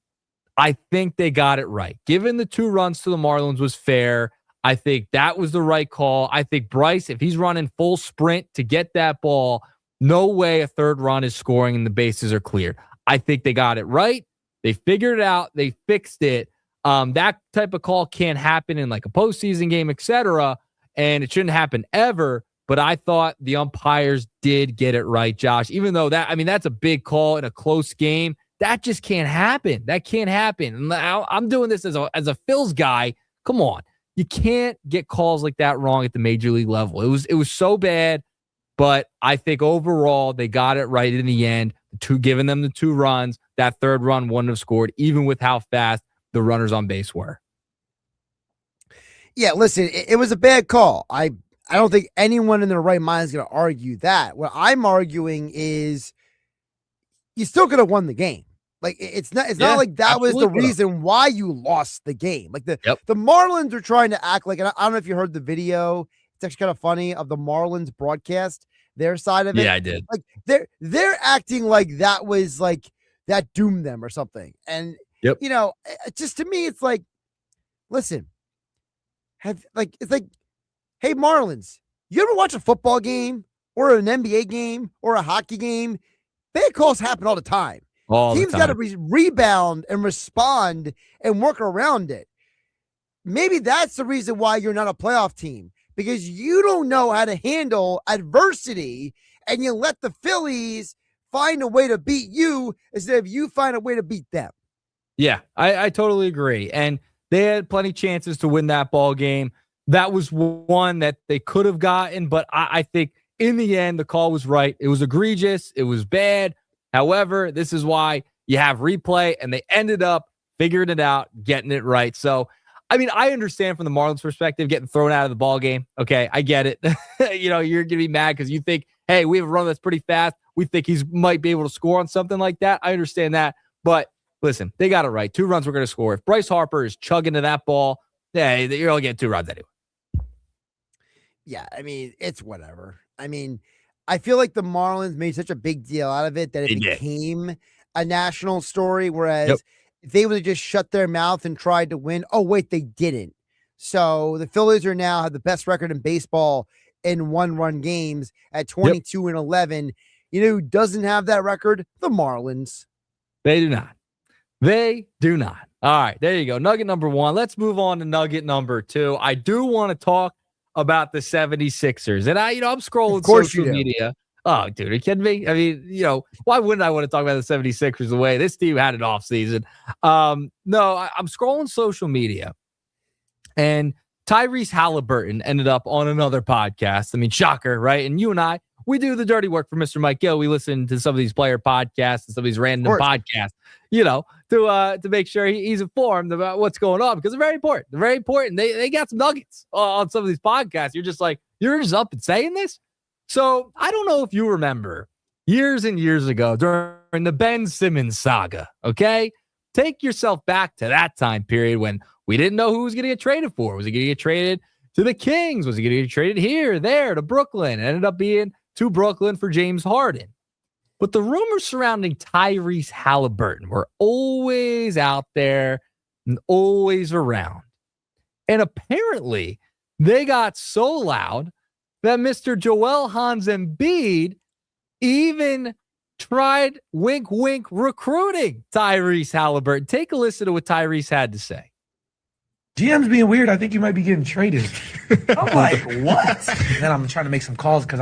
I think they got it right. Given the 2 runs to the Marlins was fair. I think that was the right call. I think Bryce, if he's running full sprint to get that ball, no way a 3rd run is scoring and the bases are cleared. I think they got it right. They figured it out. They fixed it. That type of call can't happen in like a postseason game, etc. And it shouldn't happen ever. But I thought the umpires did get it right, Josh. Even though that's a big call in a close game. That just can't happen. That can't happen. And I'm doing this as a Phils guy. Come on. You can't get calls like that wrong at the major league level. It was so bad, but I think overall they got it right in the end. Giving them the 2 runs, that 3rd run wouldn't have scored, even with how fast the runners on base were. Yeah, listen, it was a bad call. I don't think anyone in their right mind is going to argue that. What I'm arguing is you still could have won the game. Like, it's not like that was the reason why you lost the game. Like the Marlins are trying to act like, and I don't know if you heard the video. It's actually kind of funny of the Marlins broadcast, their side of it. Yeah, I did. Like they're acting like that was like that doomed them or something. And you know, just to me, it's like, listen, it's like Hey, Marlins, you ever watch a football game or an NBA game or a hockey game? Bad calls happen all the time. Teams got to rebound and respond and work around it. Maybe that's the reason why you're not a playoff team, because you don't know how to handle adversity and you let the Phillies find a way to beat you instead of you find a way to beat them. Yeah, I totally agree. And they had plenty of chances to win that ball game. That was one that they could have gotten, but I think in the end, the call was right. It was egregious. It was bad. However, this is why you have replay, and they ended up figuring it out, getting it right. So, I mean, I understand from the Marlins perspective, getting thrown out of the ball game. Okay, I get it. You're going to be mad because you think, hey, we have a run that's pretty fast. We think he might be able to score on something like that. I understand that. But listen, they got it right. 2 runs we're going to score. If Bryce Harper is chugging to that ball, yeah, you're only getting 2 runs anyway. Yeah, I mean, it's whatever. I mean, I feel like the Marlins made such a big deal out of it that it became a national story, whereas if they would have just shut their mouth and tried to win, oh, wait, they didn't. So the Phillies are now have the best record in baseball in 1-run games at 22-11. You know who doesn't have that record? The Marlins. They do not. They do not. All right, there you go. Nugget number 1. Let's move on to nugget number 2. I do want to talk about the 76ers. And I'm scrolling social media. Oh, dude, are you kidding me? I mean, why wouldn't I want to talk about the 76ers the way this team had an off season? No, I'm scrolling social media, and Tyrese Halliburton ended up on another podcast. I mean, shocker, right? And you and I, we do the dirty work for Mr. Mike Gill. We listen to some of these player podcasts and some of these random podcasts, to make sure he's informed about what's going on, because they're very important. They're very important. They got some nuggets on some of these podcasts. You're just like, you're just up and saying this? So I don't know if you remember years and years ago during the Ben Simmons saga, okay? Take yourself back to that time period when we didn't know who was going to get traded for. Was he going to get traded to the Kings? Was he going to get traded here, there, to Brooklyn? It ended up being to Brooklyn for James Harden. But the rumors surrounding Tyrese Halliburton were always out there and always around. And apparently they got so loud that Mr. Joel Hans Embiid even tried wink, wink recruiting Tyrese Halliburton. Take a listen to what Tyrese had to say. GM's being weird. I think you might be getting traded. I'm like, what? And then I'm trying to make some calls because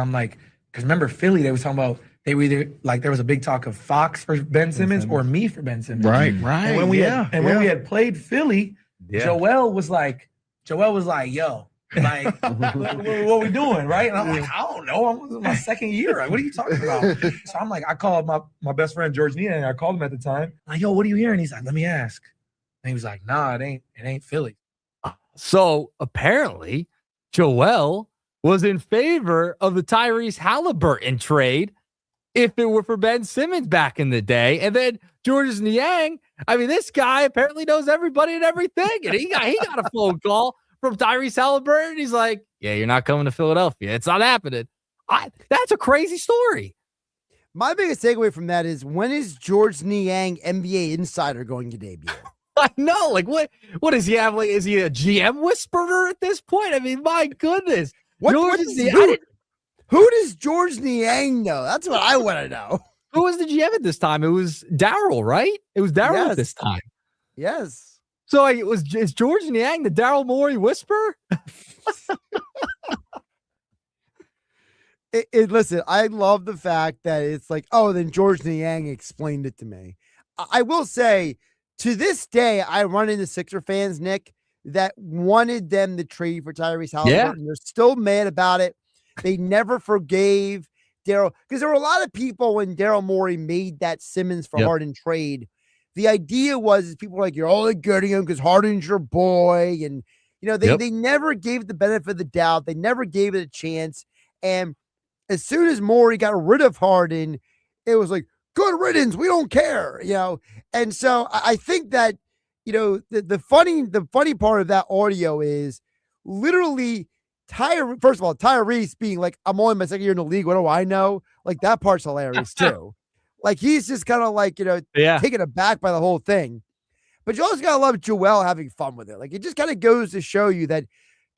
remember Philly, they was talking about they were either like there was a big talk of Fox for Ben Simmons or me for Ben Simmons. Right. And when we had played Philly, Joel was like, yo, like, what we doing, right? And I'm like, I don't know. I'm in my second year. Like, what are you talking about? So I'm like, I called my best friend George Nia, and I called him at the time. I'm like, yo, what are you hearing? He's like, let me ask. And he was like, nah, it ain't Philly. So apparently, Joel was in favor of the Tyrese Halliburton trade if it were for Ben Simmons back in the day. And then Georges Niang, I mean, this guy apparently knows everybody and everything. And he got a phone call from Tyrese Halliburton. He's like, yeah, you're not coming to Philadelphia. It's not happening. That's a crazy story. My biggest takeaway from that is, when is George Niang, NBA insider, going to debut? I know. Like, what does he have? Like, is he a GM whisperer at this point? I mean, my goodness. Who does George Niang know? That's what I want to know. Who was the GM at this time? It was Daryl, right? It was Daryl at this time. Yes. So is George Niang the Daryl Morey whisperer? Listen, I love the fact that it's like, oh, then George Niang explained it to me. I will say, to this day, I run into Sixer fans, Nick, that wanted them to trade for Tyrese Halliburton. They're still mad about it. They never forgave Daryl, because there were a lot of people when Daryl Morey made that Simmons for Harden trade. The idea was people were like, you're only getting him because Harden's your boy. And, they never gave the benefit of the doubt. They never gave it a chance. And as soon as Morey got rid of Harden, it was like, good riddance. We don't care, And so I think that, the funny part of that audio is literally first of all, Tyrese being like, I'm only my second year in the league. What do I know? Like, that part's hilarious too. Like, he's just kind of like, taken aback by the whole thing. But you also got to love Joel having fun with it. Like, it just kind of goes to show you that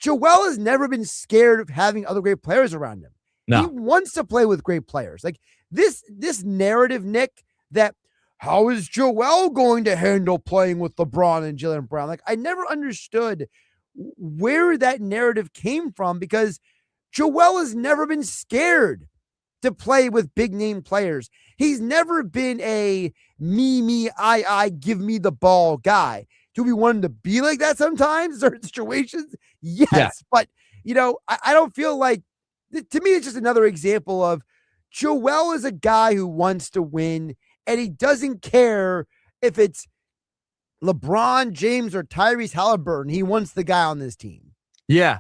Joel has never been scared of having other great players around him. No. He wants to play with great players. Like this narrative, Nick, that how is Joel going to handle playing with LeBron and Jaylen Brown? Like I never understood where that narrative came from because Joel has never been scared to play with big name players. He's never been a me, I, give me the ball guy. Do we want him to be like that sometimes? Certain situations? Yes. Yeah. But, I don't feel like, to me, it's just another example of Joel is a guy who wants to win and he doesn't care if it's LeBron James or Tyrese Halliburton. He wants the guy on this team. Yeah.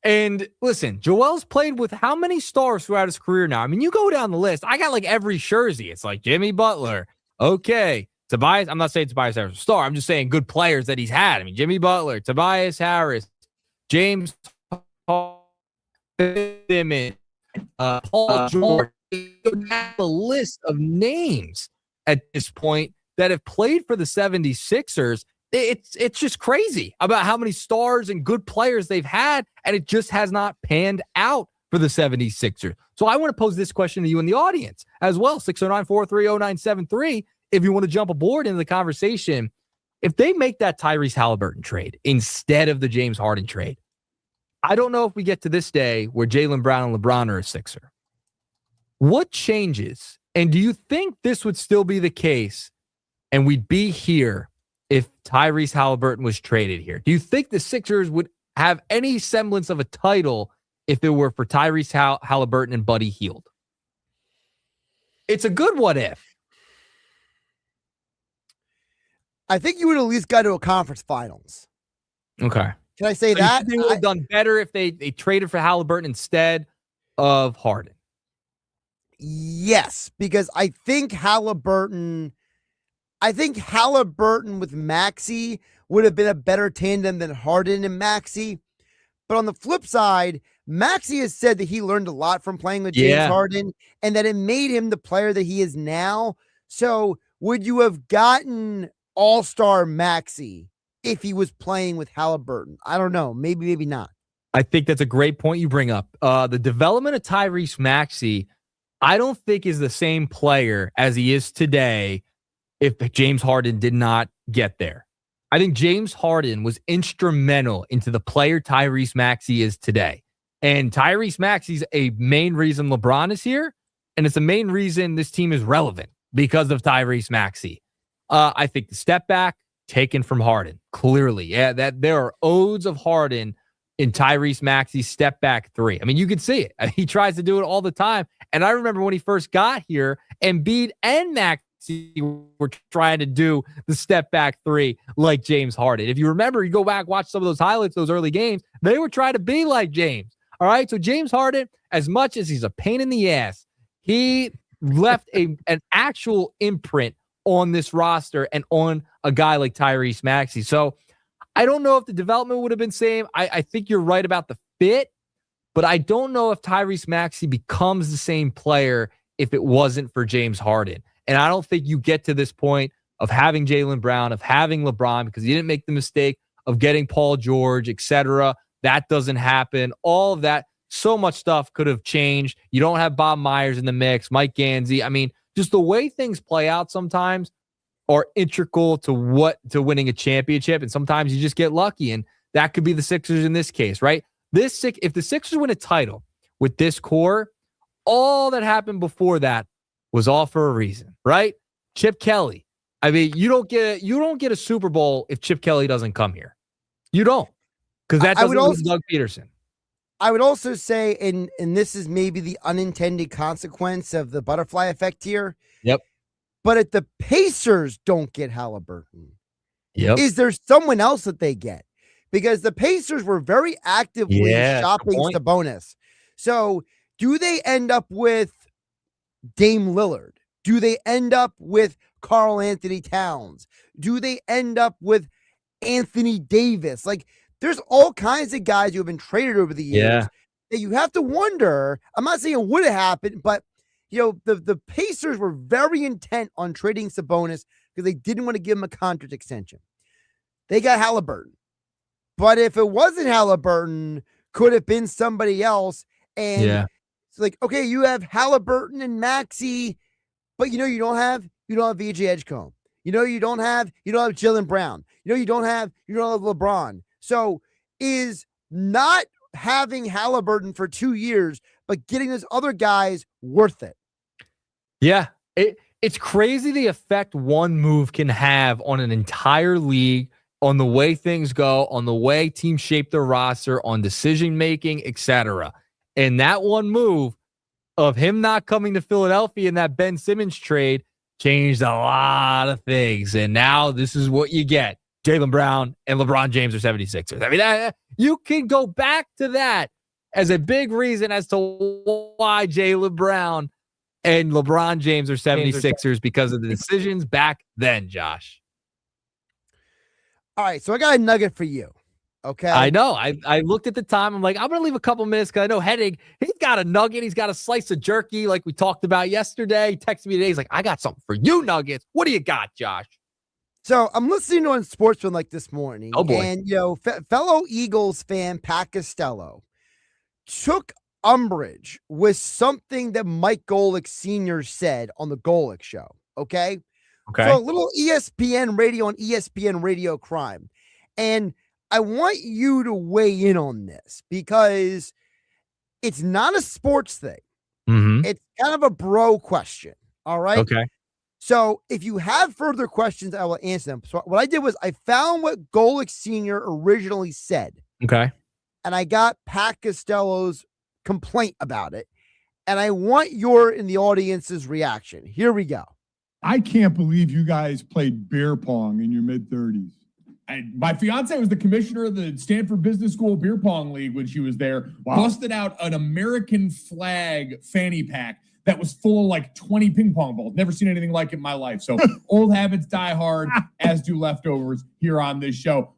And listen, Joel's played with how many stars throughout his career now? I mean, you go down the list. I got like every jersey. It's like Jimmy Butler. Okay. Tobias. I'm not saying Tobias Harris is a star. I'm just saying good players that he's had. I mean, Jimmy Butler, Tobias Harris, James Simmons, Paul George. You have a list of names at this point that have played for the 76ers. It's just crazy about how many stars and good players they've had, and it just has not panned out for the 76ers. So I want to pose this question to you in the audience as well, 609-430-0973, if you want to jump aboard into the conversation. If they make that Tyrese Halliburton trade instead of the James Harden trade, I don't know if we get to this day where Jaylen Brown and LeBron are a Sixer. What changes? And do you think this would still be the case and we'd be here if Tyrese Halliburton was traded here? Do you think the Sixers would have any semblance of a title if it were for Tyrese Halliburton and Buddy Hield? It's a good what if. I think you would at least go to a conference finals. Okay. Can I say So that? they would have done better if they traded for Halliburton instead of Harden. Yes, because I think Halliburton with Maxey would have been a better tandem than Harden and Maxey. But on the flip side, Maxey has said that he learned a lot from playing with James Harden and that it made him the player that he is now. So would you have gotten all-star Maxey if he was playing with Halliburton? I don't know. Maybe not. I think that's a great point you bring up. The development of Tyrese Maxey, I don't think is the same player as he is today if James Harden did not get there. I think James Harden was instrumental into the player Tyrese Maxey is today. And Tyrese Maxey's a main reason LeBron is here, and it's the main reason this team is relevant because of Tyrese Maxey. I think the step back taken from Harden, clearly. Yeah, that there are odes of Harden in Tyrese Maxey's step back three. I mean, you can see it. He tries to do it all the time. And I remember when he first got here, Embiid and Maxey were trying to do the step back three like James Harden. If you remember, you go back, watch some of those highlights, those early games, they were trying to be like James. All right. So James Harden, as much as he's a pain in the ass, he left an actual imprint on this roster and on a guy like Tyrese Maxey. So I don't know if the development would have been same. I think you're right about the fit, but I don't know if Tyrese Maxey becomes the same player if it wasn't for James Harden. And I don't think you get to this point of having Jaylen Brown, of having LeBron, because you didn't make the mistake of getting Paul George, etc. That doesn't happen. All of that, so much stuff could have changed. You don't have Bob Myers in the mix, Mike Gansey. I mean, just the way things play out sometimes are integral to winning a championship. And sometimes you just get lucky. And that could be the Sixers in this case, right? If the Sixers win a title with this core, all that happened before that was all for a reason, right? Chip Kelly. I mean, you don't get a Super Bowl if Chip Kelly doesn't come here. You don't. Because that doesn't lose Doug Peterson. I would also say, and this is maybe the unintended consequence of the butterfly effect here. Yep. But if the Pacers don't get Halliburton, is there someone else that they get? Because the Pacers were very actively shopping Sabonis. So do they end up with Dame Lillard? Do they end up with Karl Anthony Towns? Do they end up with Anthony Davis? Like, there's all kinds of guys who have been traded over the years that you have to wonder. I'm not saying it would have happened, but the Pacers were very intent on trading Sabonis because they didn't want to give him a contract extension. They got Halliburton. But if it wasn't Halliburton, could have been somebody else. And it's like, okay, you have Halliburton and Maxey, but you don't have VJ Edgecombe. You don't have Jalen Brown. You don't have LeBron. So is not having Halliburton for 2 years, but getting those other guys worth it? Yeah. It's crazy the effect one move can have on an entire league, on the way things go, on the way teams shape their roster, on decision-making, etc. And that one move of him not coming to Philadelphia in that Ben Simmons trade changed a lot of things. And now this is what you get. Jaylen Brown and LeBron James are 76ers. I mean, you can go back to that as a big reason as to why Jaylen Brown and LeBron James are 76ers because of the decisions back then, Josh. All right, so I got a nugget for you. Okay. I know. I looked at the time. I'm like, I'm going to leave a couple minutes because I know Hennig, he's got a nugget. He's got a slice of jerky like we talked about yesterday. He texted me today. He's like, I got something for you, Nuggets. What do you got, Josh? So I'm listening to on Sportsman like this morning. Oh, boy. And, fellow Eagles fan Pat Costello took umbrage with something that Mike Golick Sr. said on the Golick show. Okay. So a little ESPN radio and ESPN radio crime. And I want you to weigh in on this because it's not a sports thing. Mm-hmm. It's kind of a bro question. All right. Okay. So if you have further questions, I will answer them. So what I did was I found what Golick Sr. originally said. Okay. And I got Pat Costello's complaint about it. And I want your and the audience's reaction. Here we go. I can't believe you guys played beer pong in your mid-30s. My fiance was the commissioner of the Stanford Business School Beer Pong League when she was there. Wow. Busted out an American flag fanny pack that was full of like 20 ping pong balls. Never seen anything like it in my life. So old habits die hard, as do leftovers here on this show.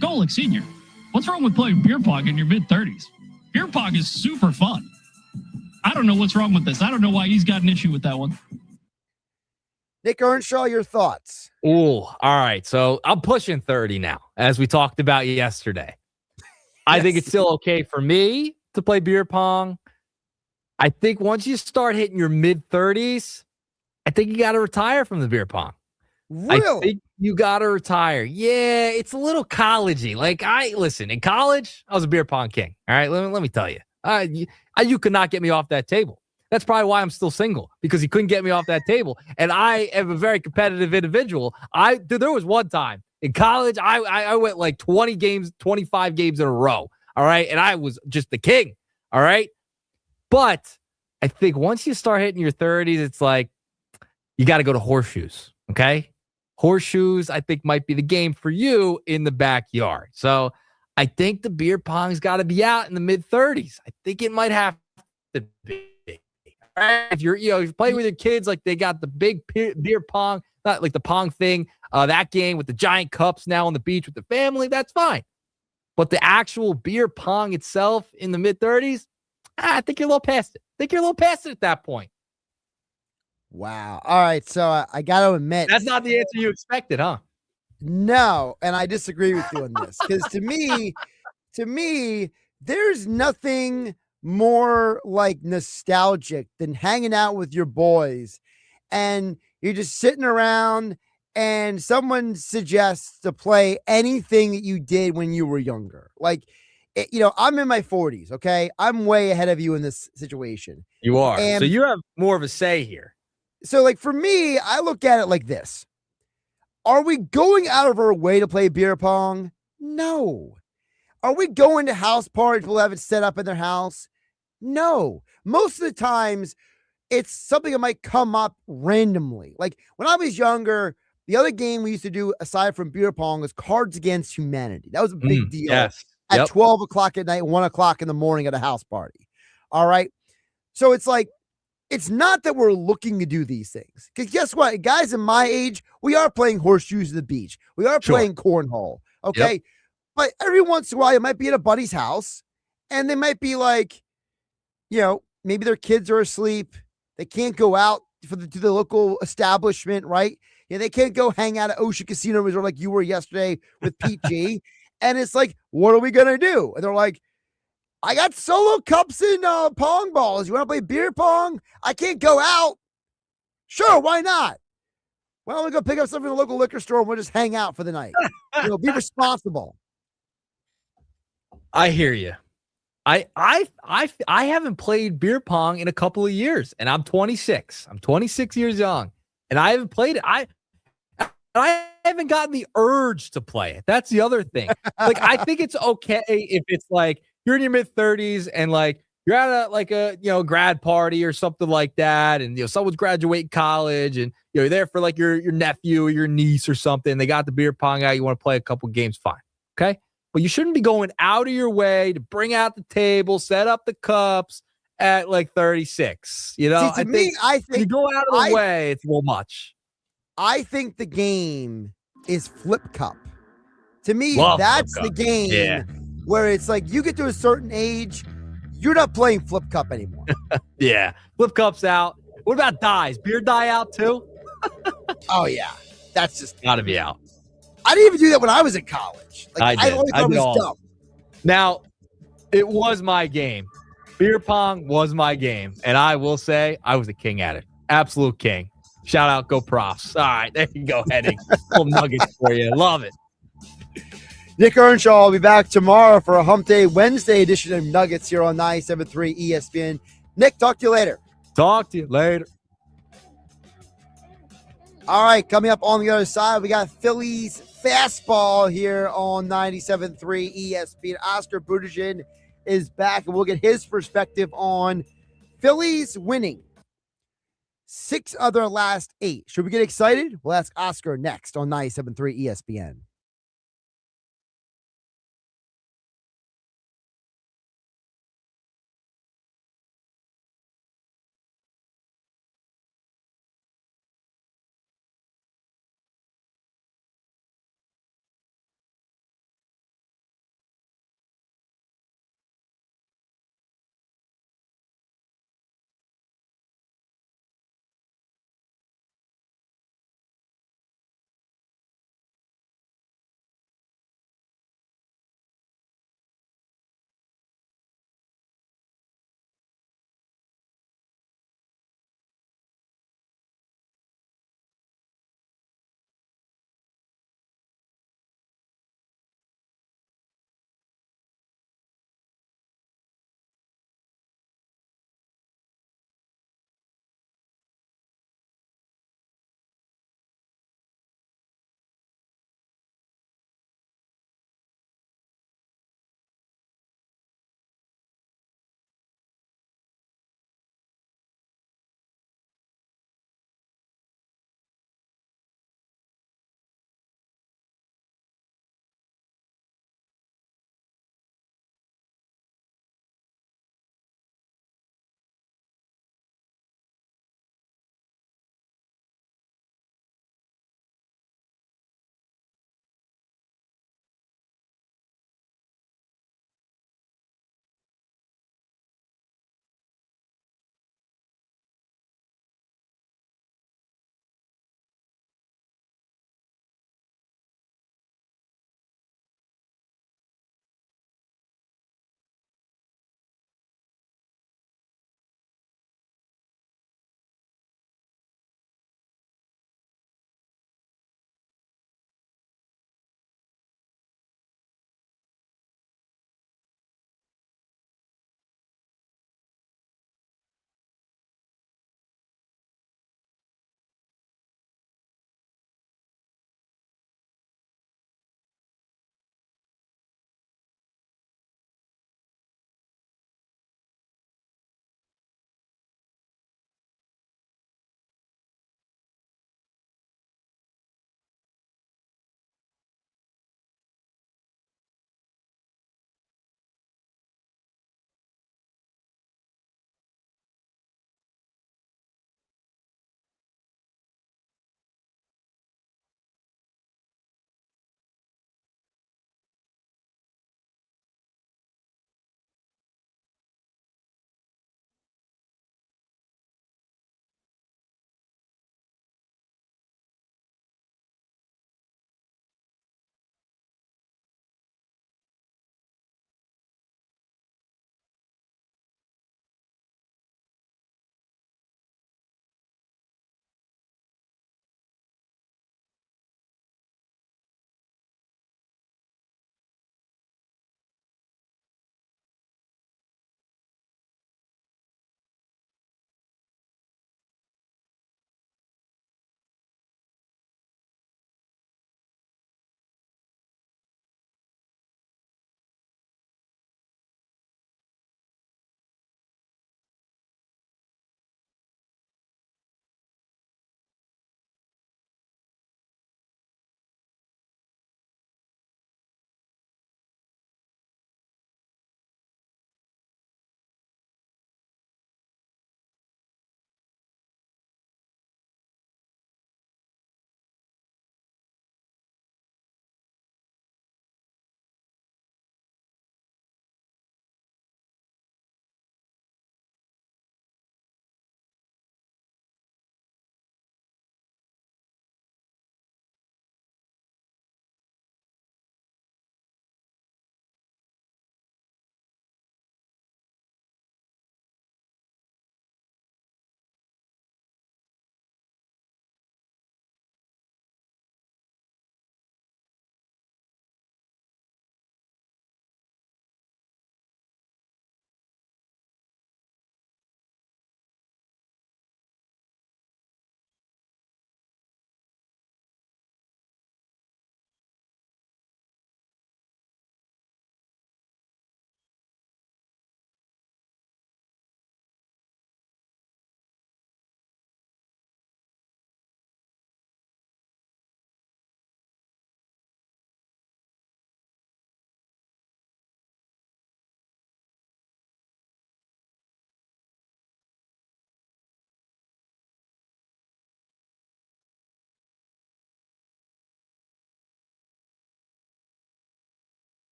Golick Sr., what's wrong with playing beer pong in your mid-30s? Beer pong is super fun. I don't know what's wrong with this. I don't know why he's got an issue with that one. Nick Earnshaw, your thoughts? Ooh, all right. So I'm pushing 30 now, as we talked about yesterday. I think it's still okay for me to play beer pong. I think once you start hitting your mid-30s, I think you got to retire from the beer pong. Really? I think you got to retire. Yeah, it's a little collegey. Like, listen, in college, I was a beer pong king. All right, let me tell you. You could not get me off that table. That's probably why I'm still single, because he couldn't get me off that table. And I am a very competitive individual. There was one time in college, I went like 20 games, 25 games in a row. All right. And I was just the king. All right. But I think once you start hitting your 30s, it's like you got to go to horseshoes. Okay. Horseshoes, I think, might be the game for you in the backyard. So I think the beer pong's got to be out in the mid 30s. I think it might have to be. If you're playing with your kids, like they got the big beer pong, not like the pong thing, that game with the giant cups now on the beach with the family, that's fine. But the actual beer pong itself in the mid-30s, I think you're a little past it. I think you're a little past it at that point. Wow. All right. So I got to admit, that's not the answer you expected, huh? No. And I disagree with you on this because to me, there's nothing more like nostalgic than hanging out with your boys and you're just sitting around and someone suggests to play anything that you did when you were younger. Like, I'm in my 40s. Okay. I'm way ahead of you in this situation. You are. So you have more of a say here. So like for me, I look at it like this. Are we going out of our way to play beer pong? No. Are we going to house parties? People have it set up in their house? No. Most of the times, it's something that might come up randomly. Like when I was younger, the other game we used to do aside from beer pong was Cards Against Humanity. That was a big deal. Yes. At 12 o'clock at night, 1 o'clock in the morning at a house party. All right. So it's like, it's not that we're looking to do these things. Because guess what? Guys in my age, we are playing horseshoes at the beach. We are playing cornhole. Okay. Yep. But every once in a while, you might be at a buddy's house and they might be like, maybe their kids are asleep. They can't go out to the local establishment, right? They can't go hang out at Ocean Casino Resort like you were yesterday with Pete G. And it's like, what are we going to do? And they're like, I got solo cups and pong balls. You want to play beer pong? I can't go out. Sure, why not? Why don't we go pick up something in the local liquor store and we'll just hang out for the night? Be responsible. I hear you. I haven't played beer pong in a couple of years, and I'm 26. I'm 26 years young, and I haven't played it. I haven't gotten the urge to play it. That's the other thing. Like, I think it's okay if it's like you're in your mid 30s and like you're at a grad party or something like that, and someone's graduating college, and you're there for like your nephew or your niece or something. They got the beer pong out. You want to play a couple games, fine, okay. But you shouldn't be going out of your way to bring out the table, set up the cups at like 36. See, I think you go out of the way, it's a little much. I think the game is Flip Cup. To me, Love that's Flip the Cup. game Yeah. where it's like you get to a certain age, you're not playing Flip Cup anymore. Yeah. Flip Cup's out. What about dies? Beer die out too? Oh, yeah. That's just gotta be out. I didn't even do that when I was in college. Like, I did. always thought it was dumb. Now, it was my game. Beer pong was my game. And I will say I was a king at it. Absolute king. Shout out, go Profs. All right, there you go, Hennig. Little nuggets for you. Love it. Nick Earnshaw will be back tomorrow for a Hump Day Wednesday edition of Nuggets here on 97.3 ESPN. Nick, talk to you later. Talk to you later. All right, coming up on the other side, we got Phillies Fastball here on 97.3 ESPN. Oscar Budejen is back, and we'll get his perspective on Phillies winning 6 of their last 8. Should we get excited? We'll ask Oscar next on 97.3 ESPN.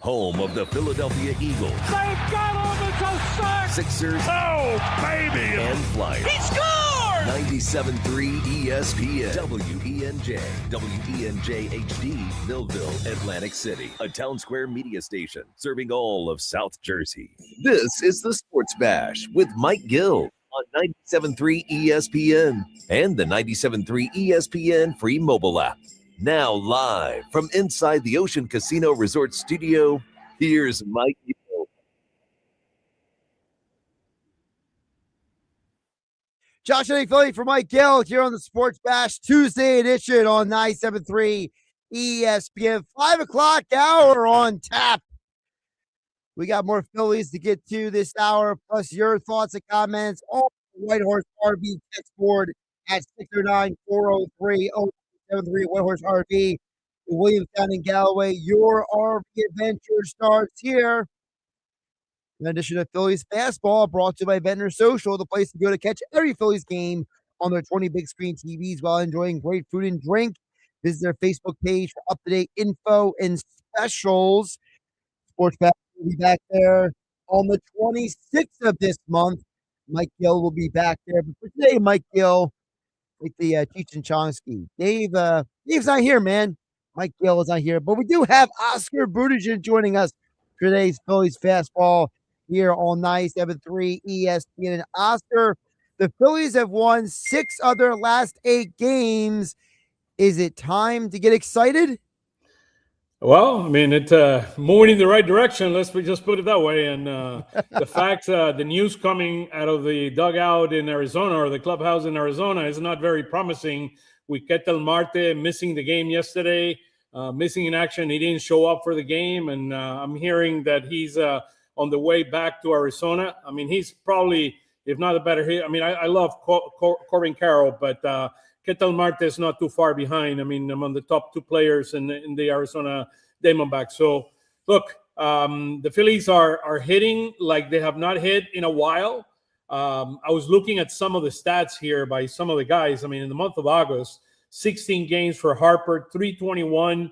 home of the Philadelphia Eagles. They've got him. It's a sack. Sixers. Oh, baby. And Flyers. He scored! 97.3 ESPN. WENJ. WENJ HD. Millville, Atlantic City. A Town Square media station serving all of South Jersey. This is the Sports Bash with Mike Gill on 97.3 ESPN and the 97.3 ESPN free mobile app. Now live from inside the Ocean Casino Resort Studio, here's Mike Gill. Josh Hennig Philly for Mike Gill here on the Sports Bash Tuesday edition on 97.3 ESPN. 5 o'clock hour on tap. We got more Phillies to get to this hour, plus your thoughts and comments on the White Horse RV text board at 609-403-0373 White Horse RV. Williamstown and Galloway, your RV adventure starts here. In addition to Phillies Fastball, brought to you by Vendor Social, the place to go to catch every Phillies game on their 20 big screen TVs while enjoying great food and drink. Visit their Facebook page for up-to-date info and specials. Sports Bash will be back there on the 26th of this month. Mike Gill will be back there. But for today, Mike Gill with the Cheech and Chomsky. Dave's not here, man. Mike Gill is not here. But we do have Oscar Budejen joining us for today's Phillies Fastball here on 97.3 ESPN. And Oscar, the Phillies have won 6 of their last 8 games. Is it time to get excited? Well, I mean, it's moving in the right direction. Let's just put it that way. And the fact, the news coming out of the dugout in Arizona or the clubhouse in Arizona is not very promising. With Ketel Marte missing the game yesterday, missing in action. He didn't show up for the game. And I'm hearing that he's on the way back to Arizona. I mean, he's probably, if not a better hit. I mean, I love Corbin Carroll, but Ketel Marte is not too far behind. I mean, among the top 2 players in the Arizona Diamondbacks. So, look, the Phillies are hitting like they have not hit in a while. I was looking at some of the stats here by some of the guys. I mean, in the month of August, 16 games for Harper, 321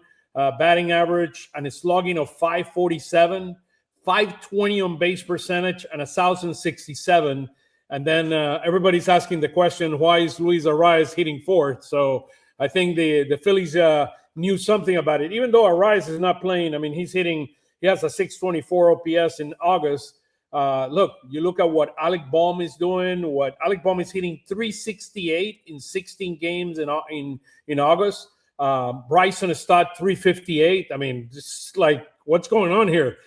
batting average, and a slugging of 547, 520 on base percentage, and 1,067. And then everybody's asking the question, why is Luis Arraez hitting 4th? So I think the Phillies knew something about it. Even though Arraez is not playing, I mean, he has a 624 OPS in August. Look, you look at what Alec Bohm is doing. Alec Bohm is hitting 368 in 16 games in August. Bryson Stott 358. I mean, just like, what's going on here?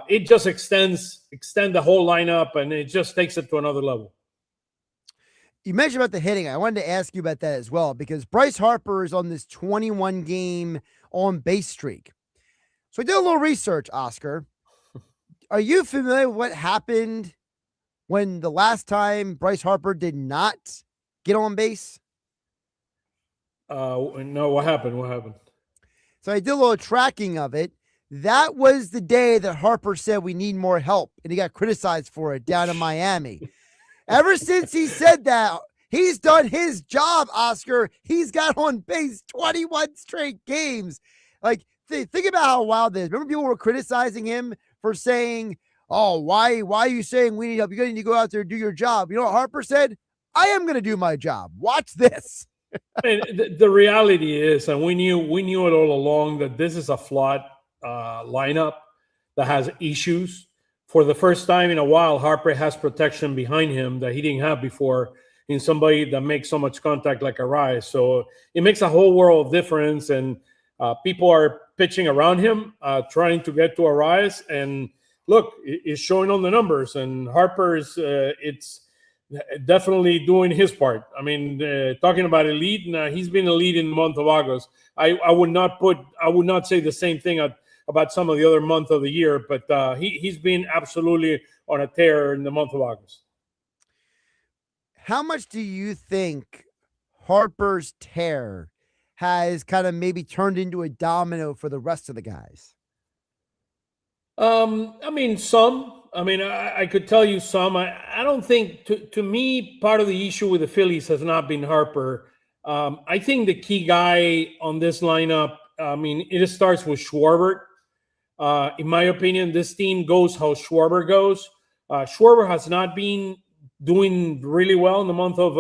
It just extend the whole lineup, and it just takes it to another level. You mentioned about the hitting. I wanted to ask you about that as well, because Bryce Harper is on this 21-game on-base streak. So I did a little research, Oscar. Are you familiar with what happened when the last time Bryce Harper did not get on base? No, what happened? So I did a little tracking of it. That was the day that Harper said we need more help, and he got criticized for it down in Miami. Ever since he said that, he's done his job, Oscar. He's got on base 21 straight games. Like, think about how wild this is. Remember people were criticizing him for saying, oh, why are you saying we need help? You need to go out there and do your job. You know what Harper said? I am going to do my job. Watch this. I mean, the reality is, and we knew it all along, that this is a flawed lineup that has issues. For the first time in a while, Harper has protection behind him that he didn't have before in somebody that makes so much contact like Arraez. So it makes a whole world of difference, and people are pitching around him, trying to get to Arraez. And look, it's showing on the numbers, and Harper is it's definitely doing his part. I mean, talking about elite, he's been elite in the month of August. I would not say the same thing about some of the other month of the year, but he's been absolutely on a tear in the month of August. How much do you think Harper's tear has kind of maybe turned into a domino for the rest of the guys? I mean, some. I mean, I could tell you some. I don't think, to me, part of the issue with the Phillies has not been Harper. I think the key guy on this lineup, I mean, it starts with Schwarber. In my opinion, this team goes how Schwarber goes. Schwarber has not been doing really well in the month of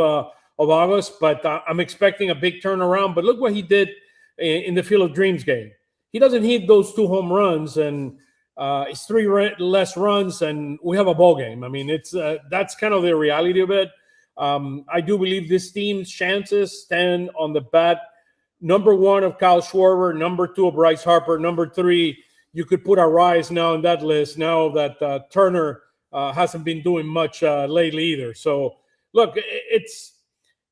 August, but I'm expecting a big turnaround. But look what he did in the Field of Dreams game. He doesn't hit those 2 home runs, and it's 3 less runs, and we have a ball game. I mean, it's that's kind of the reality of it. I do believe this team's chances stand on the bat. Number 1 of Kyle Schwarber, number 2 of Bryce Harper, number 3, you could put Arraez now in that list now that Turner hasn't been doing much lately either. So, look, it's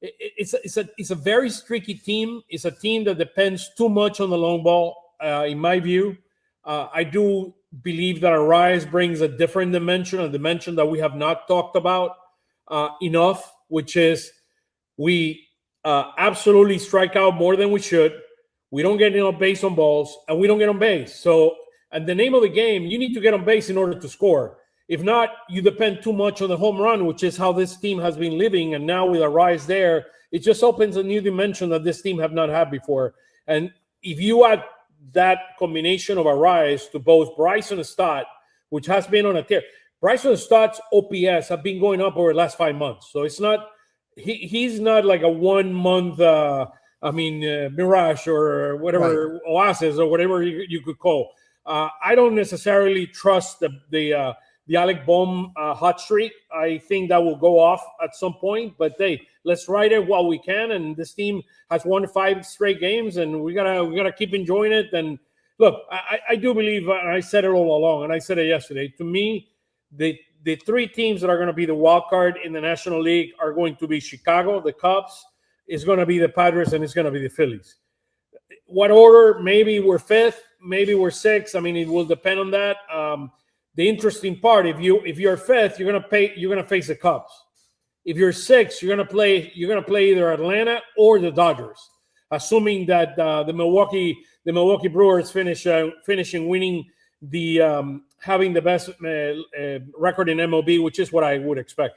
a very streaky team. It's a team that depends too much on the long ball, in my view. I do believe that Arraez brings a different dimension, a dimension that we have not talked about enough, which is we absolutely strike out more than we should. We don't get on base on balls, and we don't get on base. So, at the name of the game, you need to get on base in order to score. If not, you depend too much on the home run, which is how this team has been living. And now with Arraez there, it just opens a new dimension that this team have not had before. And if you add that combination of Arraez to both Bryson Stott, which has been on a tear. Bryson Stott's OPS have been going up over the last 5 months. So it's not he's not like a 1 month mirage or whatever, oasis or whatever you could call. I don't necessarily trust the Alec Bohm hot streak. I think that will go off at some point, but hey, let's ride it while we can. And this team has won 5 straight games, and we gotta keep enjoying it. And look, I do believe, and I said it all along, and I said it yesterday. To me, the 3 teams that are going to be the wild card in the National League are going to be Chicago, the Cubs, it's going to be the Padres, and it's going to be the Phillies. What order? Maybe we're 5th, maybe we're 6th. I mean, it will depend on that. The interesting part, if you're 5th, you're gonna face the Cubs. If you're 6th, you're gonna play either Atlanta or the Dodgers, assuming that the Milwaukee Brewers finishing winning the having the best record in MLB, which is what I would expect.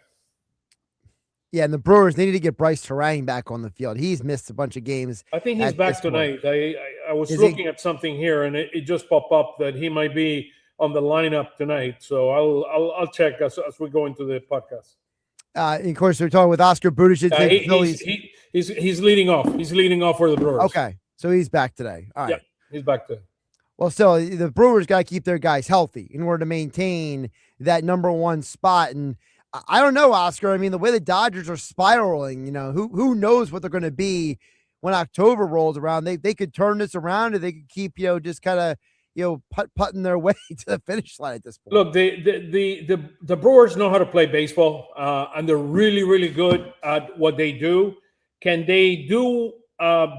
Yeah, and the Brewers needed to get Bryce Terang back on the field. He's missed a bunch of games. I think he's back tonight. I was looking at something here, and it just popped up that he might be on the lineup tonight. So I'll check as we go into the podcast. And of course, we're talking with Oscar Budejen. He's leading off. He's leading off for the Brewers. Okay, so he's back today. All right. Yeah, he's back today. Well, still, the Brewers got to keep their guys healthy in order to maintain that #1 spot. And I don't know, Oscar. I mean, the way the Dodgers are spiraling, who knows what they're going to be when October rolls around. They could turn this around, or they could keep, just kind of, putting their way to the finish line at this point. Look, the Brewers know how to play baseball, and they're really, really good at what they do. Can they do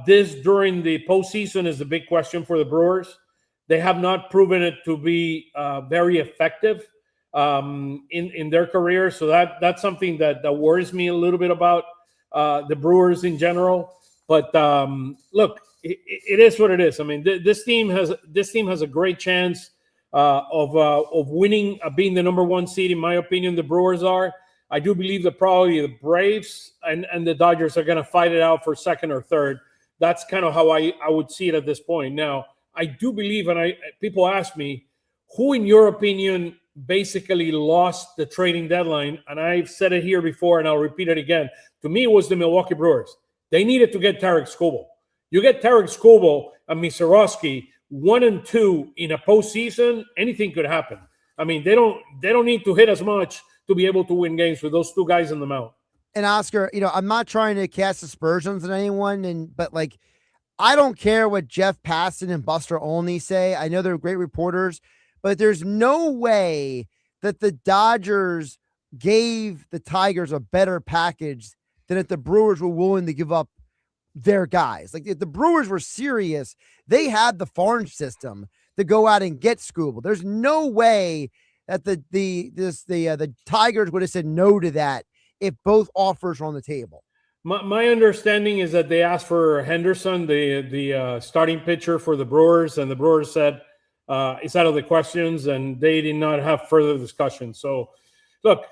this during the postseason is the big question for the Brewers. They have not proven it to be very effective in their career. So that's something that worries me a little bit about the Brewers in general. But look, it is what it is. I mean, this team has a great chance of winning, being the #1 seed. In my opinion, the Brewers are. I do believe that probably the Braves and the Dodgers are going to fight it out for 2nd or 3rd. That's kind of how I would see it at this point. Now, I do believe, and people ask me, who in your opinion basically lost the trading deadline? And I've said it here before, and I'll repeat it again. To me, it was the Milwaukee Brewers. They needed to get Tarek Skubal. You get Tarek Skubal and Misorowski 1 and 2 in a postseason, anything could happen. I mean, they don't need to hit as much to be able to win games with those 2 guys in the mound. And Oscar, I'm not trying to cast aspersions on anyone, but I don't care what Jeff Passan and Buster Olney say. I know they're great reporters, but there's no way that the Dodgers gave the Tigers a better package than if the Brewers were willing to give up their guys. Like, if the Brewers were serious, they had the farm system to go out and get Skubal. There's no way that the Tigers would have said no to that if both offers were on the table. My understanding is that they asked for Henderson, the starting pitcher for the Brewers, and the Brewers said it's out of the questions, and they did not have further discussion. So, look,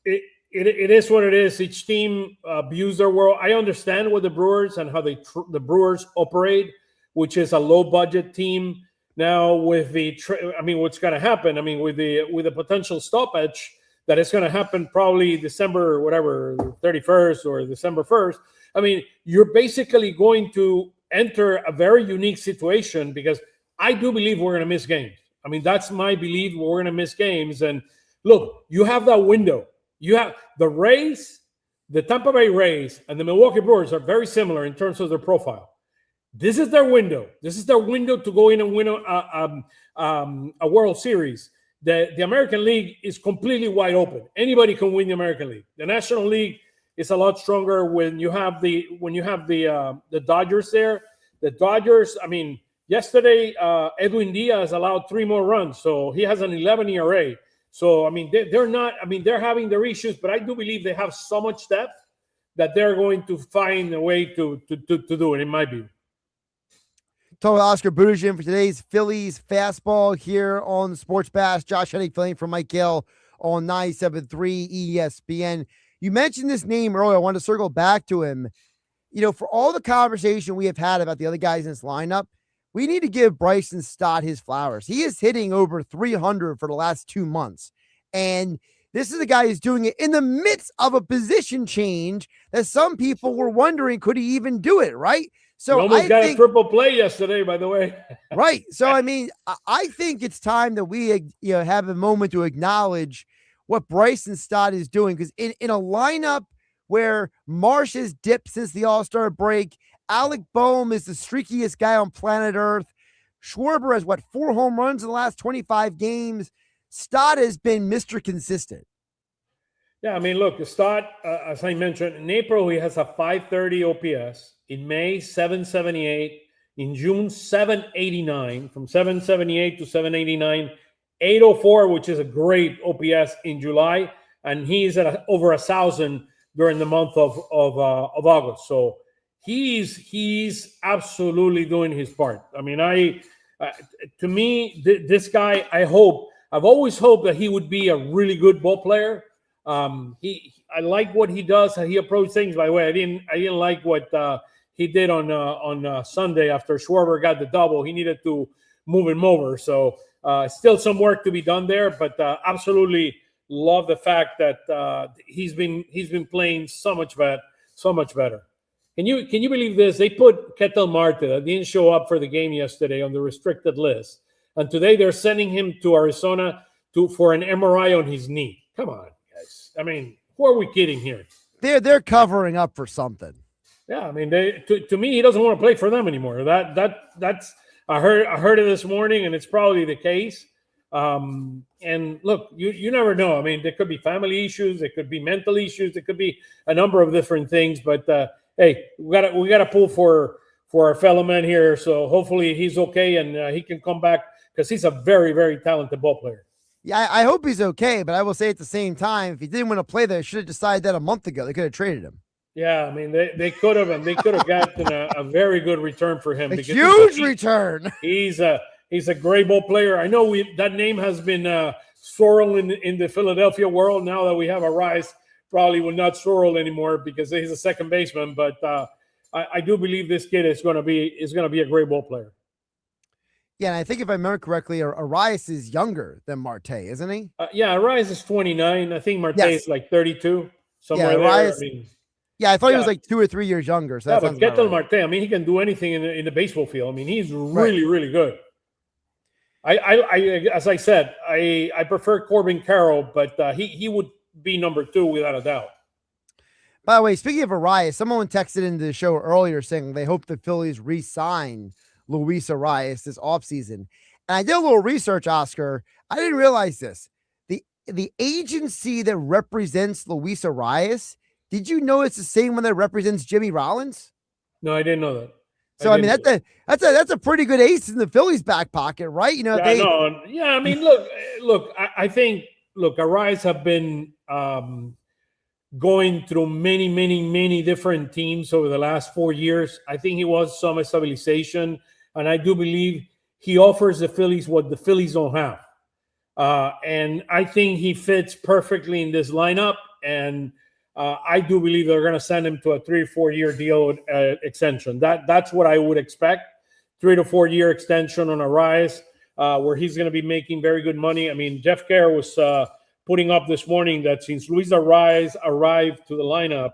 it is what it is. Each team views their world. I understand what the Brewers and how the Brewers operate, which is a low-budget team. Now with what's going to happen? I mean, with the potential stoppage that is going to happen probably December, whatever, 31st or December 1st. I mean, you're basically going to enter a very unique situation because I do believe we're going to miss games. I mean, that's my belief. We're going to miss games. And look, you have that window. You have the Rays, the Tampa Bay Rays, and the Milwaukee Brewers are very similar in terms of their profile. This is their window. This is their window to go in and win a World Series. The American League is completely wide open. Anybody can win the American League. The National League is a lot stronger when you have the Dodgers there. The Dodgers, I mean, yesterday Edwin Diaz allowed 3 more runs, so he has an 11 ERA. So I mean, they're not. I mean, they're having their issues, but I do believe they have so much depth that they're going to find a way to do it. In my view. Talking with Oscar Budejen for today's Phillies Fastball here on the Sports Bash. Josh Hennig filling for Mike Gill on 97.3 ESPN. You mentioned this name earlier. I wanted to circle back to him. You know, for all the conversation we have had about the other guys in this lineup, we need to give Bryson Stott his flowers. He is hitting over 300 for the last 2 months. And this is a guy who's doing it in the midst of a position change that some people were wondering, could he even do it, right? So he almost got a triple play yesterday, by the way. Right. So, I mean, I think it's time that we have a moment to acknowledge what Bryson Stott is doing. Because in a lineup where Marsh has dipped since the All-Star break, Alec Boehm is the streakiest guy on planet Earth. Schwarber has, 4 home runs in the last 25 games. Stott has been Mr. Consistent. Yeah, I mean, look, Stott, as I mentioned, in April, he has a 530 OPS. In May, 778. In June, 789. From 778 to 789. 804, which is a great OPS in July. And he's at over 1,000 during the month of August. So he's absolutely doing his part. I mean, to me, this guy, I've always hoped that he would be a really good ball player. I like what he does, how he approaches things. By the way, I didn't like what he did on Sunday after Schwarber got the double. He needed to move him over. So still some work to be done there, but absolutely love the fact that he's been playing so much better. Can you believe this? They put Ketel Marte, that didn't show up for the game yesterday, on the restricted list, and today they're sending him to Arizona for an MRI on his knee. Come on, guys. I mean, who are we kidding here? They're covering up for something. Yeah, I mean, to me, he doesn't want to play for them anymore. That's I heard it this morning, and it's probably the case. And look, you never know. I mean, there could be family issues, there could be mental issues, there could be a number of different things. But hey, we gotta pull for our fellow man here. So hopefully he's okay and he can come back, because he's a very, very talented ball player. Yeah, I hope he's okay, but I will say at the same time, if he didn't want to play there, they should have decided that a month ago. They could have traded him. Yeah, I mean, they could have, and they could have gotten a very good return for him. A huge return. He's a great ball player. I know that name has been swirling in the Philadelphia world. Now that we have a Rise, probably will not swirl anymore because he's a second baseman. But I do believe this kid is going to be a great ball player. Yeah, and I think if I remember correctly, Arias is younger than Marte, isn't he? Yeah, Arias is 29. I think Marte is like 32, somewhere Arias, there. I mean, I thought he was like 2 or 3 years younger. So but Ketel Marte, I mean, he can do anything in the baseball field. I mean, he's really, really good. I as I said, I prefer Corbin Carroll, but he would be number 2 without a doubt. By the way, speaking of Arias, someone texted into the show earlier saying they hope the Phillies re-sign Luis Arias this offseason. And I did a little research, Oscar. I didn't realize this. The agency that represents Luis Arias, did you know it's the same one that represents Jimmy Rollins? No, I didn't know that. So I mean, that's a pretty good ace in the Phillies' back pocket, right? You know, I mean, look. I think Arias have been going through many different teams over the last 4 years. I think he wants some stabilization, and I do believe he offers the Phillies what the Phillies don't have. And I think he fits perfectly in this lineup, and I do believe they're going to send him to a 3 or 4 year deal extension. That's what I would expect 3 to 4 year extension on Arise, where he's going to be making very good money. I mean, Jeff Kerr was putting up this morning that since Luis Arise arrived to the lineup,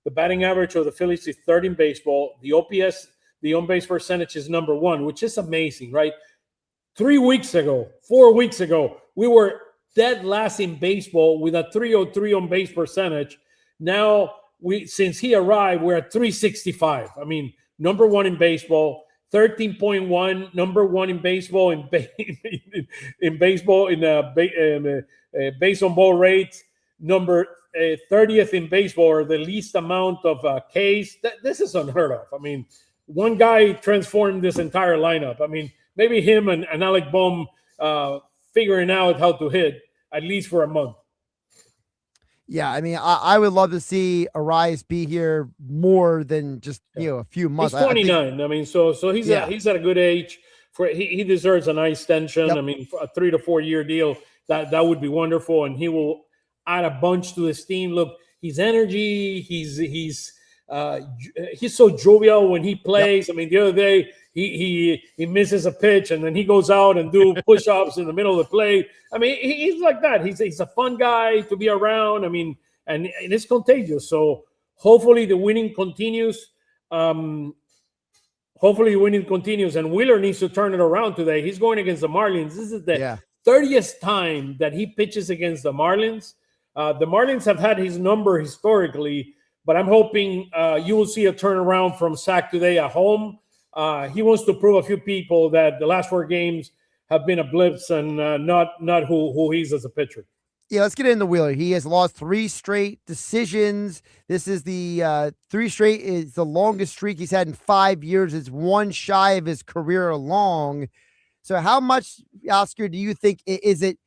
the batting average of the Phillies is third in baseball. The OPS, the on-base percentage, is number 1, which is amazing, right? 4 weeks ago, we were dead last in baseball with a 303 on-base percentage. Now, since he arrived, we're at 365. I mean, number 1 in baseball, 13.1, number 1 in baseball in base on ball rates, number 30th in baseball, or the least amount of Ks. This is unheard of. I mean, one guy transformed this entire lineup. I mean, maybe him and Alec Bohm figuring out how to hit, at least for a month. Yeah, I mean, I would love to see Arias be here more than just a few months. He's 29. I mean, so he's he's at a good age. He deserves a nice extension. Yep. I mean, a 3 to 4 year deal that would be wonderful, and he will add a bunch to his team. Look, his energy. He's so jovial when he plays. Yep. I mean, the other day he misses a pitch and then he goes out and do push-ups in the middle of the plate. I mean, he's like that. He's a fun guy to be around. I mean, and it's contagious. So hopefully the winning continues. And Wheeler needs to turn it around today. He's going against the Marlins. This is the 30th time that he pitches against the Marlins. The Marlins have had his number historically, but I'm hoping you will see a turnaround from Zach today at home. He wants to prove a few people that the last 4 games have been a blips and not who he is as a pitcher. Yeah, let's get into Wheeler. He has lost 3 straight decisions. This is the 3 straight is the longest streak he's had in 5 years. It's 1 shy of his career long. So how much, Oscar, do you think is it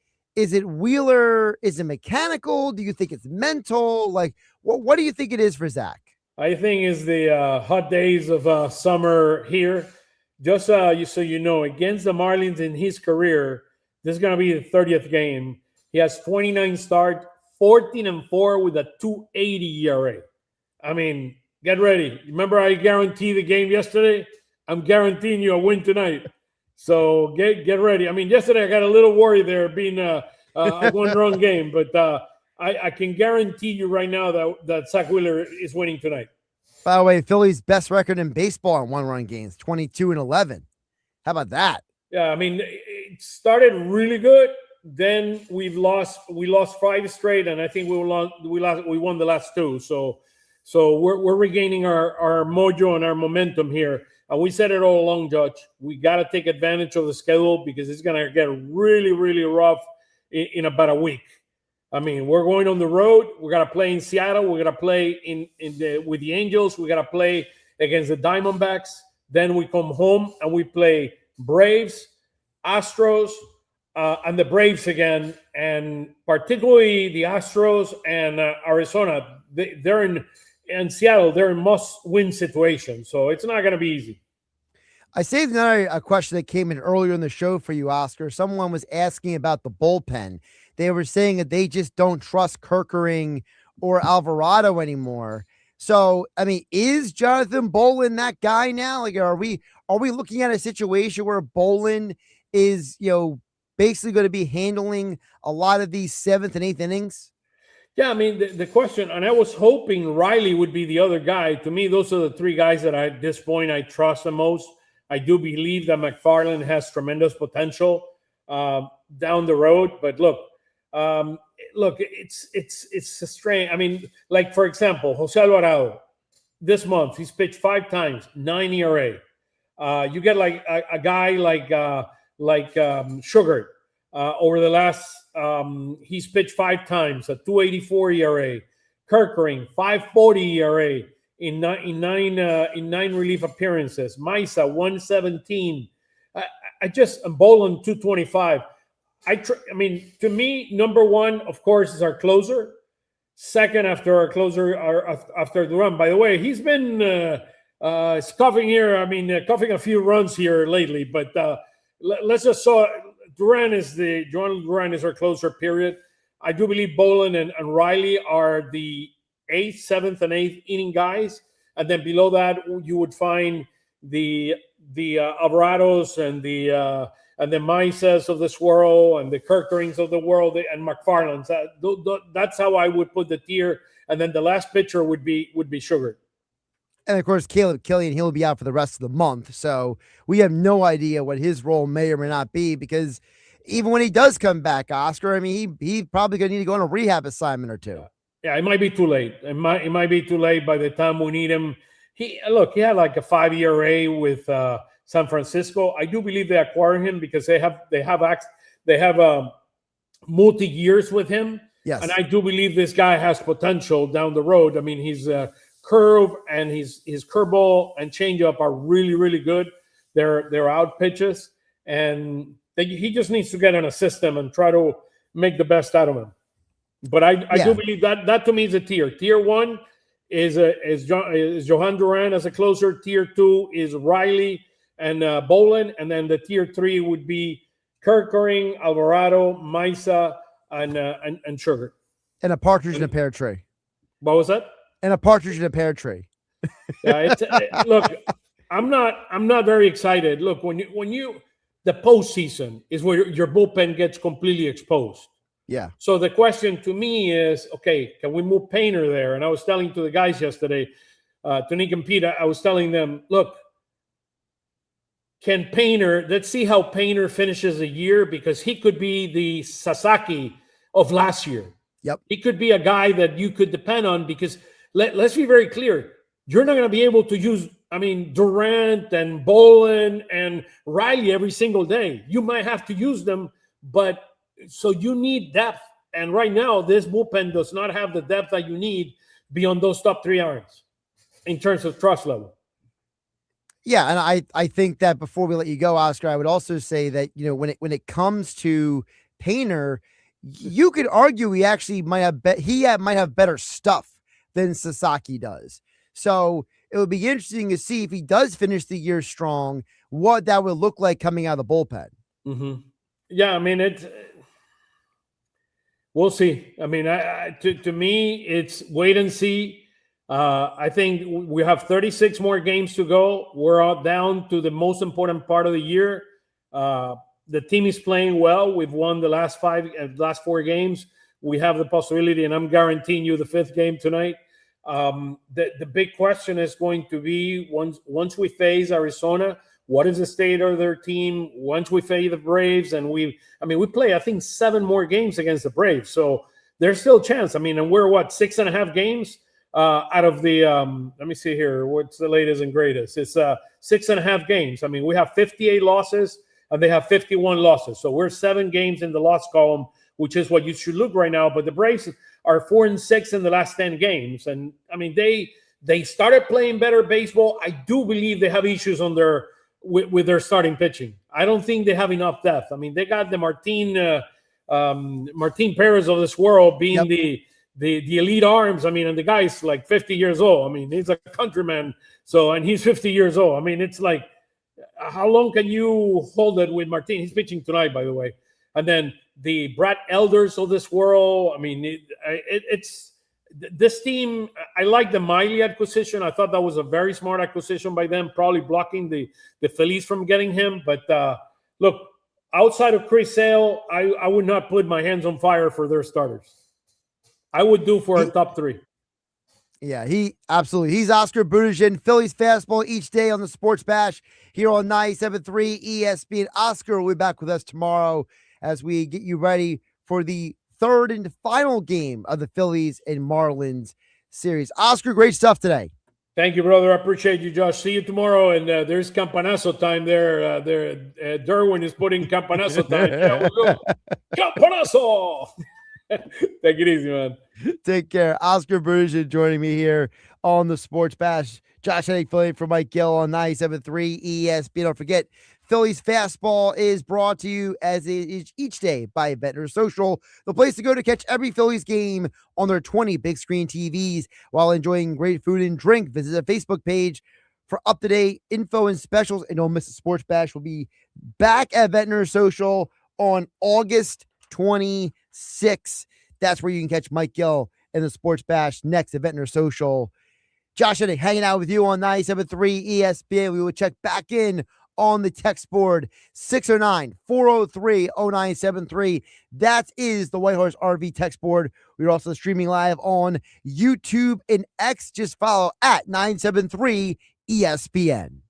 Wheeler? Is it mechanical? Do you think it's mental? Like, what do you think it is for Zach? I think it's the hot days of summer here. Just so you know, against the Marlins in his career, this is going to be the 30th game. He has 29 starts, 14-4 with a 2.80 ERA. I mean, get ready. Remember I guaranteed the game yesterday? I'm guaranteeing you a win tonight. So get ready. I mean, yesterday I got a little worried there being a one-run game, but I can guarantee you right now that Zach Wheeler is winning tonight. By the way, Philly's best record in baseball on 1-run games, 22-11. How about that? Yeah, I mean, it started really good. Then we lost 5 straight, and I think we won the last 2. So we're regaining our mojo and our momentum here. And we said it all along, Judge. We got to take advantage of the schedule because it's going to get really, really rough in about a week. I mean, we're going on the road. We got to play in Seattle. We got to play with the Angels. We got to play against the Diamondbacks. Then we come home and we play Braves, Astros, and the Braves again. And particularly the Astros and Arizona. They're in Seattle. They're in must-win situation. So it's not going to be easy. I saved another question that came in earlier in the show for you, Oscar. Someone was asking about the bullpen. They were saying that they just don't trust Kerkering or Alvarado anymore. So, I mean, is Jonathan Bolin that guy now? Like, are we looking at a situation where Bolin is, basically going to be handling a lot of these 7th and 8th innings? Yeah, I mean, the question, and I was hoping Riley would be the other guy. To me, those are the 3 guys that at this point I trust the most. I do believe that McFarland has tremendous potential down the road. But look, it's a strain. I mean, like, for example, Jose Alvarado, this month, he's pitched 5 times, 9 ERA. You get like a guy like Sugar. Over the last, he's pitched 5 times, a 2.84 ERA. Kerkering, 5.40 ERA in 9 relief appearances. Misa, 1.17. And Bolin, 2.25. I mean, to me, number 1, of course, is our closer. Second, after our closer, after the run. By the way, he's been scuffing here. I mean, coughing a few runs here lately. But let's just saw. Duran is our closer, period. I do believe Bolin and Riley are the 8th, 7th, and 8th inning guys. And then below that, you would find the Alvarados and the Maisas of this world and the Kirkerings of the world and McFarland's. That's how I would put the tier. And then the last pitcher would be Sugar. And of course, Caleb Killian, he'll be out for the rest of the month. So we have no idea what his role may or may not be, because even when he does come back, Oscar, I mean, he's probably going to need to go on a rehab assignment or two. Yeah, it might be too late. It might be too late by the time we need him. He had like a 5 ERA with San Francisco. I do believe they acquired him because they have multi years with him. Yes, and I do believe this guy has potential down the road. I mean, his curve and his curveball and changeup are really, really good. They're out pitches, and he just needs to get in a system and try to make the best out of him. But I do believe that to me is a tier. Tier 1 is Johan Duran as a closer. Tier 2 is Riley and Bolin, and then the tier 3 would be Kirkering, Alvarado, Maisa, and Sugar. And a partridge in a pear tree. What was that? And a partridge in a pear tree. Yeah, look, I'm not very excited. Look, when you the postseason is where your bullpen gets completely exposed. Yeah. So the question to me is, okay, can we move Painter there? And I was telling to the guys yesterday, to Nick and Pete, I was telling them, look, can Painter, let's see how Painter finishes a year, because he could be the Sasaki of last year. Yep. He could be a guy that you could depend on, because let's be very clear. You're not going to be able to use, Durant and Bolin and Riley every single day. You might have to use them, but so you need depth. And right now, this bullpen does not have the depth that you need beyond those top 3 irons in terms of trust level. Yeah, and I think that before we let you go, Oscar, I would also say that, when it comes to Painter, you could argue he actually might have better stuff than Sasaki does. So it would be interesting to see if he does finish the year strong, what that would look like coming out of the bullpen. Mm-hmm. Yeah, we'll see. To me, it's wait and see. I think we have 36 more games to go. We're all down to the most important part of the year. The team is playing well. We've won the last 4 games. We have the possibility, and I'm guaranteeing you the 5th game tonight. The big question is going to be once we face Arizona, what is the state of their team? Once we face the Braves, and we play, I think, 7 more games against the Braves. So there's still a chance. And we're 6.5 games out of the, let me see here. What's the latest and greatest? It's 6.5 games. We have 58 losses and they have 51 losses. So we're 7 games in the loss column, which is what you should look right now. But the Braves are 4-6 in the last 10 games. And they started playing better baseball. I do believe they have issues on with their starting pitching. I don't think they have enough depth. They got the Martin Perez of this world being the elite arms. And the guy's like 50 years old. He's a countryman. And he's 50 years old. It's like, how long can you hold it with Martin? He's pitching tonight, by the way. And then the Brad Elders of this world. It's this team. I like the Miley acquisition. I thought that was a very smart acquisition by them, probably blocking the Phillies from getting him. But look, outside of Chris Sale, I would not put my hands on fire for their starters. I would do for a top 3. Yeah, he's Oscar Budejen, Phillies Fastball each day on the Sports Bash here on 97.3 ESPN. Oscar will be back with us tomorrow as we get you ready for the 3rd and final game of the Phillies and Marlins series. Oscar, great stuff today. Thank you, brother. I appreciate you, Josh. See you tomorrow. And there's Campanazo time there. Derwin is putting Campanazo time. Yeah, we'll go. Campanazo! Take it easy, man. Take care. Oscar Budejen joining me here on the Sports Bash. Josh Hennig filling in for Mike Gill on 97.3 ESPN. Don't forget, Phillies Fastball is brought to you as it is each day by Ventnor Social, the place to go to catch every Phillies game on their 20 big screen TVs while enjoying great food and drink. Visit the Facebook page for up-to-date info and specials, and don't miss the Sports Bash. Will be back at Ventnor Social on August 26th. That's where you can catch Mike Gill and the Sports Bash next at Ventnor Social. Josh Hennig hanging out with you on 97.3 ESPN. We will check back in on the text board 609-403-0973. That is the Whitehorse RV text board. We're also streaming live on YouTube and X. Just follow at 973 ESPN.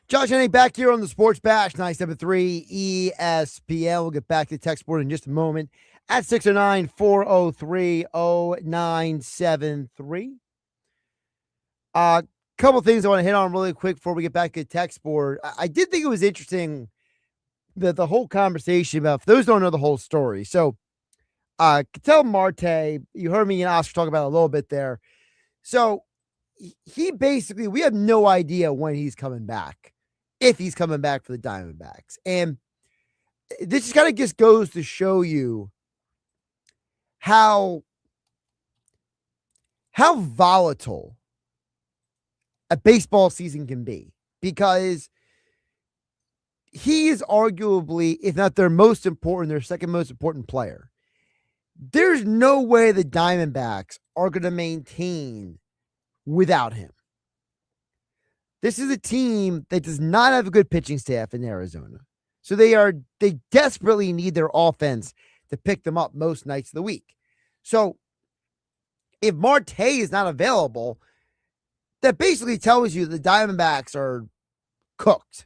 Josh Hennig back here on the Sports Bash, 973 ESPN. We'll get back to the text board in just a moment at 609-403-0973. Couple things I want to hit on really quick before we get back to the text board. I did think it was interesting that the whole conversation about, for those who don't know the whole story. So, Ketel Marte, you heard me and Oscar talk about it a little bit there. So, he basically, we have no idea when he's coming back, if he's coming back for the Diamondbacks. And this just kind of just goes to show you how volatile a baseball season can be, because he is arguably, if not their most important, their second most important player. There's no way the Diamondbacks are going to maintain without him. This is a team that does not have a good pitching staff in Arizona. So they desperately need their offense to pick them up most nights of the week. So if Marte is not available, that basically tells you the Diamondbacks are cooked.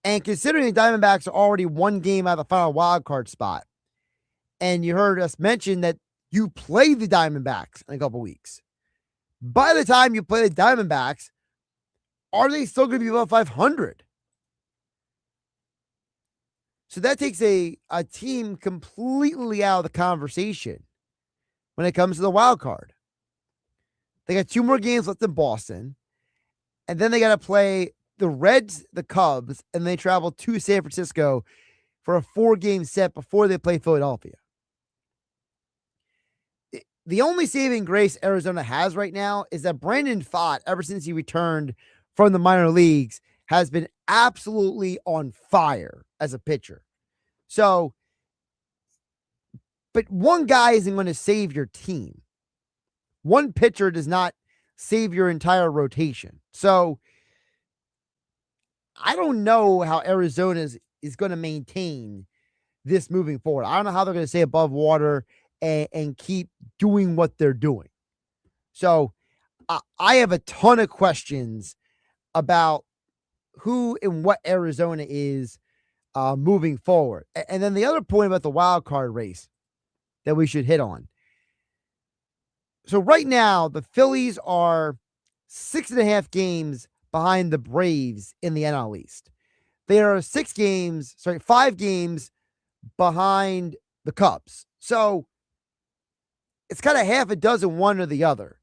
And considering the Diamondbacks are already one game out of the final wild card spot, and you heard us mention that you play the Diamondbacks in a couple weeks. By the time you play the Diamondbacks, are they still going to be above 500? So that takes a team completely out of the conversation when it comes to the wild card. They got 2 more games left in Boston, and then they got to play the Reds, the Cubs, and they travel to San Francisco for a 4-game set before they play Philadelphia. The only saving grace Arizona has right now is that Brandon Pfaadt, ever since he returned from the minor leagues, has been absolutely on fire as a pitcher. So, but one guy isn't going to save your team. One pitcher does not save your entire rotation. So, I don't know how Arizona is going to maintain this moving forward. I don't know how they're going to stay above water and keep doing what they're doing. So I have a ton of questions about who and what Arizona is moving forward. And then the other point about the wild card race that we should hit on. So right now, the Phillies are 6.5 games behind the Braves in the NL East. They are 5 games behind the Cubs. So it's kind of half a dozen, one or the other.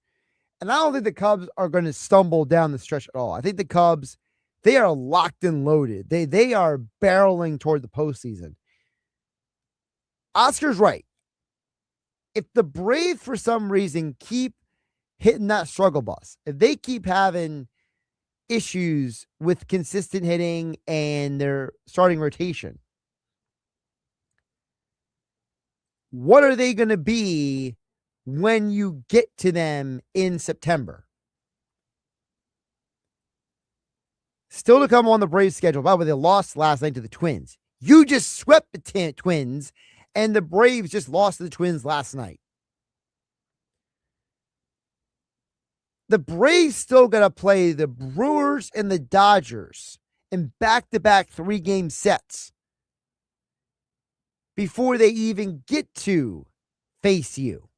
And I don't think the Cubs are going to stumble down the stretch at all. I think the Cubs, they are locked and loaded. They are barreling toward the postseason. Oscar's right. If the Braves, for some reason, keep hitting that struggle bus, if they keep having issues with consistent hitting and their starting rotation, what are they going to be when you get to them in September? Still to come on the Braves schedule. By the way, they lost last night to the Twins. You just swept the Twins, and the Braves just lost to the Twins last night. The Braves still got to play the Brewers and the Dodgers in back-to-back 3-game sets before they even get to face you.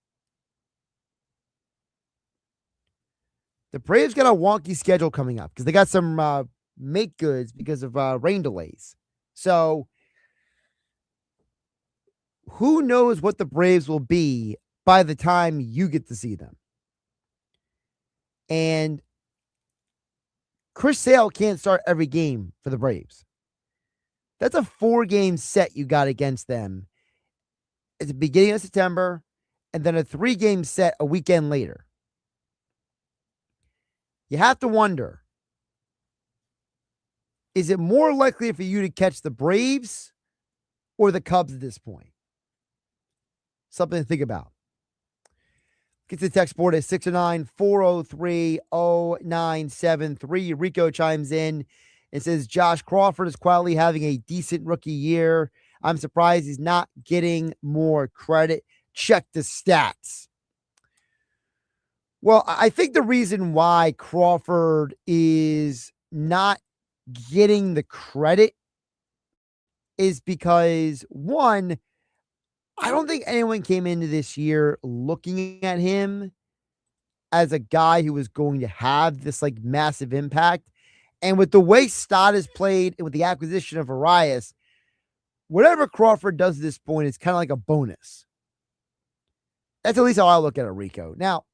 The Braves got a wonky schedule coming up because they got some make goods because of rain delays. So who knows what the Braves will be by the time you get to see them. And Chris Sale can't start every game for the Braves. That's a 4-game set you got against them at the beginning of September, and then a 3-game set a weekend later. You have to wonder, is it more likely for you to catch the Braves or the Cubs at this point? Something to think about. Get to the text board at 609-403-0973. Rico chimes in and says, Josh Crawford is quietly having a decent rookie year. I'm surprised he's not getting more credit. Check the stats. Well, I think the reason why Crawford is not getting the credit is because, one, I don't think anyone came into this year looking at him as a guy who was going to have this like massive impact. And with the way Stott has played and with the acquisition of Arias, whatever Crawford does at this point is kind of like a bonus. That's at least how I look at it, Rico. Now,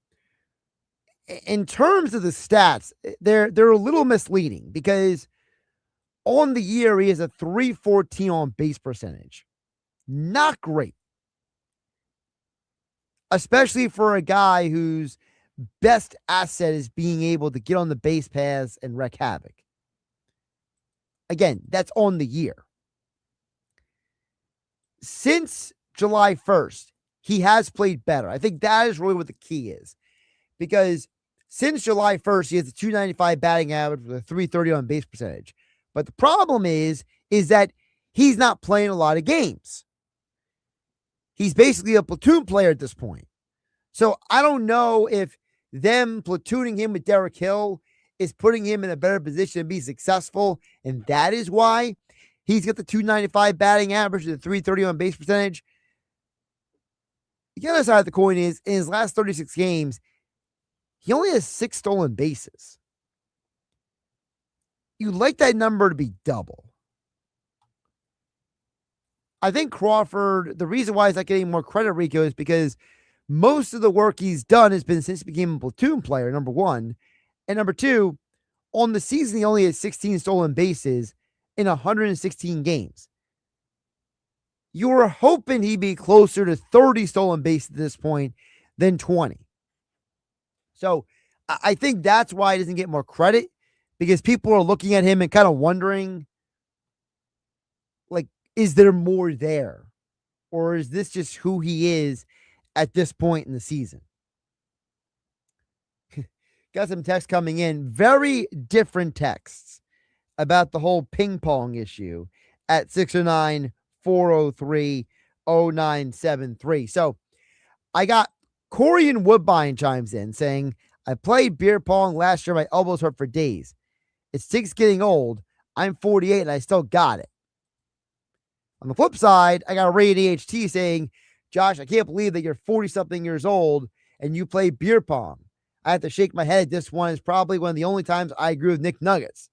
in terms of the stats, they're a little misleading because on the year, he has a .314 on base percentage. Not great. Especially for a guy whose best asset is being able to get on the base paths and wreak havoc. Again, that's on the year. Since July 1st, he has played better. I think that is really what the key is. Because since July 1st, he has a .295 batting average with a .330 on base percentage. But the problem is that he's not playing a lot of games. He's basically a platoon player at this point. So I don't know if them platooning him with Derek Hill is putting him in a better position to be successful. And that is why he's got the .295 batting average and the .330 on base percentage. The other side of the coin is in his last 36 games, he only has 6 stolen bases. You like that number to be double. I think Crawford, the reason why he's not getting more credit, Rico, is because most of the work he's done has been since he became a platoon player, number one. And number two, on the season, he only has 16 stolen bases in 116 games. You were hoping he'd be closer to 30 stolen bases at this point than 20. So I think that's why he doesn't get more credit, because people are looking at him and kind of wondering, like, is there more there? Or is this just who he is at this point in the season? Got some text coming in. Very different texts about the whole ping pong issue at 609-403-0973. So I got Corey and Woodbine chimes in saying, I played beer pong last year. My elbows hurt for days. It stinks getting old. I'm 48 and I still got it. On the flip side, I got Ray at AHT saying, Josh, I can't believe that you're 40-something years old and you play beer pong. I have to shake my head. This one is probably one of the only times I agree with Nick Nuggets.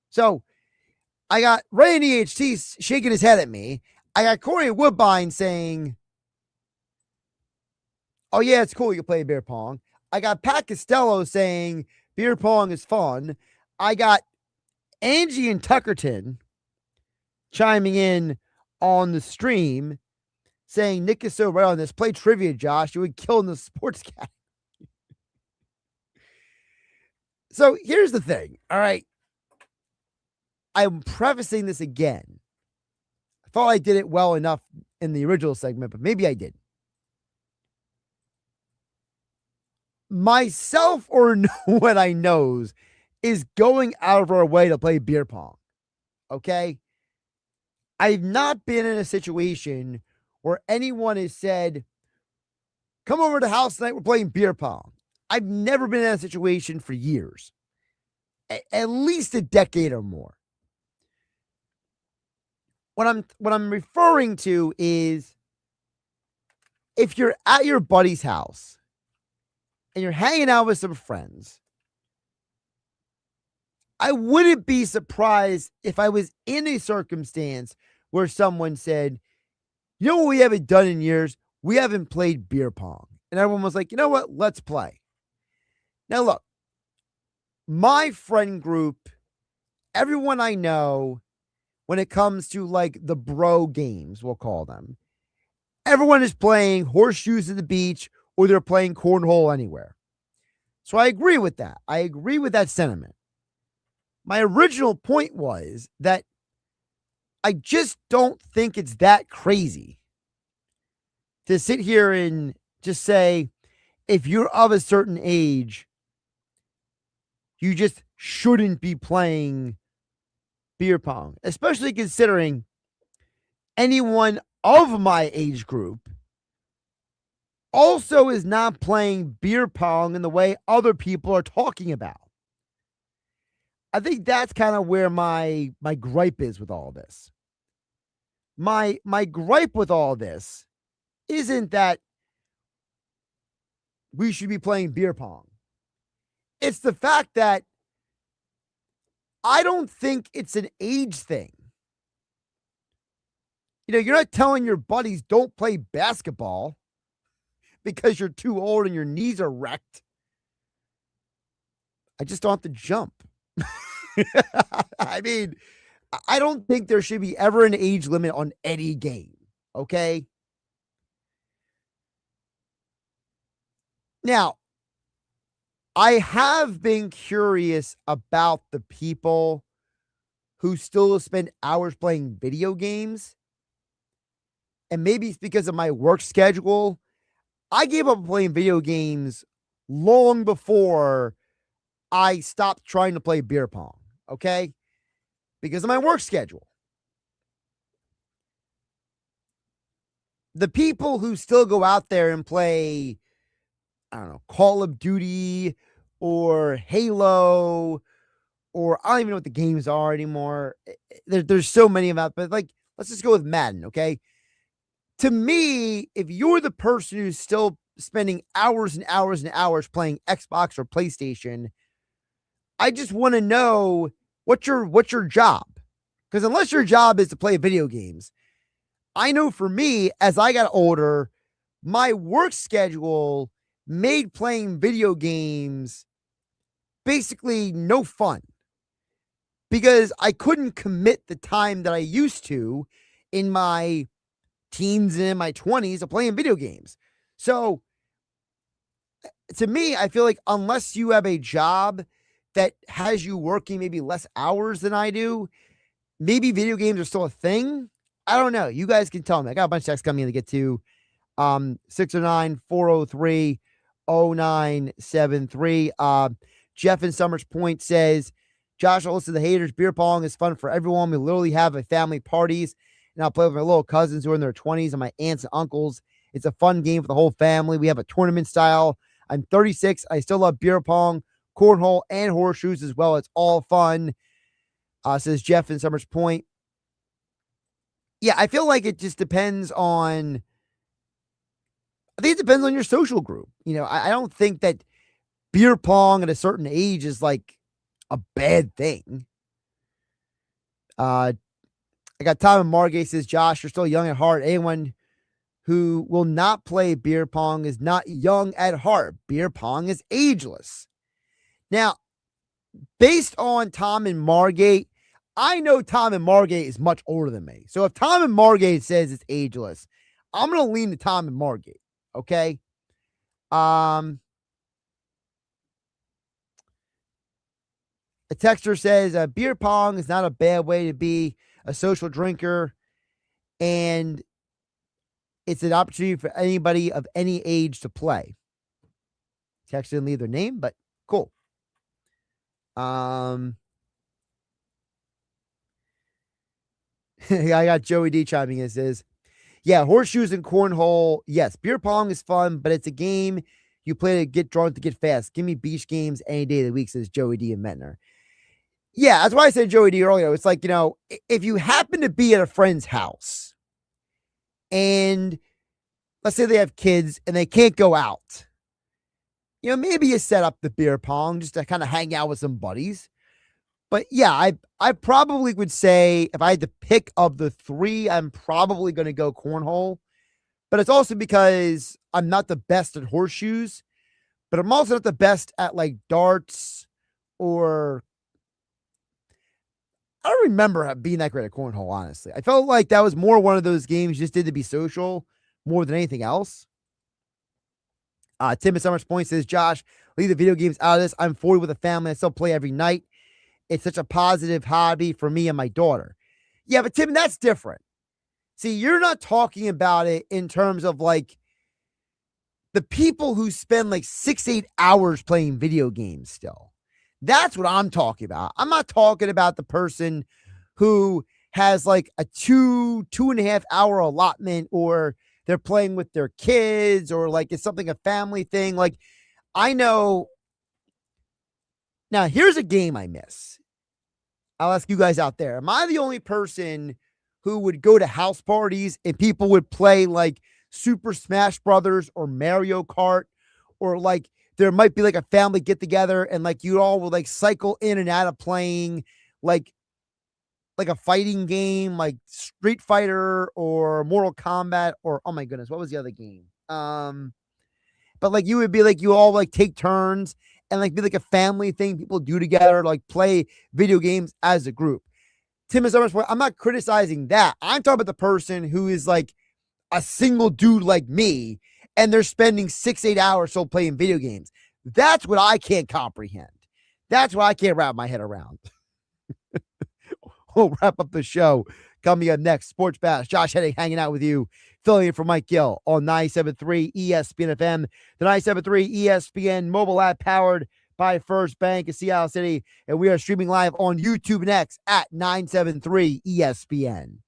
So I got Ray and EHT shaking his head at me. I got Corey Woodbine saying, oh, yeah, it's cool you play beer pong. I got Pat Costello saying beer pong is fun. I got Angie and Tuckerton chiming in on the stream saying Nick is so right on this. Play trivia, Josh. You would kill in the sports category. So here's the thing. All right. I'm prefacing this again. I thought I did it well enough in the original segment, but maybe I didn't. Myself or no one I knows is going out of our way to play beer pong. Okay? I've not been in a situation where anyone has said, come over to the house tonight, we're playing beer pong. I've never been in that situation for years. At least a decade or more. What I'm referring to is if you're at your buddy's house and you're hanging out with some friends, I wouldn't be surprised if I was in a circumstance where someone said, you know what we haven't done in years? We haven't played beer pong. And everyone was like, you know what? Let's play. Now, look, my friend group, everyone I know, when it comes to like the bro games, we'll call them, everyone is playing horseshoes at the beach or they're playing cornhole anywhere. So I agree with that. I agree with that sentiment. My original point was that I just don't think it's that crazy to sit here and just say, if you're of a certain age, you just shouldn't be playing beer pong, especially considering anyone of my age group also is not playing beer pong in the way other people are talking about. I think that's kind of where my gripe is with all this. My gripe with all this isn't that we should be playing beer pong. It's the fact that I don't think it's an age thing. You know, you're not telling your buddies don't play basketball because you're too old and your knees are wrecked. I just don't have to jump. I mean, I don't think there should be ever an age limit on any game. Okay. Now, I have been curious about the people who still spend hours playing video games. And maybe it's because of my work schedule. I gave up playing video games long before I stopped trying to play beer pong. Okay. Because of my work schedule. The people who still go out there and play, I don't know, Call of Duty or Halo, or I don't even know what the games are anymore. There's so many of that, but like, let's just go with Madden, okay? To me, if you're the person who's still spending hours and hours and hours playing Xbox or PlayStation, I just want to know what's your job? Because unless your job is to play video games, I know for me, as I got older, my work schedule made playing video games basically no fun because I couldn't commit the time that I used to in my teens and in my 20s of playing video games. So to me, I feel like unless you have a job that has you working maybe less hours than I do, maybe video games are still a thing. I don't know. You guys can tell me. I got a bunch of texts coming in to get to. 609-403-0973. Jeff in Summers Point says, Josh, I'll listen to the haters. Beer pong is fun for everyone. We literally have a family parties, and I'll play with my little cousins who are in their 20s and my aunts and uncles. It's a fun game for the whole family. We have a tournament style. I'm 36. I still love beer pong, cornhole, and horseshoes as well. It's all fun, says Jeff in Summers Point. Yeah, I feel like it just depends on, I think it depends on your social group. You know, I don't think that beer pong at a certain age is like a bad thing. I got Tom and Margate says, Josh, you're still young at heart. Anyone who will not play beer pong is not young at heart. Beer pong is ageless. Now, based on Tom and Margate, I know Tom and Margate is much older than me. So if Tom and Margate says it's ageless, I'm going to lean to Tom and Margate. Okay. A texter says beer pong is not a bad way to be a social drinker, and it's an opportunity for anybody of any age to play. Text didn't leave their name, but cool. I got Joey D chiming in. Says, yeah, horseshoes and cornhole. Yes, beer pong is fun, but it's a game you play to get drunk, to get fast. Give me beach games any day of the week, says Joey D and Metner. Yeah, that's why I said Joey D earlier. It's like, you know, if you happen to be at a friend's house and let's say they have kids and they can't go out, you know, maybe you set up the beer pong just to kind of hang out with some buddies. But yeah, I probably would say if I had to pick of the three, I'm probably going to go cornhole. But it's also because I'm not the best at horseshoes, but I'm also not the best at like darts or I don't remember being that great at cornhole, honestly. I felt like that was more one of those games you just did to be social more than anything else. Tim at Summers Point says, Josh, leave the video games out of this. I'm 40 with a family. I still play every night. It's such a positive hobby for me and my daughter. Yeah, but Tim, that's different. See, you're not talking about it in terms of like the people who spend like 6-8 hours playing video games still. That's what I'm talking about. I'm not talking about the person who has like a 2.5 hour allotment, or they're playing with their kids, or like it's something, a family thing. Like I know. Now, here's a game I miss. I'll ask you guys out there. Am I the only person who would go to house parties and people would play like Super Smash Brothers or Mario Kart, or like there might be like a family get together and like you all would like cycle in and out of playing like a fighting game like Street Fighter or Mortal Kombat, or oh my goodness, what was the other game? But like you would be like you all like take turns and like be like a family thing people do together, like play video games as a group. Tim is almost, I'm not criticizing that. I'm talking about the person who is like a single dude like me and they're spending 6-8 hours still playing video games. That's what I can't comprehend. That's what I can't wrap my head around. We'll wrap up the show. Coming up next, Sports Bash. Josh Hennig hanging out with you, filling in for Mike Gill on 97.3 ESPN FM, the 97.3 ESPN mobile app powered by First Bank of Seattle City. And we are streaming live on YouTube next at 973 ESPN.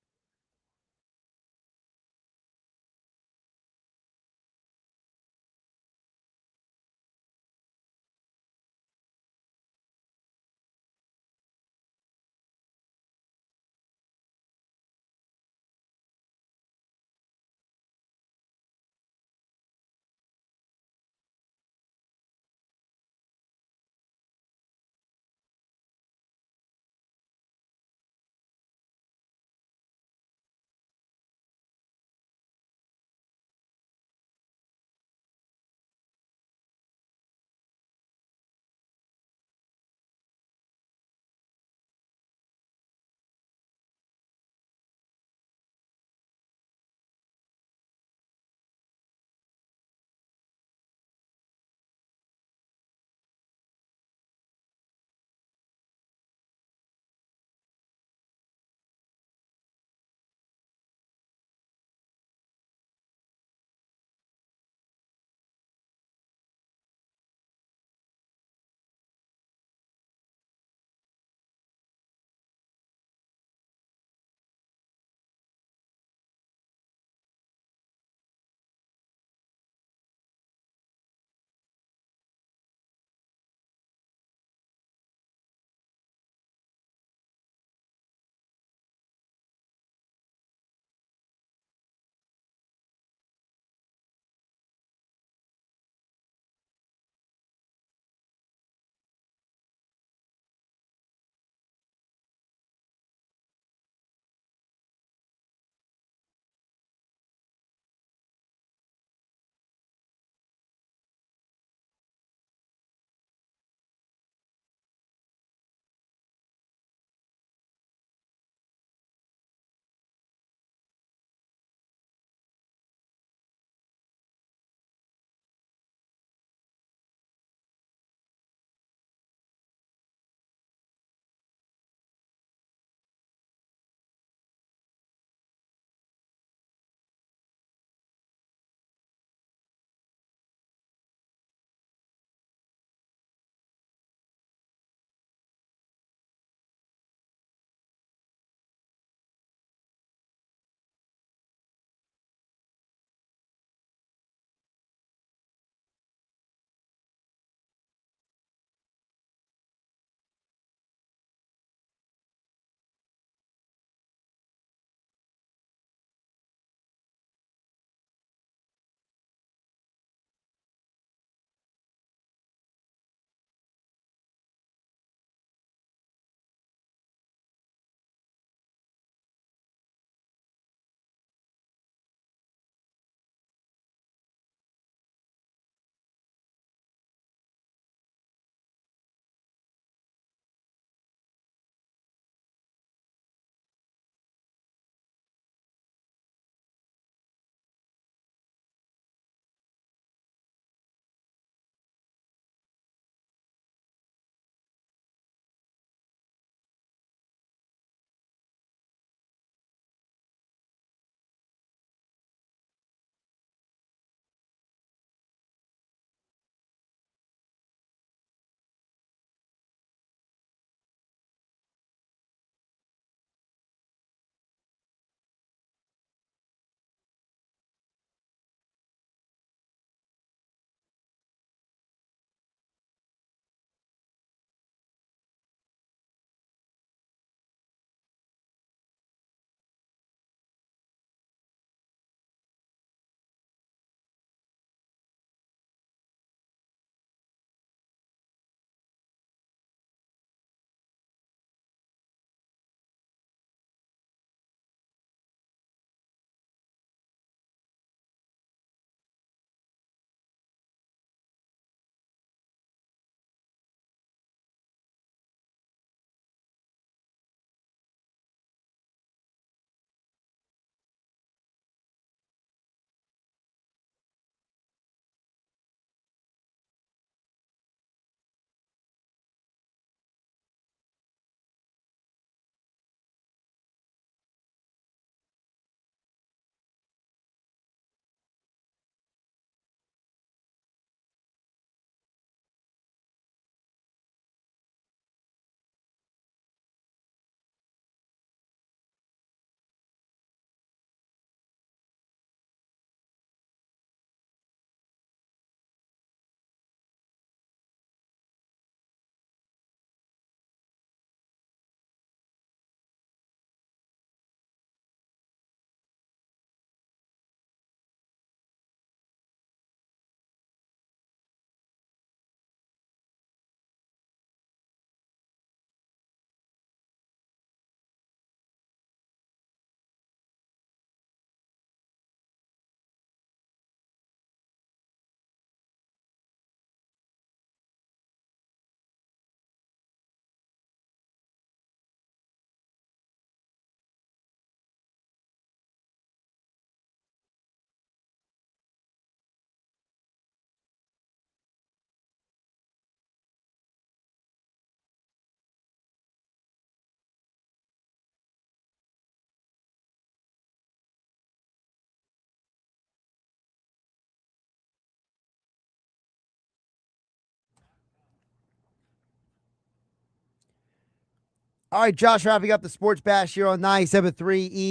All right, Josh, wrapping up the Sports Bash here on 97.3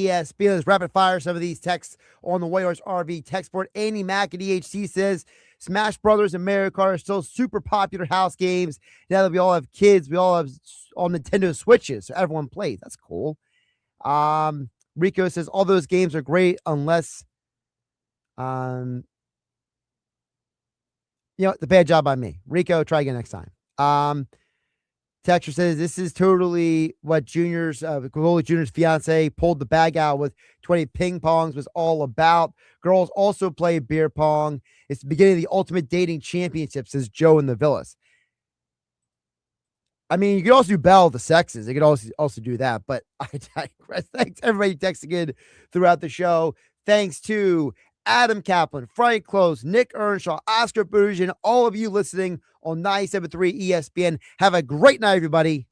ESPN. Let's rapid fire some of these texts on the Whalers RV text board. Andy Mack at EHC says, Smash Brothers and Mario Kart are still super popular house games. Now that we all have kids, we all have all Nintendo Switches, so everyone plays. That's cool. Rico says, all those games are great unless, the bad job by me. Rico, try again next time. Texture says this is totally what Cavoli Jr.'s fiance pulled the bag out with 20 ping pongs was all about. Girls also play beer pong. It's the beginning of the ultimate dating championship, says Joe in the Villas. I mean, you could also do Battle of the Sexes. They could also do that, but I digress. Thanks everybody texting in throughout the show. Thanks to Adam Caplan, Frank Klose, Nick Earnshaw, Oscar Budejen, all of you listening on 97.3 ESPN. Have a great night, everybody.